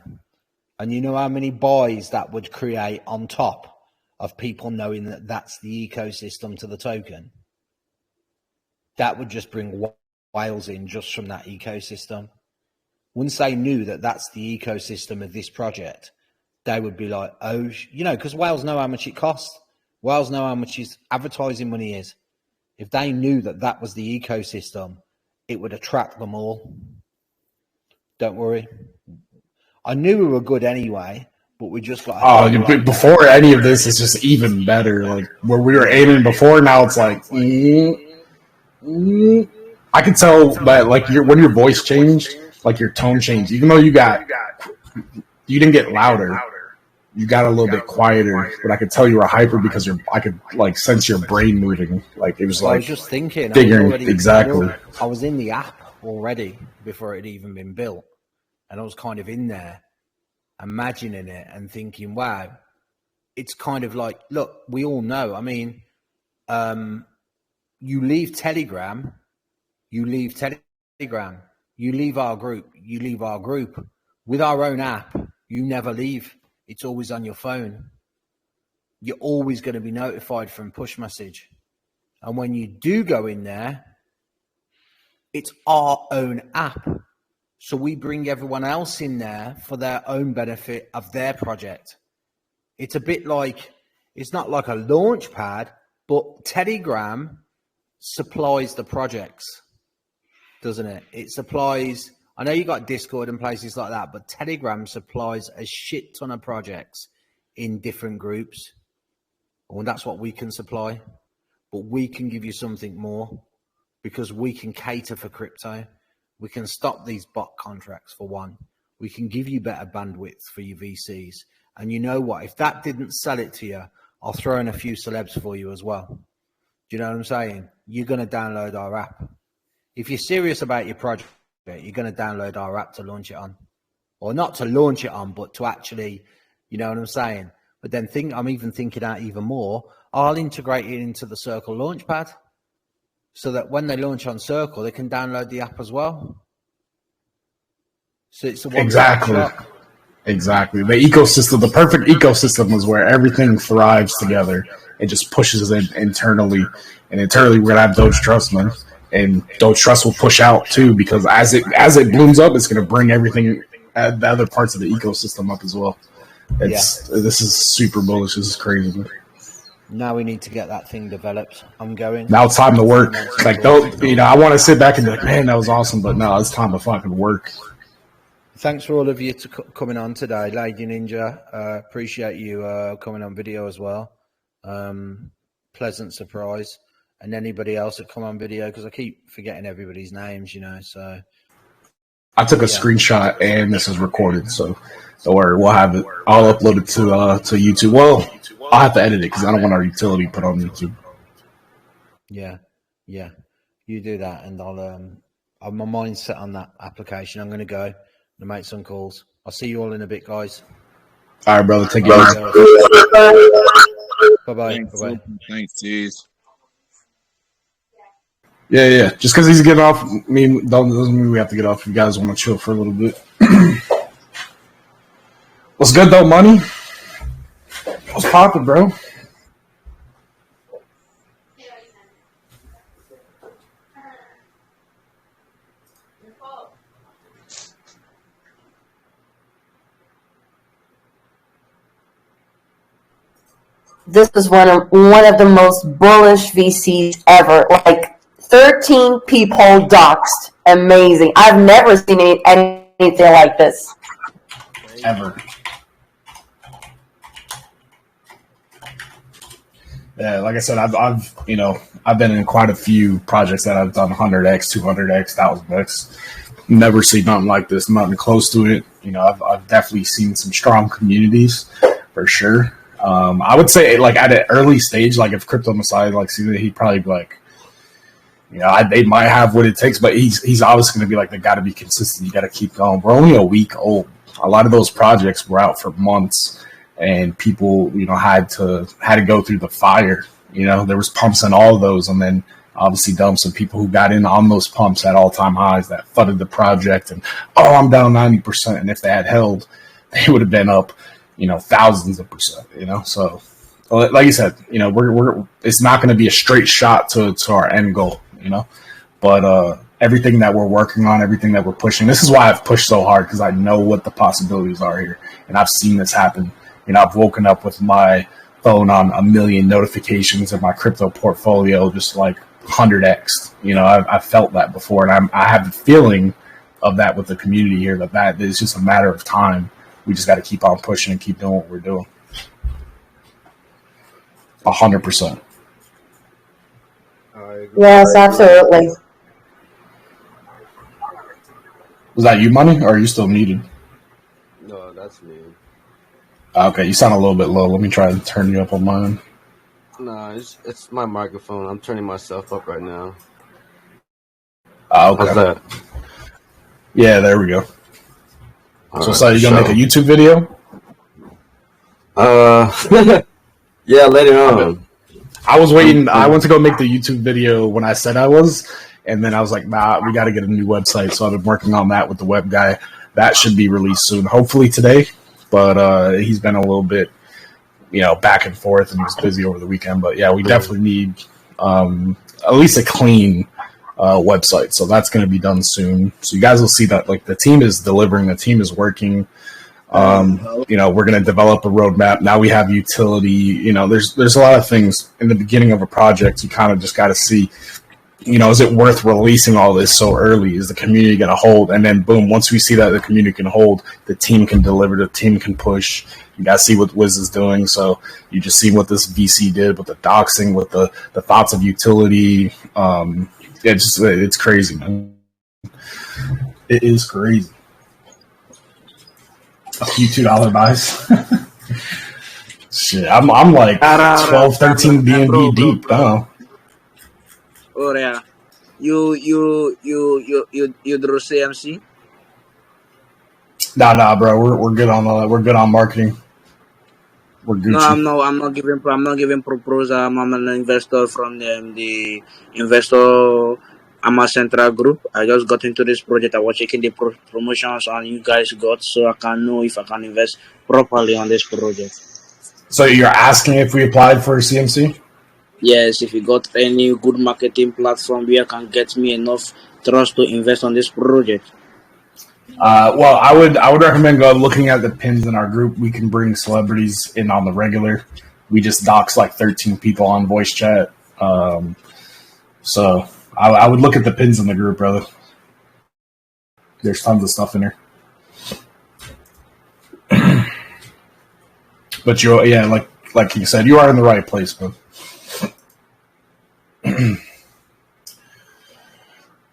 And you know how many buys that would create on top of people knowing that that's the ecosystem to the token? That would just bring whales in just from that ecosystem. Once they knew that that's the ecosystem of this project, they would be like, oh, because whales know how much it costs. Whales know how much his advertising money is. If they knew that that was the ecosystem, it would attract them all. Don't worry. I knew we were good anyway, but we just got... before any of this, it's just even better. Like, where we were aiming before, now it's like... I could tell that, like, when your voice changed, like, your tone changed. Even though you didn't get louder, you got a little bit quieter, but I could tell you were hyper because I could like sense your brain moving. Like it was like I was just thinking, figuring exactly. I was in the app already before it had even been built, and I was kind of in there, imagining it and thinking, "Wow, it's kind of like, look, we all know. I mean, you leave Telegram, you leave our group with our own app. You never leave. It's always on your phone. You're always going to be notified from push message. And when you do go in there, it's our own app. So we bring everyone else in there for their own benefit of their project. It's a bit like, it's not like a launch pad, but Telegram supplies the projects, doesn't it? It supplies, I know you got Discord and places like that, but Telegram supplies a shit ton of projects in different groups. And that's what we can supply. But we can give you something more because we can cater for crypto. We can stop these bot contracts for one. We can give you better bandwidth for your VCs. And you know what? If that didn't sell it to you, I'll throw in a few celebs for you as well. Do you know what I'm saying? You're going to download our app. If you're serious about your project, you're going to download our app to launch it on. Or not to launch it on, but to actually, you know what I'm saying? But then I'm even thinking out even more. I'll integrate it into the Circle Launchpad so that when they launch on Circle, they can download the app as well. So it's a Exactly. The ecosystem, the perfect ecosystem is where everything thrives together. It just pushes it internally. And internally, we're going to have Dogetrust, man. And Dogetrust will push out, too, because as it blooms up, it's going to bring everything, the other parts of the ecosystem up as well. This is super bullish. This is crazy, man. Now we need to get that thing developed. I'm going. Now it's time to work. Like, I want to sit back and be like, man, that was awesome. But no, it's time to fucking work. Thanks for all of you coming on today, Lady Ninja. Appreciate you coming on video as well. Pleasant surprise. And anybody else that come on video, because I keep forgetting everybody's names, so. I took a screenshot and this is recorded, so don't worry, we'll have it. I'll upload it to YouTube. Well, I'll have to edit it because I don't want our utility put on YouTube. Yeah, you do that, and I'll my mind's set on that application. I'm going to go and make some calls. I'll see you all in a bit, guys. All right, brother. Take care. Bye-bye. Thanks, jeez. Yeah. Just because he's getting off, doesn't mean we have to get off. If you guys want to chill for a little bit. What's good, though, money? What's poppin', bro? This is one of the most bullish VCs ever. Like 13 people doxed. Amazing. I've never seen anything like this. Ever. Yeah, like I said, I've been in quite a few projects that I've done 100x, 200x, 1000x. Never seen nothing like this, nothing close to it. I've definitely seen some strong communities for sure. I would say, like, at an early stage, like, if Crypto Messiah, like, see that, he'd probably be like, they might have what it takes, but he's obviously going to be like, they got to be consistent. You got to keep going. We're only a week old. A lot of those projects were out for months, and people, had to go through the fire. There was pumps in all of those, and then obviously some people who got in on those pumps at all-time highs that flooded the project, and I'm down 90%, and if they had held, they would have been up, thousands of percent. So like you said, we're it's not going to be a straight shot to our end goal, but everything that we're working on, everything that we're pushing, this is why I've pushed so hard, because I know what the possibilities are here, and I've seen this happen. I've woken up with my phone on 1 million notifications and my crypto portfolio just like 100x. I've felt that before, and I have the feeling of that with the community here, that is just a matter of time. We just got to keep on pushing and keep doing what we're doing. 100%. Yes, absolutely. Was that you, Money, or are you still muted? No, that's me. Okay, you sound a little bit low. Let me try and turn you up on mine. No, it's my microphone. I'm turning myself up right now. Okay. How's that? Yeah, there we go. All So, you're going to make a YouTube video? Yeah, later on. I was waiting. I went to go make the YouTube video when I said I was, and then I was like, nah, we got to get a new website. So I've been working on that with the web guy. That should be released soon, hopefully today. But he's been a little bit, back and forth, and he was busy over the weekend. But yeah, we definitely need at least a clean website. So that's going to be done soon. So you guys will see that like the team is delivering, the team is working. We're going to develop a roadmap. Now we have utility. There's a lot of things in the beginning of a project. You kind of just got to see, is it worth releasing all this so early? Is the community going to hold? And then boom, once we see that the community can hold, the team can deliver, the team can push. You got to see what Wiz is doing. So you just see what this VC did with the doxing, with the thoughts of utility. It's crazy, man. It is crazy. A few $2 buys. Shit, I'm like 12, 13 BNB deep. Oh yeah, you drew CMC? Nah, bro. We're good on we're good on marketing. We're Gucci. No, I'm not giving proposal. I'm an investor from the investor. I'm a central group. I just got into this project. I was checking the promotions and you guys got, so I can know if I can invest properly on this project. So you're asking if we applied for a CMC? Yes, if you got any good marketing platform where can get me enough trust to invest on this project. Well, I would recommend looking at the pins in our group. We can bring celebrities in on the regular. We just dox like 13 people on voice chat. So I would look at the pins in the group, brother. There's tons of stuff in there. But like you said, you are in the right place, bro.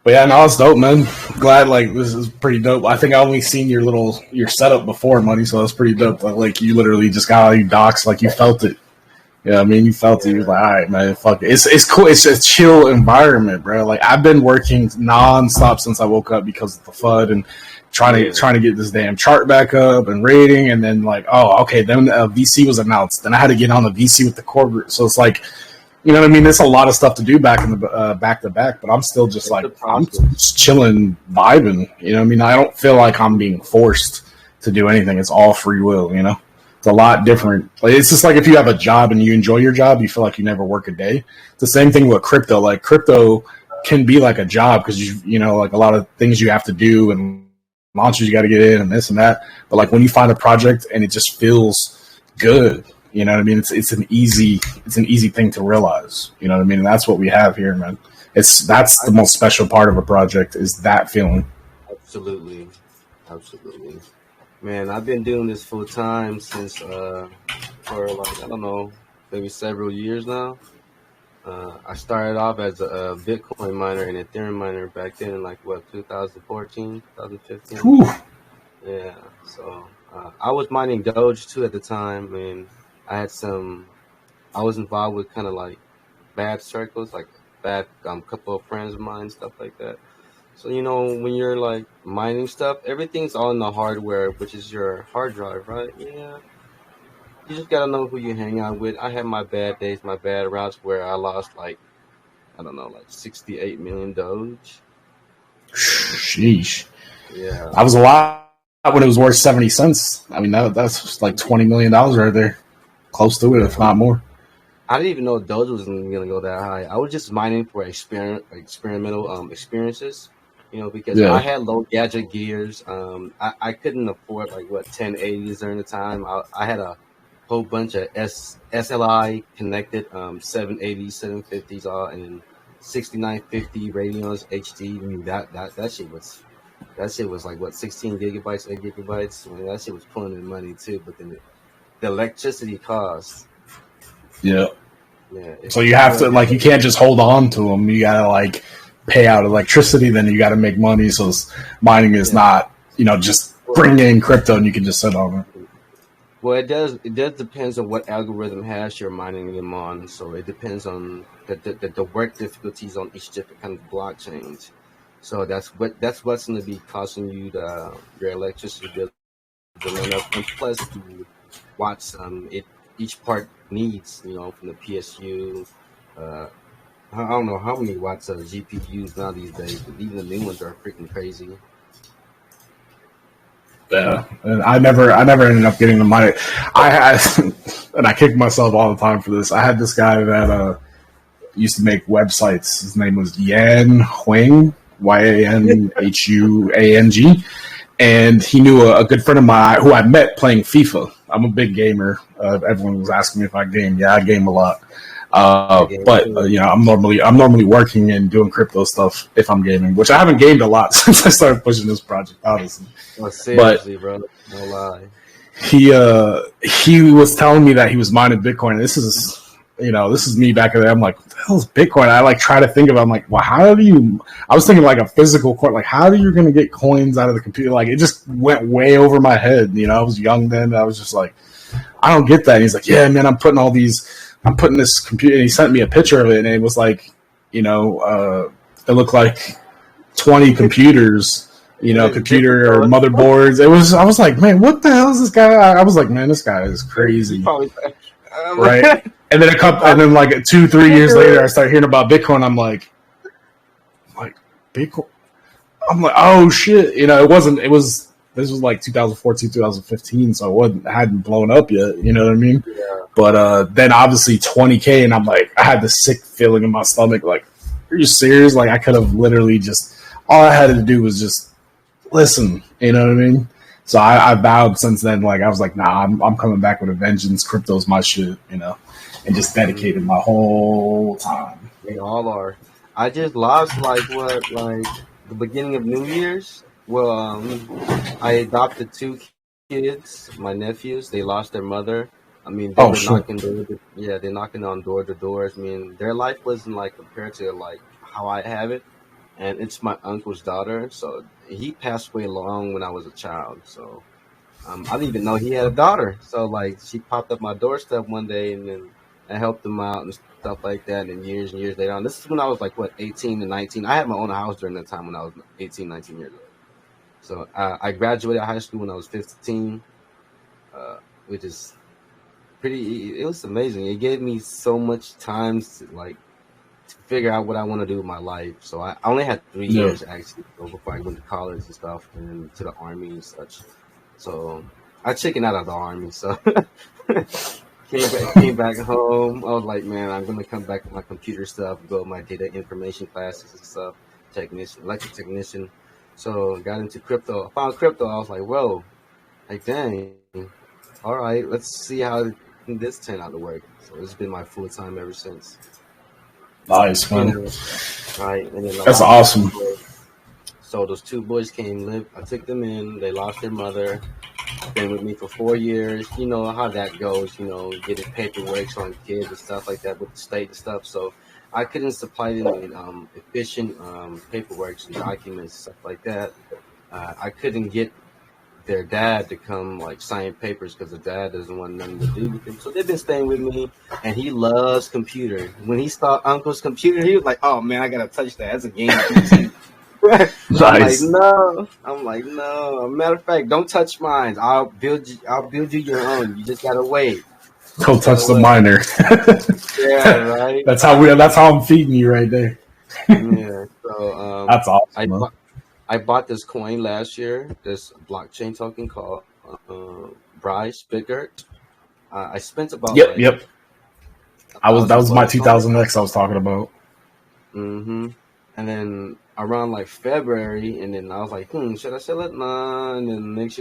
But yeah, no, it's dope, man. Glad this is pretty dope. I think I only seen your setup before, Money, so that's pretty dope. Like you literally just got all you docs, like you felt it. Yeah, I mean, you felt it. You're like, all right, man, fuck it. It's cool. It's a chill environment, bro. Like I've been working nonstop since I woke up because of the FUD and trying to get this damn chart back up and rating, and then then VC was announced. Then I had to get on the VC with the corporate. So it's like, you know what I mean? There's a lot of stuff to do back in the back to back, but I'm still just I'm just chilling, vibing. You know what I mean? I don't feel like I'm being forced to do anything. It's all free will, It's a lot different. It's just like if you have a job and you enjoy your job, you feel like you never work a day. It's the same thing with crypto. Like crypto can be like a job because like a lot of things you have to do and launches you got to get in and this and that. But like when you find a project and it just feels good, you know what I mean? It's an easy thing to realize. You know what I mean? And that's what we have here, man. That's the most special part of a project is that feeling. Absolutely. Man, I've been doing this full time since for I don't know, maybe several years now. I started off as a Bitcoin miner and Ethereum miner back then in 2014, 2015. Whew. Yeah, so I was mining Doge too at the time, and I was involved with kind of bad circles, bad couple of friends of mine, stuff like that. So, when you're mining stuff, everything's all in the hardware, which is your hard drive, right? Yeah. You just got to know who you hang out with. I had my bad days, my bad routes where I lost 68 million Doge. Sheesh. Yeah. That was a lot when it was worth 70 cents. I mean, that's like $20 million right there. Close to it, if not more. I didn't even know Doge was going to go that high. I was just mining for experimental experiences, because I had low gadget gears. I couldn't afford 1080s during the time. I had a whole bunch of SLI connected 780s, 750s, all, and then 6950 Radeons HD. I mean that shit was 16 gigabytes, 8 gigabytes. I mean, that shit was pulling in money too. But then the electricity cost. Yeah. So you have to you can't just hold on to them. You gotta pay out electricity. Then you got to make money. So mining is not just bring in crypto and you can just sit on it. Well, it does depends on what algorithm hash you're mining them on. So it depends on the work difficulties on each different kind of blockchains. So that's what's going to be costing you your electricity bill. And plus watts each part needs, from the PSU. I don't know how many watts of GPUs now these days, but even the new ones are freaking crazy. Yeah, and I never ended up getting the money. I had, and I kick myself all the time for this. I had this guy that used to make websites. His name was Yan Huang, YANHUANG, and he knew a good friend of mine who I met playing FIFA. I'm a big gamer. Everyone was asking me if I game. Yeah, I game a lot. But I'm normally working and doing crypto stuff if I'm gaming, which I haven't gamed a lot since I started pushing this project, honestly. Oh, seriously, bro, no lie. He was telling me that he was mining Bitcoin. This is me back in the day. I'm like, what the hell is Bitcoin? I try to think of it. I'm like, well, how do you? I was thinking like a physical coin. Like, how are you going to get coins out of the computer? Like, it just went way over my head. I was young then. I was just like, I don't get that. And he's like, yeah, man, I'm putting this computer. And he sent me a picture of it, and it was like, it looked like 20 computers. Computer or motherboards. I was like, man, what the hell is this guy? I was like, man, this guy is crazy. Right? And then like 2-3 years later, I started hearing about Bitcoin. I'm like Bitcoin. I'm like, oh shit. This was like 2014, 2015, so it hadn't blown up yet. You know what I mean? Yeah. But then obviously 20K, and I'm like, I had this sick feeling in my stomach. Like, are you serious? Like, I could have literally all I had to do was just listen, you know what I mean? So I vowed since then, like, I was like, nah, I'm coming back with a vengeance. Crypto's my shit, and just dedicated my whole time. They all are. I just lost the beginning of New Year's. Well, I adopted 2 kids, my nephews. They lost their mother. I mean, they were they're knocking on door to doors. I mean, their life wasn't like compared to like how I have it. And it's my uncle's daughter, so he passed away long when I was a child. So I didn't even know he had a daughter. So like, she popped up my doorstep one day, and then I helped him out and stuff like that. And years later on, this is when I was like 18 and 19. I had my own house during that time when I was 18, 19 years old. So I graduated high school when I was 15, which is it was amazing. It gave me so much time to figure out what I want to do with my life. So I only had 3 years actually before I went to college and stuff, and then to the army and such. So I chickened out of the army. So came back home. I was like, man, I'm gonna come back to my computer stuff, go to my data information classes and stuff, electric technician. So got into crypto. I found crypto. I was like, whoa, like dang, all right, let's see how this turned out to work. So it's been my full time ever since. Nice, man. Right, and then that's awesome. So those 2 boys came, I took them in. They lost their mother. Been with me for 4 years. You know how that goes. Getting paperwork on kids and stuff like that with the state and stuff. So I couldn't supply them with efficient paperwork and documents, stuff like that. I couldn't get their dad to come sign papers because the dad doesn't want nothing to do with him. So they've been staying with me, and he loves computer. When he saw Uncle's computer, he was like, "Oh man, I gotta touch that. That's a game." Nice. I'm like, no. Matter of fact, don't touch mine. I'll build you your own. You just gotta wait. Don't touch the miner. Yeah, right. That's how I'm feeding you right there. Yeah. So that's awesome. I bought this coin last year, this blockchain token called Bryce Biggert. I spent about Yep. That was my 2000X I was talking about. Mm-hmm. And then around February, and then I was like, should I sell it? Nah. And then next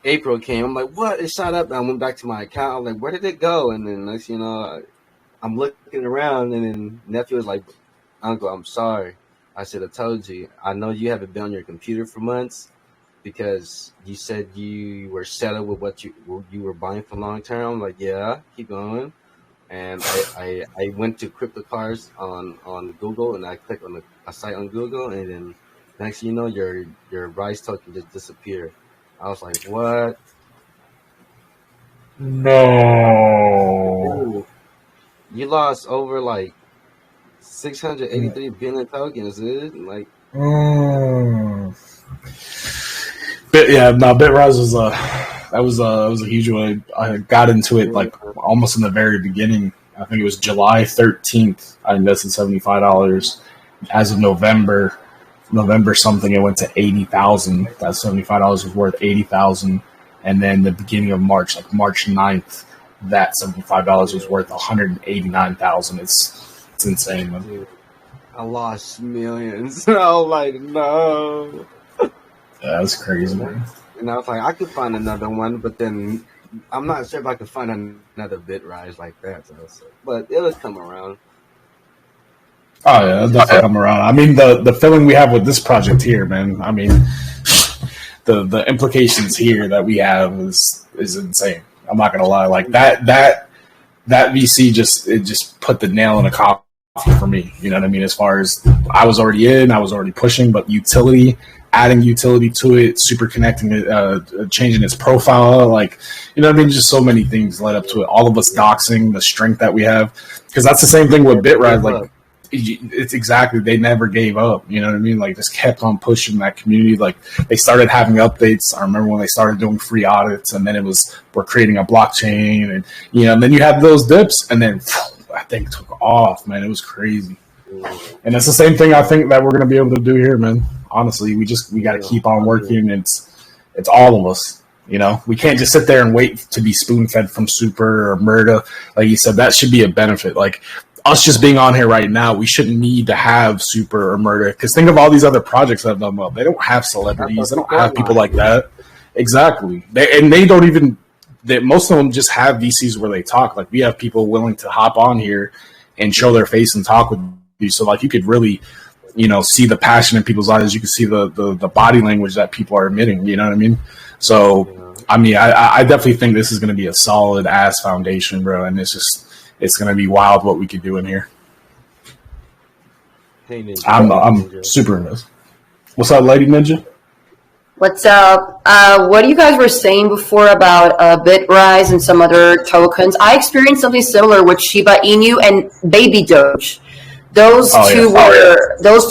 April came. I'm like, what? It shot up. And I went back to my account. I'm like, where did it go? And then next I'm looking around, and then nephew was like, Uncle, I'm sorry. I said, I told you. I know you haven't been on your computer for months because you said you were settled with what you were buying for long term. I'm like, yeah, keep going. And I went to crypto cars on Google, and I clicked on a site on Google, and then next thing you know, your Rise token just disappeared. I was like, what? No. Dude, you lost over 683 billion tokens, dude. Bitrise was that was a huge one. I got into it like almost in the very beginning. I think it was July 13th. I invested $75. As of November something, it went to 80,000. That $75 was worth 80,000. And then the beginning of March, like March 9th, that $75 was worth 189,000. It's insane, man. I lost millions. I was like, no. Yeah, that's crazy, man. And I was like, I could find another one, but then I'm not sure if I could find another BitRise like that. So, but it'll come around. Oh yeah, it'll definitely come around. I mean, the feeling we have with this project here, man. I mean, the implications here that we have is insane. I'm not gonna lie. Like that VC just put the nail in the coffin for me. You know what I mean? As far as I was already pushing, but adding utility to it, super connecting it, changing its profile, like, you know what I mean? Just so many things led up to it. All of us doxing, the strength that we have, because that's the same thing with BitRise. Like, it's exactly, they never gave up. You know what I mean? Like, just kept on pushing that community. Like, they started having updates. I remember when they started doing free audits, and then it was, we're creating a blockchain, and, you know, and then you had those dips, and then I think took off, man. It was crazy. And it's the same thing I think that we're going to be able to do here, man. Honestly, we got to keep on working. It's all of us, you know. We can't just sit there and wait to be spoon-fed from Super or Murda. Like you said, that should be a benefit. Like, us just being on here right now, we shouldn't need to have Super or Murda. Because think of all these other projects that have done well. They don't have celebrities. They don't have people like that. Exactly. They don't even... most of them just have VCs where they talk. Like, we have people willing to hop on here and show their face and talk with you. So, like, you could really, you know, see the passion in people's eyes. You can see the body language that people are emitting. You know what I mean? So, I mean, I definitely think this is going to be a solid ass foundation, bro. And it's going to be wild what we could do in here. Hey, Ninja. I'm super in this. What's up, Lady Ninja? What's up? What you guys were saying before about BitRise and some other tokens, I experienced something similar with Shiba Inu and Baby Doge. Those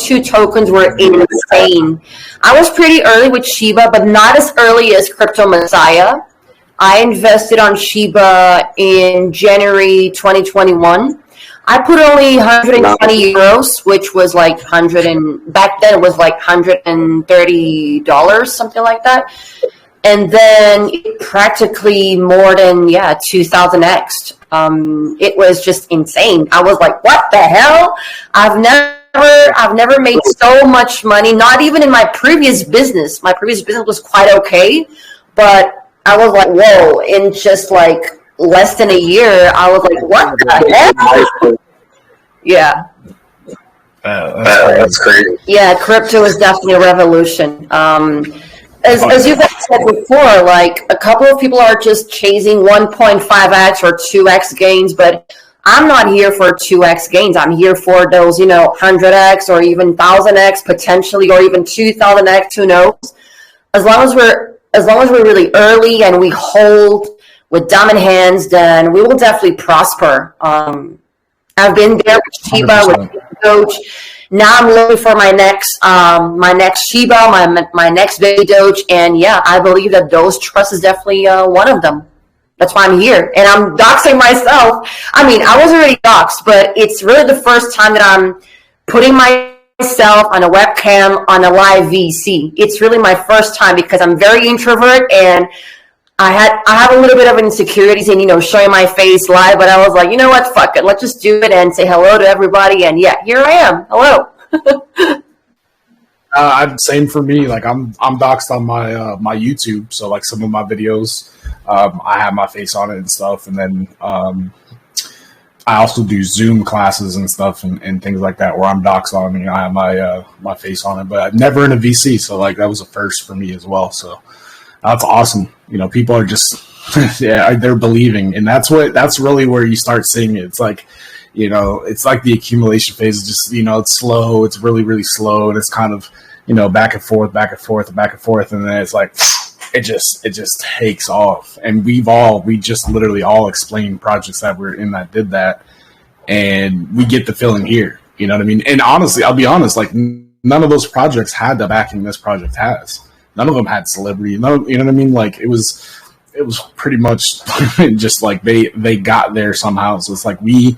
two tokens were insane. I was pretty early with Shiba, but not as early as Crypto Messiah. I invested on Shiba in January 2021. I put only 120 euros, which was like back then it was like $130, something like that. And then it practically more than 2000x. It was just insane. I was like, what the hell? I've never made so much money, not even in my previous business. My previous business was quite okay, but I was like, whoa, in just like less than a year, I was like, what the heck? Yeah. That's crazy. Yeah, crypto is definitely a revolution. As you guys said before, like, a couple of people are just chasing 1.5x or 2x gains, but I'm not here for 2x gains. I'm here for those, 100x or even 1000x potentially, or even 2000x, who knows? As long as we're really early and we hold with diamond hands, then we will definitely prosper. I've been there with Shiba, with Doge. Now I'm looking for my next Shiba, my next Baby Doge, and I believe that Dogetrust is definitely one of them. That's why I'm here, and I'm doxing myself. I mean, I was already doxed, but it's really the first time that I'm putting myself on a webcam on a live VC. It's really my first time because I'm very introvert, and I have a little bit of insecurities in, showing my face live, but I was like, you know what, fuck it. Let's just do it and say hello to everybody. And here I am. Hello. Same for me. Like, I'm doxed on my YouTube. So, like, some of my videos, I have my face on it and stuff. And then I also do Zoom classes and stuff and things like that where I'm doxed on, I have my face on it. But never in a VC. So, like, that was a first for me as well. So that's awesome. People are just, they're believing. And that's really where you start seeing it. It's like, it's like the accumulation phase is just, it's slow. It's really, really slow. And it's kind of, back and forth. And then it's like, it just takes off. And we just literally all explained projects that were in that did that. And we get the feeling here. You know what I mean? And honestly, I'll be honest, like, none of those projects had the backing this project has. None of them had celebrity. You know what I mean? Like, it was it was pretty much just like they got there somehow. So it's like we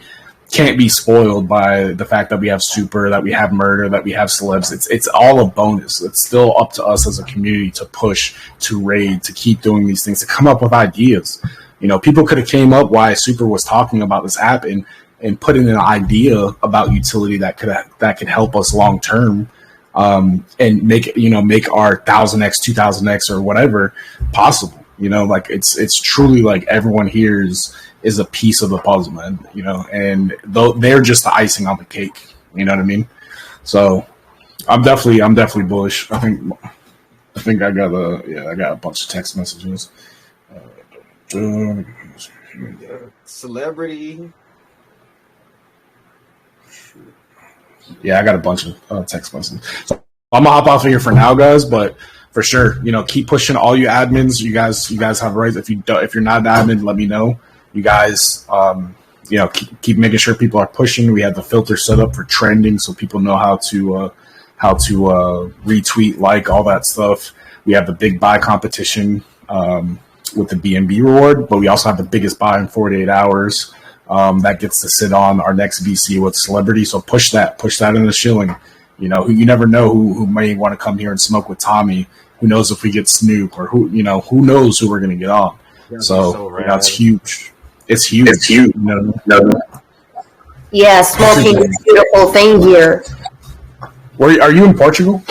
can't be spoiled by the fact that we have super, that we have murder, that we have celebs. It's all a bonus. It's still up to us as a community to push, to raid, to keep doing these things, to come up with ideas. People could have came up why Super was talking about this app and put in an idea about utility that could help us long term, and make our 1000x, 2000x, or whatever possible. Like it's truly like everyone here is a piece of the puzzle, man. And they're just the icing on the cake. You know what I mean? So I'm definitely bullish. I think I got a bunch of text messages. Celebrity. Yeah, I got a bunch of text messages. So I'm gonna hop off of here for now, guys. But for sure, keep pushing. All you admins, you guys have rights. If you're not an admin, let me know. You guys, keep making sure people are pushing. We have the filter set up for trending, so people know how to retweet, like, all that stuff. We have the big buy competition with the BNB reward, but we also have the biggest buy in 48 hours. That gets to sit on our next VC with celebrity. So push that in the shilling. You never know who may want to come here and smoke with Tommy. Who knows if we get Snoop, or who knows who we're going to get on. Yeah, so it's huge. It's huge. It's huge. Yeah, smoking is a beautiful thing here. Are you in Portugal?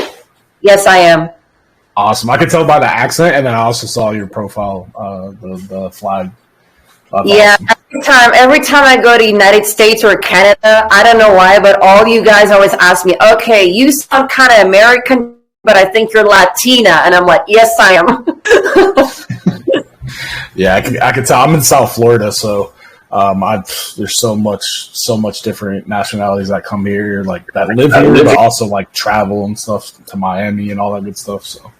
Yes, I am. Awesome. I could tell by the accent, and then I also saw your profile, the flag. Yeah, awesome. Every time I go to United States or Canada, I don't know why, but all you guys always ask me, okay, you sound kind of American, but I think you're Latina. And I'm like, yes, I am. Yeah, I can tell. I'm in South Florida, so there's so much different nationalities that come here, like that live here, but also like travel and stuff to Miami and all that good stuff. So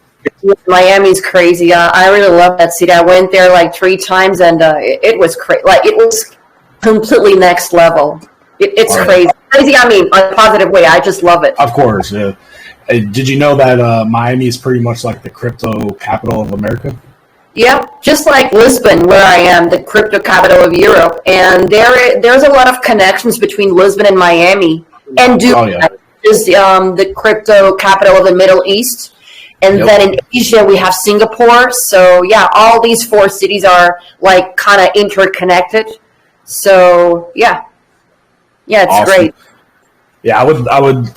Miami's crazy. I really love that city. I went there like 3 times, and it was crazy. Like, it was completely next level. It's crazy. Crazy. I mean, in a positive way. I just love it. Of course, yeah. Did you know that Miami is pretty much like the crypto capital of America? Yep, just like Lisbon, where I am, the crypto capital of Europe. And there's a lot of connections between Lisbon and Miami. And Dubai is the crypto capital of the Middle East. And then in Asia, we have Singapore. So, yeah, all these 4 cities are, like, kind of interconnected. So, yeah. Yeah, it's awesome. great. Yeah,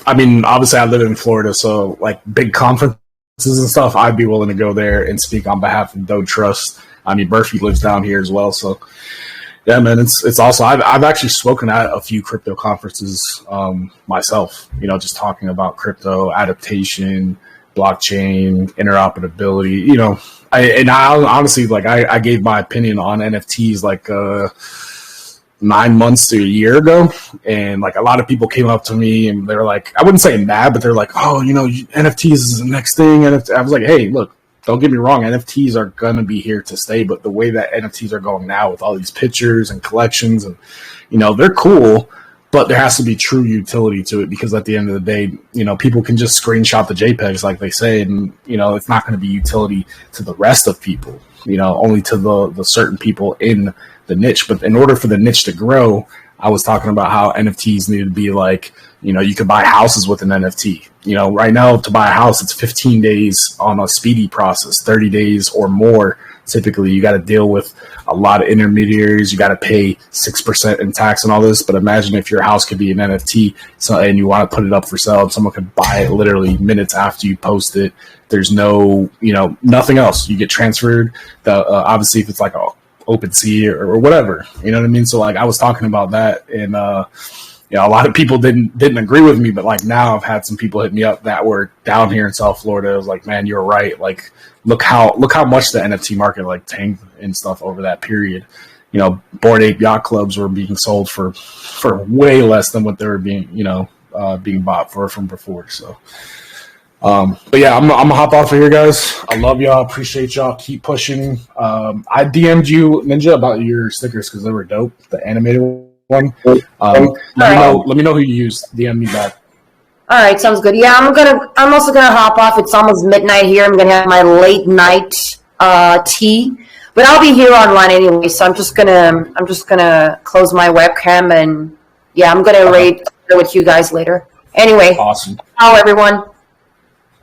I mean, obviously I live in Florida, so, like, big conferences and stuff, I'd be willing to go there and speak on behalf of Dogetrust. I mean, Murphy lives down here as well, so yeah, man, it's awesome. I've actually spoken at a few crypto conferences myself. Just talking about crypto adaptation, blockchain, interoperability. I honestly, like, I gave my opinion on NFTs like 9 months to a year ago, and like a lot of people came up to me and they're like, I wouldn't say mad, but they're like, oh, NFTs is the next thing. And I was like, hey, look, don't get me wrong, NFTs are gonna be here to stay, but the way that NFTs are going now with all these pictures and collections, and they're cool, but there has to be true utility to it, because at the end of the day, people can just screenshot the JPEGs like they say, and it's not going to be utility to the rest of people, only to the certain people in the niche. But in order for the niche to grow, I was talking about how NFTs need to be like, you could buy houses with an NFT. Right now to buy a house, it's 15 days on a speedy process, 30 days or more. Typically, you got to deal with a lot of intermediaries. You got to pay 6% in tax and all this. But imagine if your house could be an NFT, and you want to put it up for sale, and someone could buy it literally minutes after you post it. There's no, nothing else. You get transferred. Obviously, if it's like a OpenSea or whatever, you know what I mean. So like, I was talking about that, and a lot of people didn't agree with me, but like now I've had some people hit me up that were down here in South Florida. I was like, man, you're right. Like, look how much the NFT market like tanked and stuff over that period. Bored Ape yacht clubs were being sold for way less than what they were being being bought for from before. So, but yeah, I'm gonna hop off of here, guys. I love y'all. Appreciate y'all. Keep pushing. I DM'd you, Ninja, about your stickers because they were dope. The animated one. Let me know who you used. DM me back. All right, sounds good. Yeah, I'm also gonna hop off. It's almost midnight here. I'm gonna have my late night tea But I'll be here online anyway, so I'm just gonna close my webcam and yeah, I'm gonna raid with you guys later. Anyway, awesome. Ciao, everyone.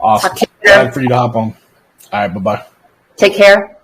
Awesome. Glad for you to hop on. All right, bye bye. Take care.